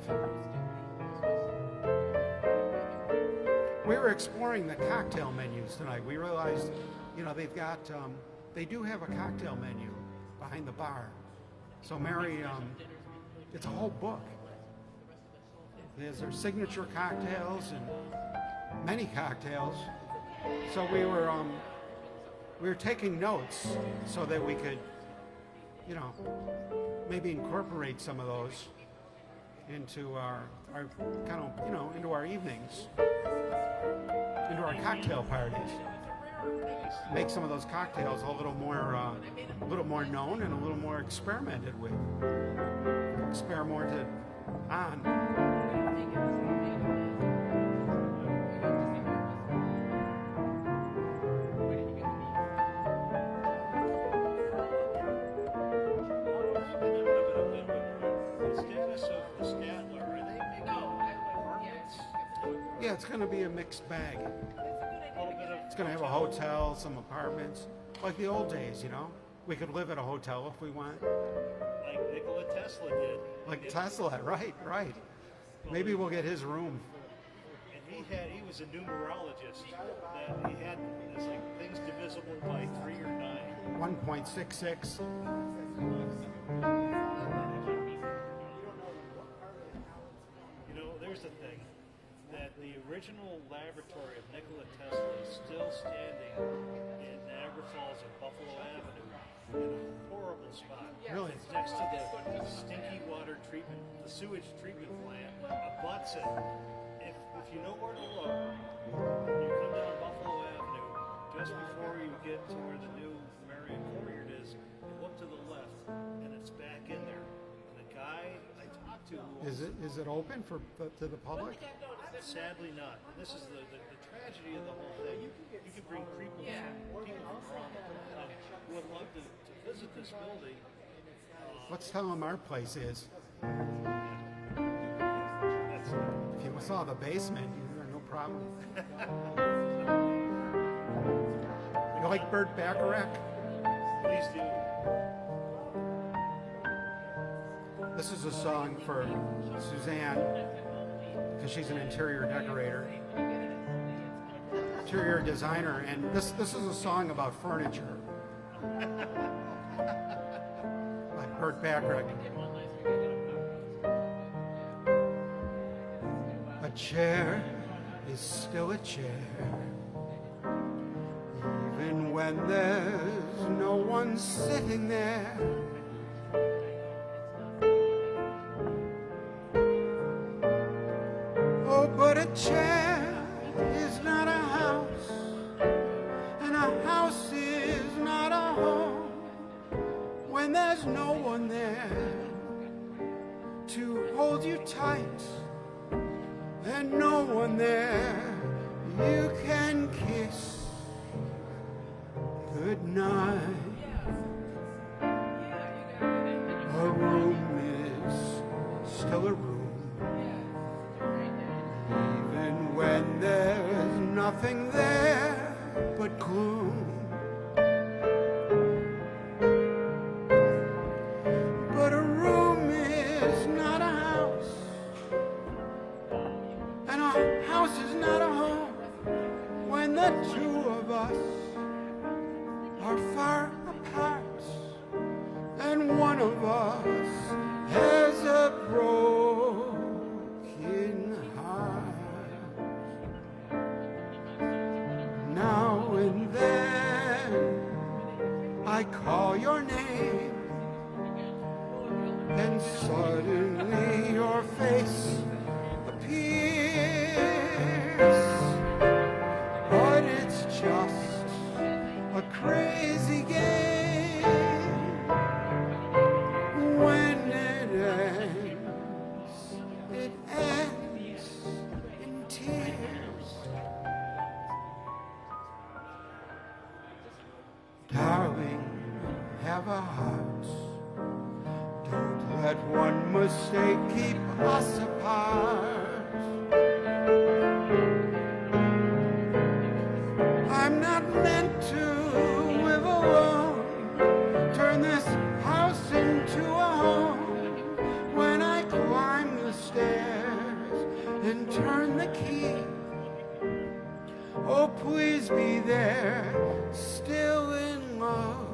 We were exploring the cocktail menus tonight. We realized, they've got, they do have a cocktail menu behind the bar. So Mary, it's a whole book. There's their signature cocktails and many cocktails. So we were taking notes so that we could, maybe incorporate some of those into our kind of, into our evenings, into our cocktail parties. Make some of those cocktails a little more known and a little more experimented with. Experimented on. Yeah, it's going to be a mixed bag. It's going to have a hotel, some apartments, like the old days, We could live at a hotel if we want. Like Nikola Tesla did. Like Tesla, right. Maybe we'll get his room. And he was a numerologist. That he had this, like, things divisible by 3 or 9. 1.66. There's the thing. That the original laboratory of Nikola Tesla is still standing in Niagara Falls on Buffalo Avenue in a horrible spot. Really? It's next to the stinky water treatment, the sewage treatment plant abuts it. If you know where to look, you come down Buffalo Avenue, just before you get to where the new Marion Courtyard is, you look to the left, and it's back in there. And the guy I talked to... Is it open to the public? Sadly not. And this is the tragedy of the whole thing. You can bring people from around the planet who would love to visit this building. Let's tell them our place is. That's If you saw the basement, no problem. You like Burt Bacharach? please do. This is a song for Suzanne, because she's an interior decorator, interior designer, and this is a song about furniture by Burt Bacharach. A chair is still a chair, even when there's no one sitting there. But a chair is not a house, and a house is not a home when there's no one there to hold you tight and and no one there you can kiss good night. A room is still a room, even when there's nothing there but gloom. But a room is not a house, and a house is not a home when the two of us are far apart, and one of us has a broken heart. Now and then I call your name, and suddenly your face appears, but it's just a crazy game. When it ends in tears. Darling, have a heart. Don't let one mistake keep us apart. I'm not meant to live alone, turn this house into a home. When I climb the stairs and turn the key, oh please be there, still in love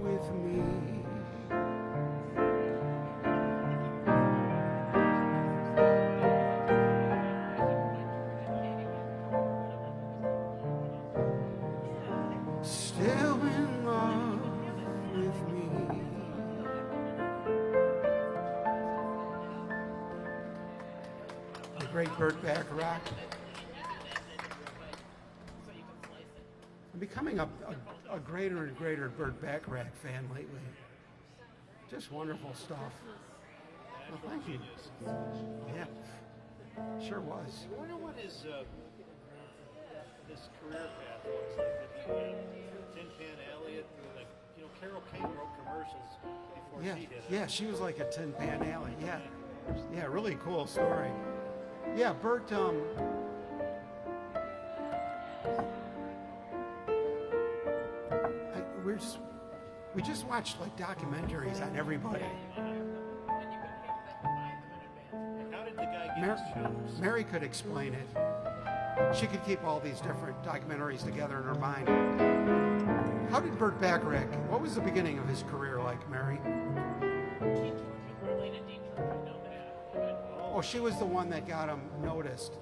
with me. Still in love with me. The great Burt Bacharach. I'm becoming a greater and greater Burt Bacharach fan lately. Just wonderful stuff. Well, thank you. Yeah, sure was. I wonder what his career path looks like. Did he, Tin Pan Alley, like, Carol Kane wrote commercials before Yeah, she did it. yeah, she was like a Tin Pan Alley. Yeah, yeah, really cool story. Yeah, Burt. We just watched like documentaries on everybody. How did the guy get his chops? Mary could explain it. She could keep all these different documentaries together in her mind. How did Burt Bacharach, what was the beginning of his career like, Mary? Oh, she was the one that got him noticed.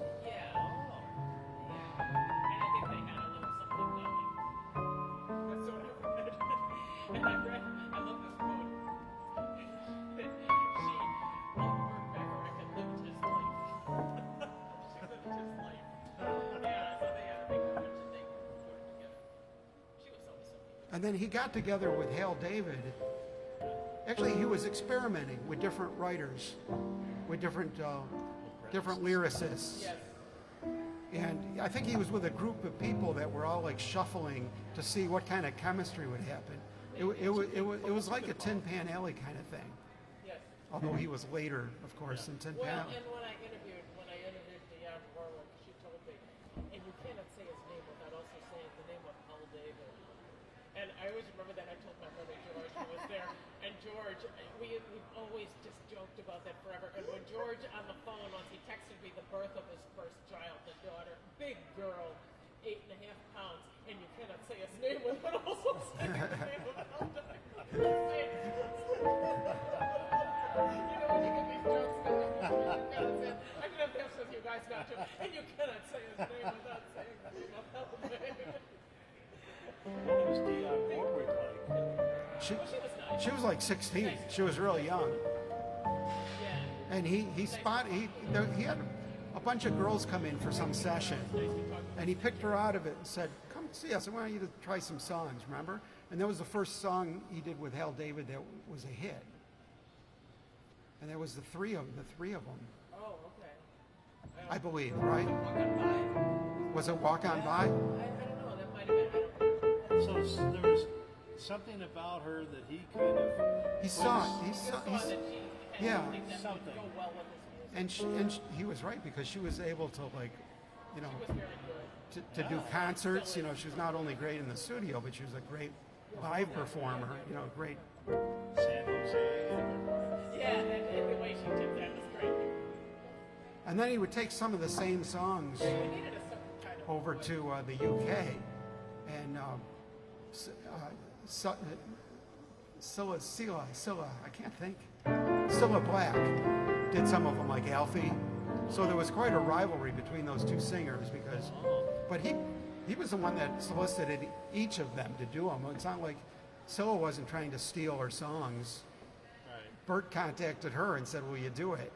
And then he got together with Hal David. Actually, he was experimenting with different writers, with different lyricists. And I think he was with a group of people that were all like shuffling to see what kind of chemistry would happen. It was like a Tin Pan Alley kind of thing. Although he was later, of course, in Tin Pan Well, Alley. and when I interviewed Dionne Warwick, she told me, and you cannot say his name without also saying the name of Hal David. And I always remember that. I told my brother George who was there, and George, we've always just joked about that forever. And when George on the phone once he texted me the birth of his first child, the daughter, big girl, 8.5 pounds, and you cannot say his name without also saying the name of Hal David. When you get these jokes, I can have this with you guys now too, and you cannot say his name without saying the name of Hal David. What was Dionne Warwick like? She was like 16. She was really young. And he had a bunch of girls come in for some session, and he picked her out of it and said, "Come see us. I want you to try some songs." Remember? And that was the first song he did with Hal David that was a hit. And there was the three of them. Oh, okay. I believe, right? Walk on by. Was it Walk On By? I don't know. That might have been. I don't know. So there was something about her that he kind of. He saw it. Saw that she had Yeah. something that Something. would go well with his music. and he was right, because she was able to, like, you know, She was very good. to do concerts. You know, she was not only great in the studio, but she was a great live performer. You know, great. San Jose. Yeah, and the way she did that was great. And then he would take some of the same songs We needed a certain kind of over to the UK, and Cilla, I can't think. Cilla Black did some of them, like Alfie. So there was quite a rivalry between those two singers, because, but he was the one that solicited each of them to do them. It's not like Cilla wasn't trying to steal her songs. Right. Bert contacted her and said, "Will you do it?"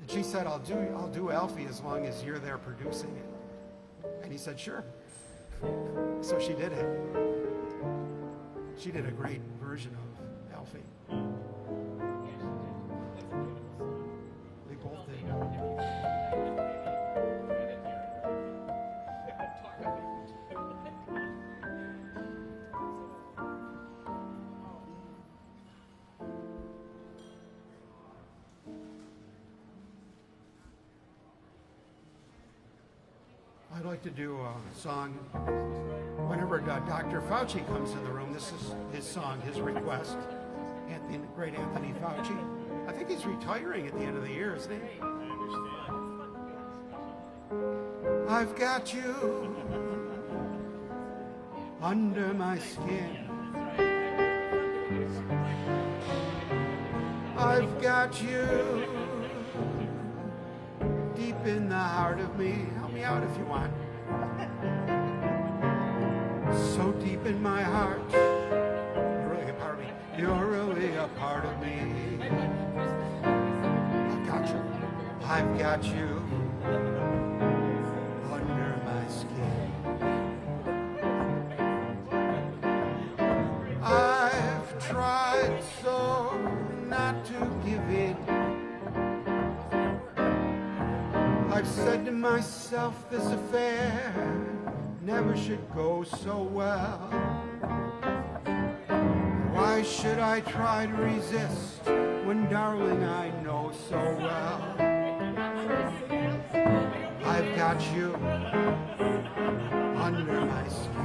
And she said, I'll do Alfie as long as you're there producing it." And he said, "Sure." So she did it. She did a great version of Alfie. Yeah, she did. That's a beautiful song. They both did. I'd like to do a song whenever Dr. Fauci comes in the room. This is his song, his request. Anthony, great Anthony Fauci. I think he's retiring at the end of the year, isn't he? I understand. I've got you under my skin. I've got you deep in the heart of me. Help me out if you want. So deep in my heart. You're really a part of me. You're really a part of me. I've got you. I've got you under my skin. I've tried so not to give in. I've said to myself, this affair never should go so well. Why should I try to resist when, darling, I know so well I've got you under my skin.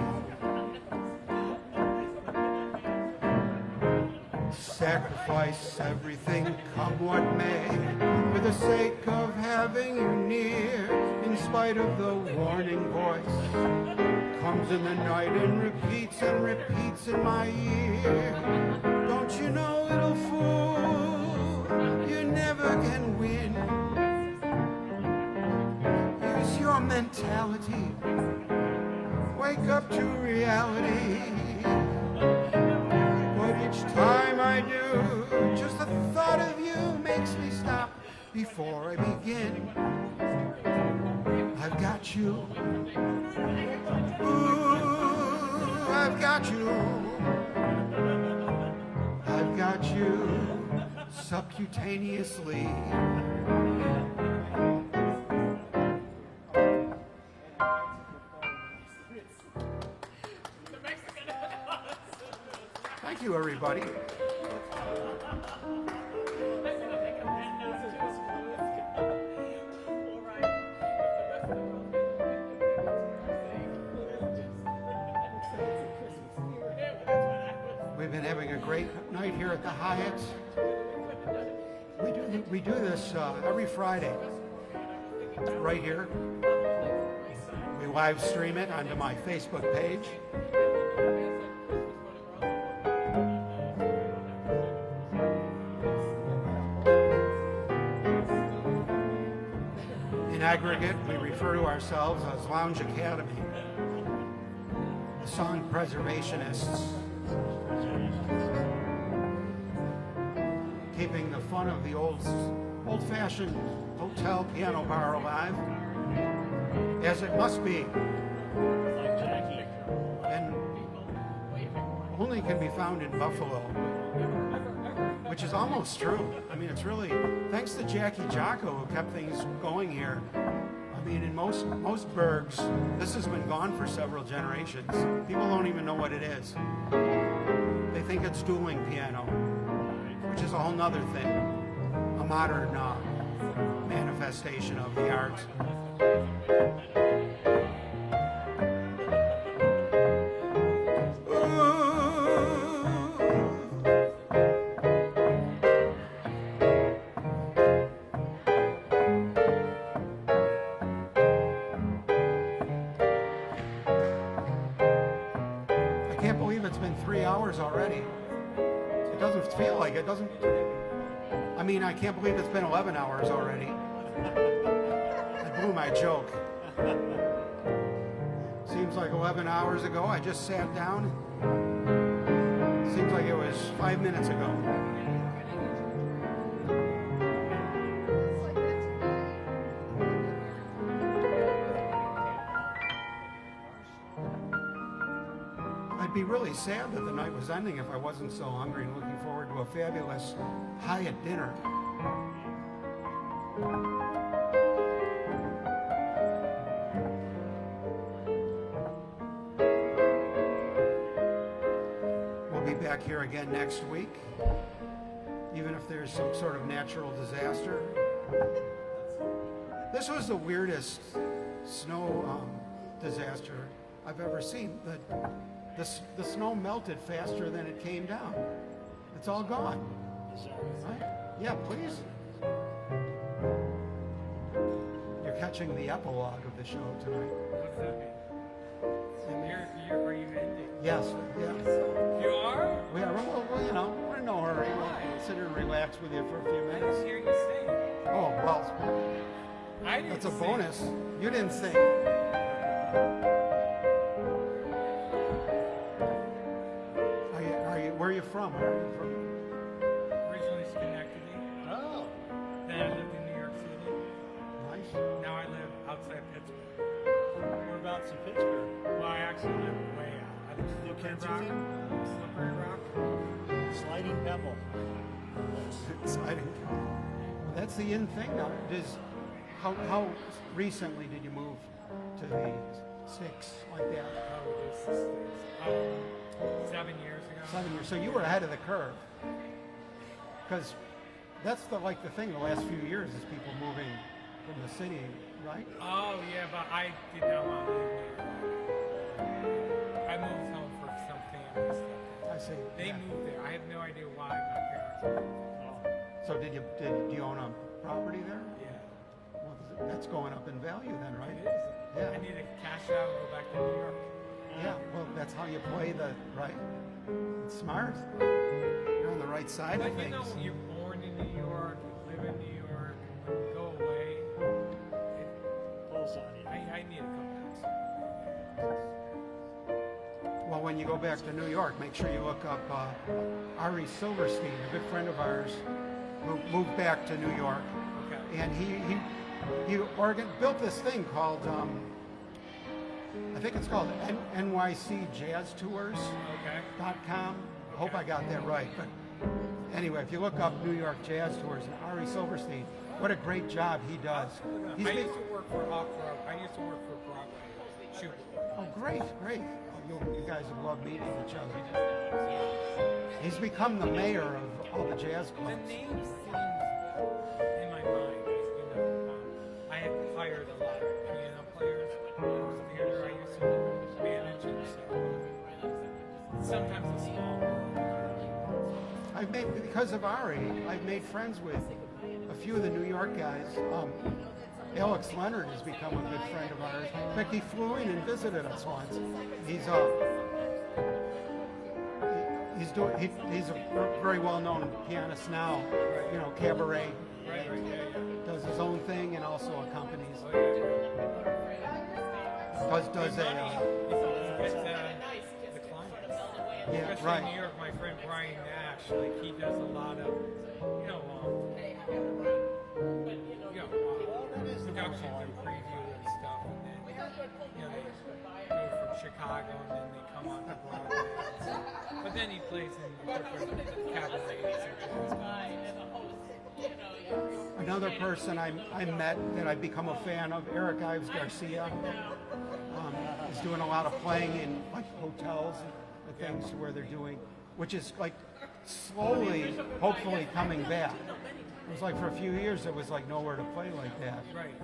Sacrifice everything, come what may, for the sake of having you near, in spite of the warning voice. Comes in the night and repeats in my ear. Don't you know, little fool, you never can win. Use your mentality, wake up to reality. But each time I do, just the thought of you makes me stop before I begin. I've got you. Ooh, I've got you. I've got you subcutaneously. Thank you, everybody. We've been having a great night here at the Hyatt. We do this every Friday, right here. We live stream it onto my Facebook page. In aggregate, we refer to ourselves as Lounge Academy, the song preservationists, keeping the fun of the old-fashioned hotel piano bar alive, as it must be, Like Jackie. and only can be found in Buffalo. which is almost true. I mean, it's really thanks to Jackie Jocko who kept things going here. I mean, in most burgs, this has been gone for several generations. People don't even know what it is. They think it's dueling piano, which is a whole nother thing, a modern manifestation of the arts. I can't believe it's been 3 hours already. It doesn't feel like it, doesn't. I mean, I can't believe it's been 11 hours already. I blew my joke. Seems like 11 hours ago. I just sat down. Seems like it was 5 minutes ago. I'd be really sad that the night was ending if I wasn't so hungry and looking forward to a fabulous Hyatt dinner. We'll be back here again next week, even if there's some sort of natural disaster. This was the weirdest snow disaster I've ever seen. The snow melted faster than it came down. It's all gone. Right? Yeah, please. You're catching the epilogue of the show tonight. What's that mean? Are you ending? Yes, yes. You are? We are, well, you know, we're in no hurry. We'll sit here and relax with you for a few I minutes. didn't hear you sing. Oh, well, I didn't that's a sing. bonus. You didn't sing. Where are you from? Where are you from? Originally Schenectady. Oh. Then I lived in New York City. Nice. Now I live outside Pittsburgh. Whereabouts in Pittsburgh? Well, I actually live way out. I live in Slippery Rock. Slippery Rock. Sliding Pebble. Exciting. Well, that's the in thing now. How recently did you move to the sticks like that? Oh, this is 7 years ago. 7 years. So you were ahead of the curve. Because that's the thing the last few years is people moving from the city, right? Oh, yeah, but I did not want to leave New York. I moved home for some family stuff. I see. They Yeah. moved there. I have no idea why my parents moved. So did you own a property there? Yeah. Well, that's going up in value then, right? It is. Yeah. I need to cash out and go back to New York. Yeah, well, that's how you play right? It's smart. You're on the right side But of you things. know, you're born in New York, you live in New York, when you go away, Pulls on you. I need to come back. Well, when you go back to New York, make sure you look up Ari Silverstein, a good friend of ours, who moved back to New York, Okay. and he built this thing called I think it's called NYCJazzTours.com. Okay. Hope I got that right. But anyway, if you look up New York Jazz Tours and Ari Silverstein, what a great job he does. He's I been- used to work for Off-Road. I used to work for Broadway. Shoot. Oh, great, great. You guys have loved meeting each other. He's become the mayor of all the jazz The clubs. name seems in my mind. I have hired a lot of piano players in the theater I used to manage, and so sometimes it's small. Because of Ari, I've made friends with a few of the New York guys. Alex Leonard has become a good friend of ours. In fact, he flew in and visited us once. He's a very well-known pianist now. You know, cabaret. Right, yeah. Does his own thing and also accompanies. Oh, yeah. Does a Get the clients. yeah, Especially right. in New York, my friend Brian Nash, like he does a lot of, production and preview and stuff, and then, they go from Chicago and then they come on to Broadway. But But then he plays in different cabarets. Another person I met that I've become a fan of, Eric Ives Garcia, is doing a lot of playing in like hotels and things where they're doing, which is like slowly, hopefully coming back. It was like for a few years it was like nowhere to play like that. Right.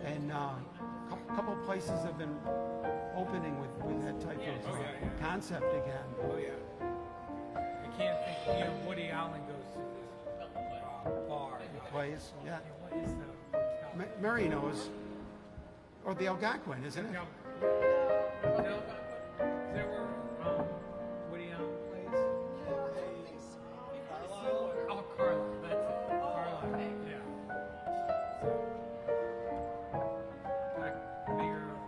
Yeah. And a couple places have been opening with that type of concept again. Oh yeah. I can't think. You know, Woody Allen goes to this bar. Plays, yeah. What is the hotel? Mary knows. Or the Algonquin, isn't it? No. No. There were Woody Allen plays. Oh, Carlisle. That's it. Carlisle. Yeah.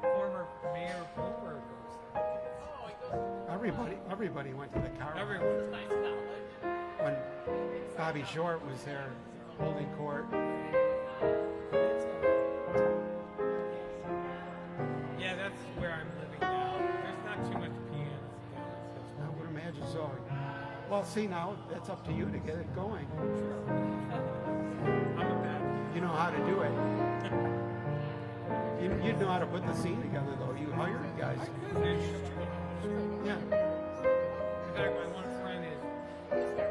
Former Mayor Bloomberg goes there. Everybody went to the Carlisle. Everyone's When Bobby Short was there holding court. Yeah, that's where I'm living now. There's not too much pianos down I would imagine so. Well, see now, it's up to you to get it going. I'm a bad You know how to do it. You know how to put the scene together, though. You hired guys. Yeah. In fact, my one friend is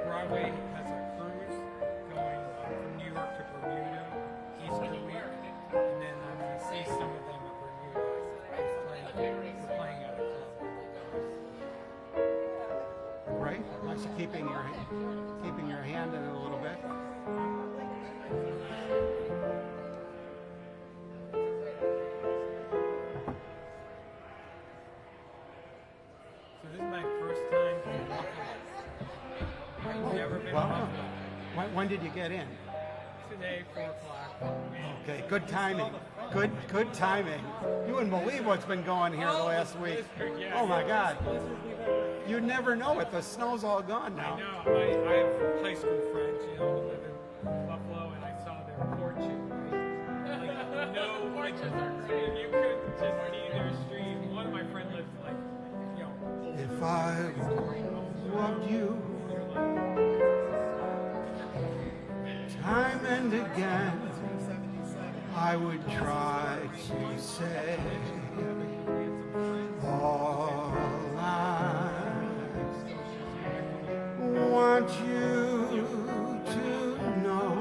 Broadway has a cruise going from New York to Bermuda, Easter week, and then I'm going to see some of them at Bermuda. They're playing at a club. Right? Nice keeping your hand in it a little bit. So this is my first time in Buffalo. I've never been to Wow. Buffalo. When did you get in? Today, 4 o'clock. Okay, good timing. Good timing. You wouldn't believe what's been going here the last week. Oh my God. You never know it. The snow's all gone I now. know. I have high school friends, you know, who live in Buffalo, and I saw their porches. Like, no porches are great. You couldn't just see their street. One of my friends lives like, you know, If I loved you time and again, I would try to say all I want you to know.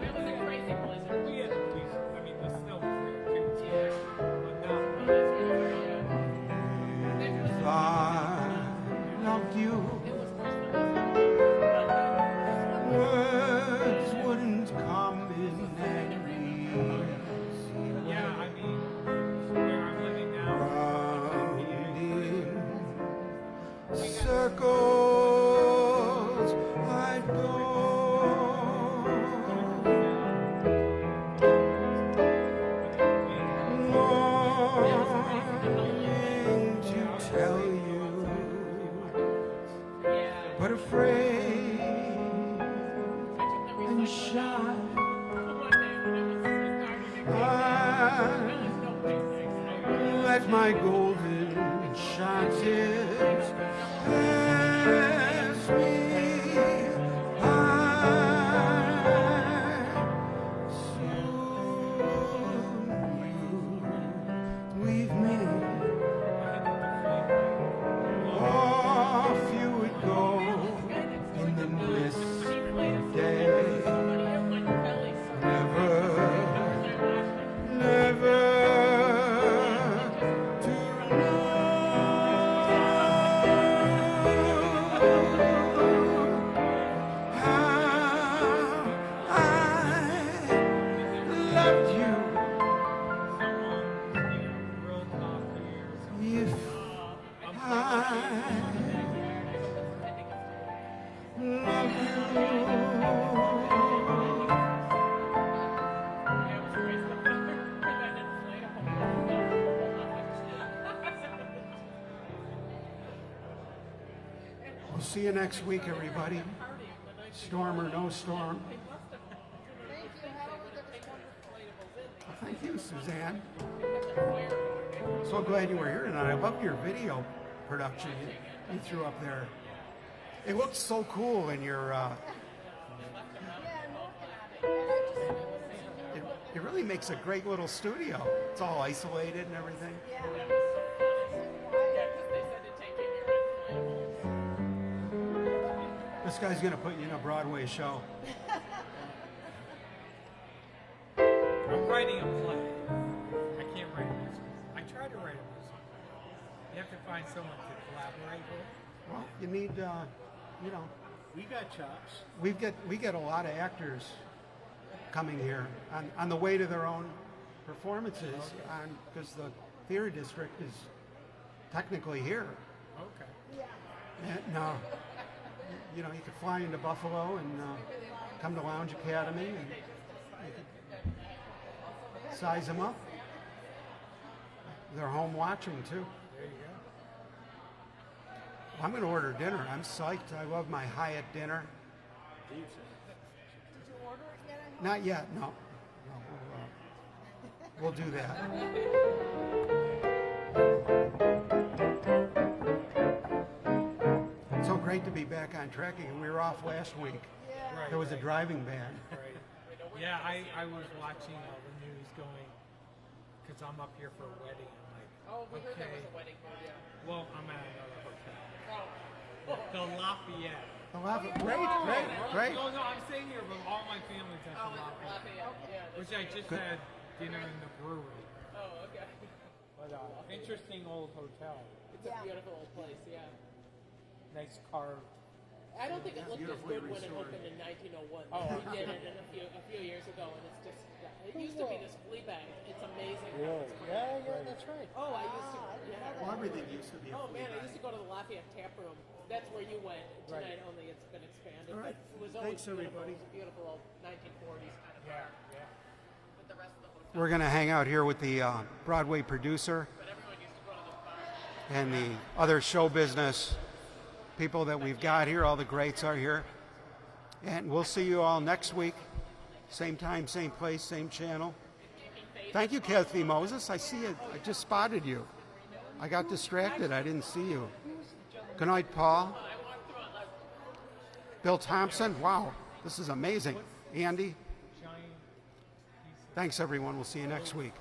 It was a crazy blizzard. we had a decent, I mean, the snow was there too, but not If I loved you, words wouldn't come in any easy yeah, I mean, where I'm living now, round in circles I'd go. Longing to tell you, but afraid and shy. I let my golden chances pass me by. Soon you leave me. Off you would go in the mist of day. Never to know how I loved you. real top years. If I loved you. We'll see you next week, everybody. Storm or no storm. Well, thank you, Suzanne. So glad you were here tonight. I love your video production you threw up there. It looks so cool in your. Yeah, I'm working on it. It really makes a great little studio. It's all isolated and everything. Yeah. Yeah, because they said to take in your inflatables. This guy's gonna put you in a Broadway show. I'm writing a play. I can't write a musical. I try to write a musical. You have to find someone to collaborate with. Well, you need, you know, We got chops. we get a lot of actors coming here on the way to their own performances, because the theater district is technically here. Okay. And, you know, you could fly into Buffalo and come to Lounge Academy and you could size them up. They're home watching too. There you go. I'm going to order dinner. I'm psyched. I love my Hyatt dinner. Did you order it yet? I hope? Not yet, no. We'll do that. So great to be back on tracking. We were off last week. Right. There was a driving ban. Right. Yeah, I was watching all the news going because I'm up here for a wedding. I'm like, Oh, we heard there okay. was a wedding here, yeah. Well, I'm at another hotel. Oh. The Lafayette. Great. No, I'm staying here, but all my family's at Oh, the Lafayette, Lafayette, yeah. which I just had dinner in the brewery. Oh, okay. But interesting old hotel. It's Yeah. a beautiful old place, yeah. Nice carved. I don't think it looked as Beautifully good when it restored. opened in 1901. Oh. We did it a few years ago, and it's just it used to be this flea bag. It's amazing. Yeah, that's right. Oh, I used to. Yeah. Well, everything used to be a Oh flea man, I bag. used to go to the Lafayette Tap Room. That's where you went tonight. Only it's been expanded. All right. But it was always Thanks, beautiful. everybody. It was a beautiful old 1940s kind of bar. With the rest of the hotel. We're going to hang out here with the Broadway producer But everyone used to go to those bars. and the other show business people that we've got here. All the greats are here. And we'll see you all next week. Same time, same place, same channel. Thank you, Kathy Moses. I see it. I just spotted you. I got distracted. I didn't see you. Good night, Paul. Bill Thompson. Wow, this is amazing. Andy. Giant piece of Thanks, everyone. We'll see you next week.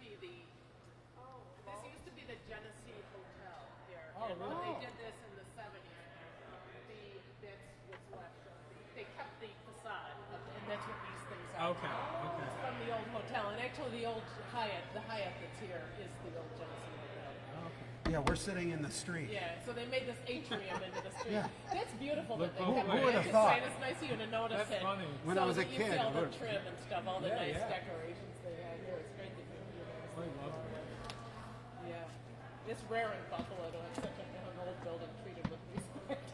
This used to be the Genesee Hotel here. Oh, and when really? they did this in the 70s, that's what's left. They kept the facade, and that's what these things are. Okay. It's from the old hotel, and actually the old Hyatt, the Hyatt that's here, is the old Genesee Hotel. Yeah, we're sitting in the street. Yeah, so they made this atrium into the street. Yeah. That's beautiful that they Who- kept who it. would have It's thought? It's nice of you to notice That's it. funny. When so I was a that you kid, see all the look. trim and stuff, all the Yeah, nice yeah. decorations they had here. It's great that you notice. I love it. Yeah. It's rare in Buffalo to have such an old building treated with respect.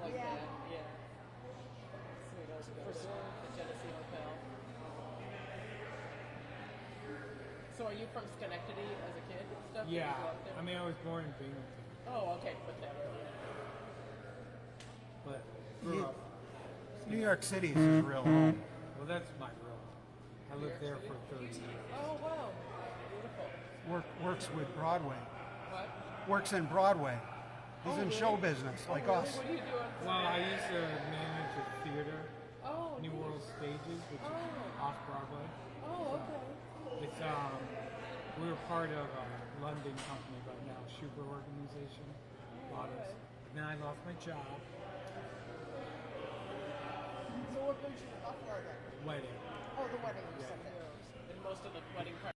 Like Yeah. that, yeah. Sweet old building, the Genesee Hotel. So are you from Schenectady as a kid and stuff? Did you Yeah. grow up there? I mean, I was born in Binghamton, Oh, okay, but that but grew up. New York City is his real home. Well, that's my real. I lived there for 30 years. Oh, wow. Beautiful. Works with Broadway. What? Works in Broadway. He's in show business like us. What are you doing? Well, I used to manage a theater, Oh, New World Stages, which is off Broadway. oh, okay. It's we were part of a London company right now, Schuber organization. Bought us. Then I lost my job. So what brings you to Buffalo then? Wedding. Oh, the wedding you said that. And most of the wedding parties.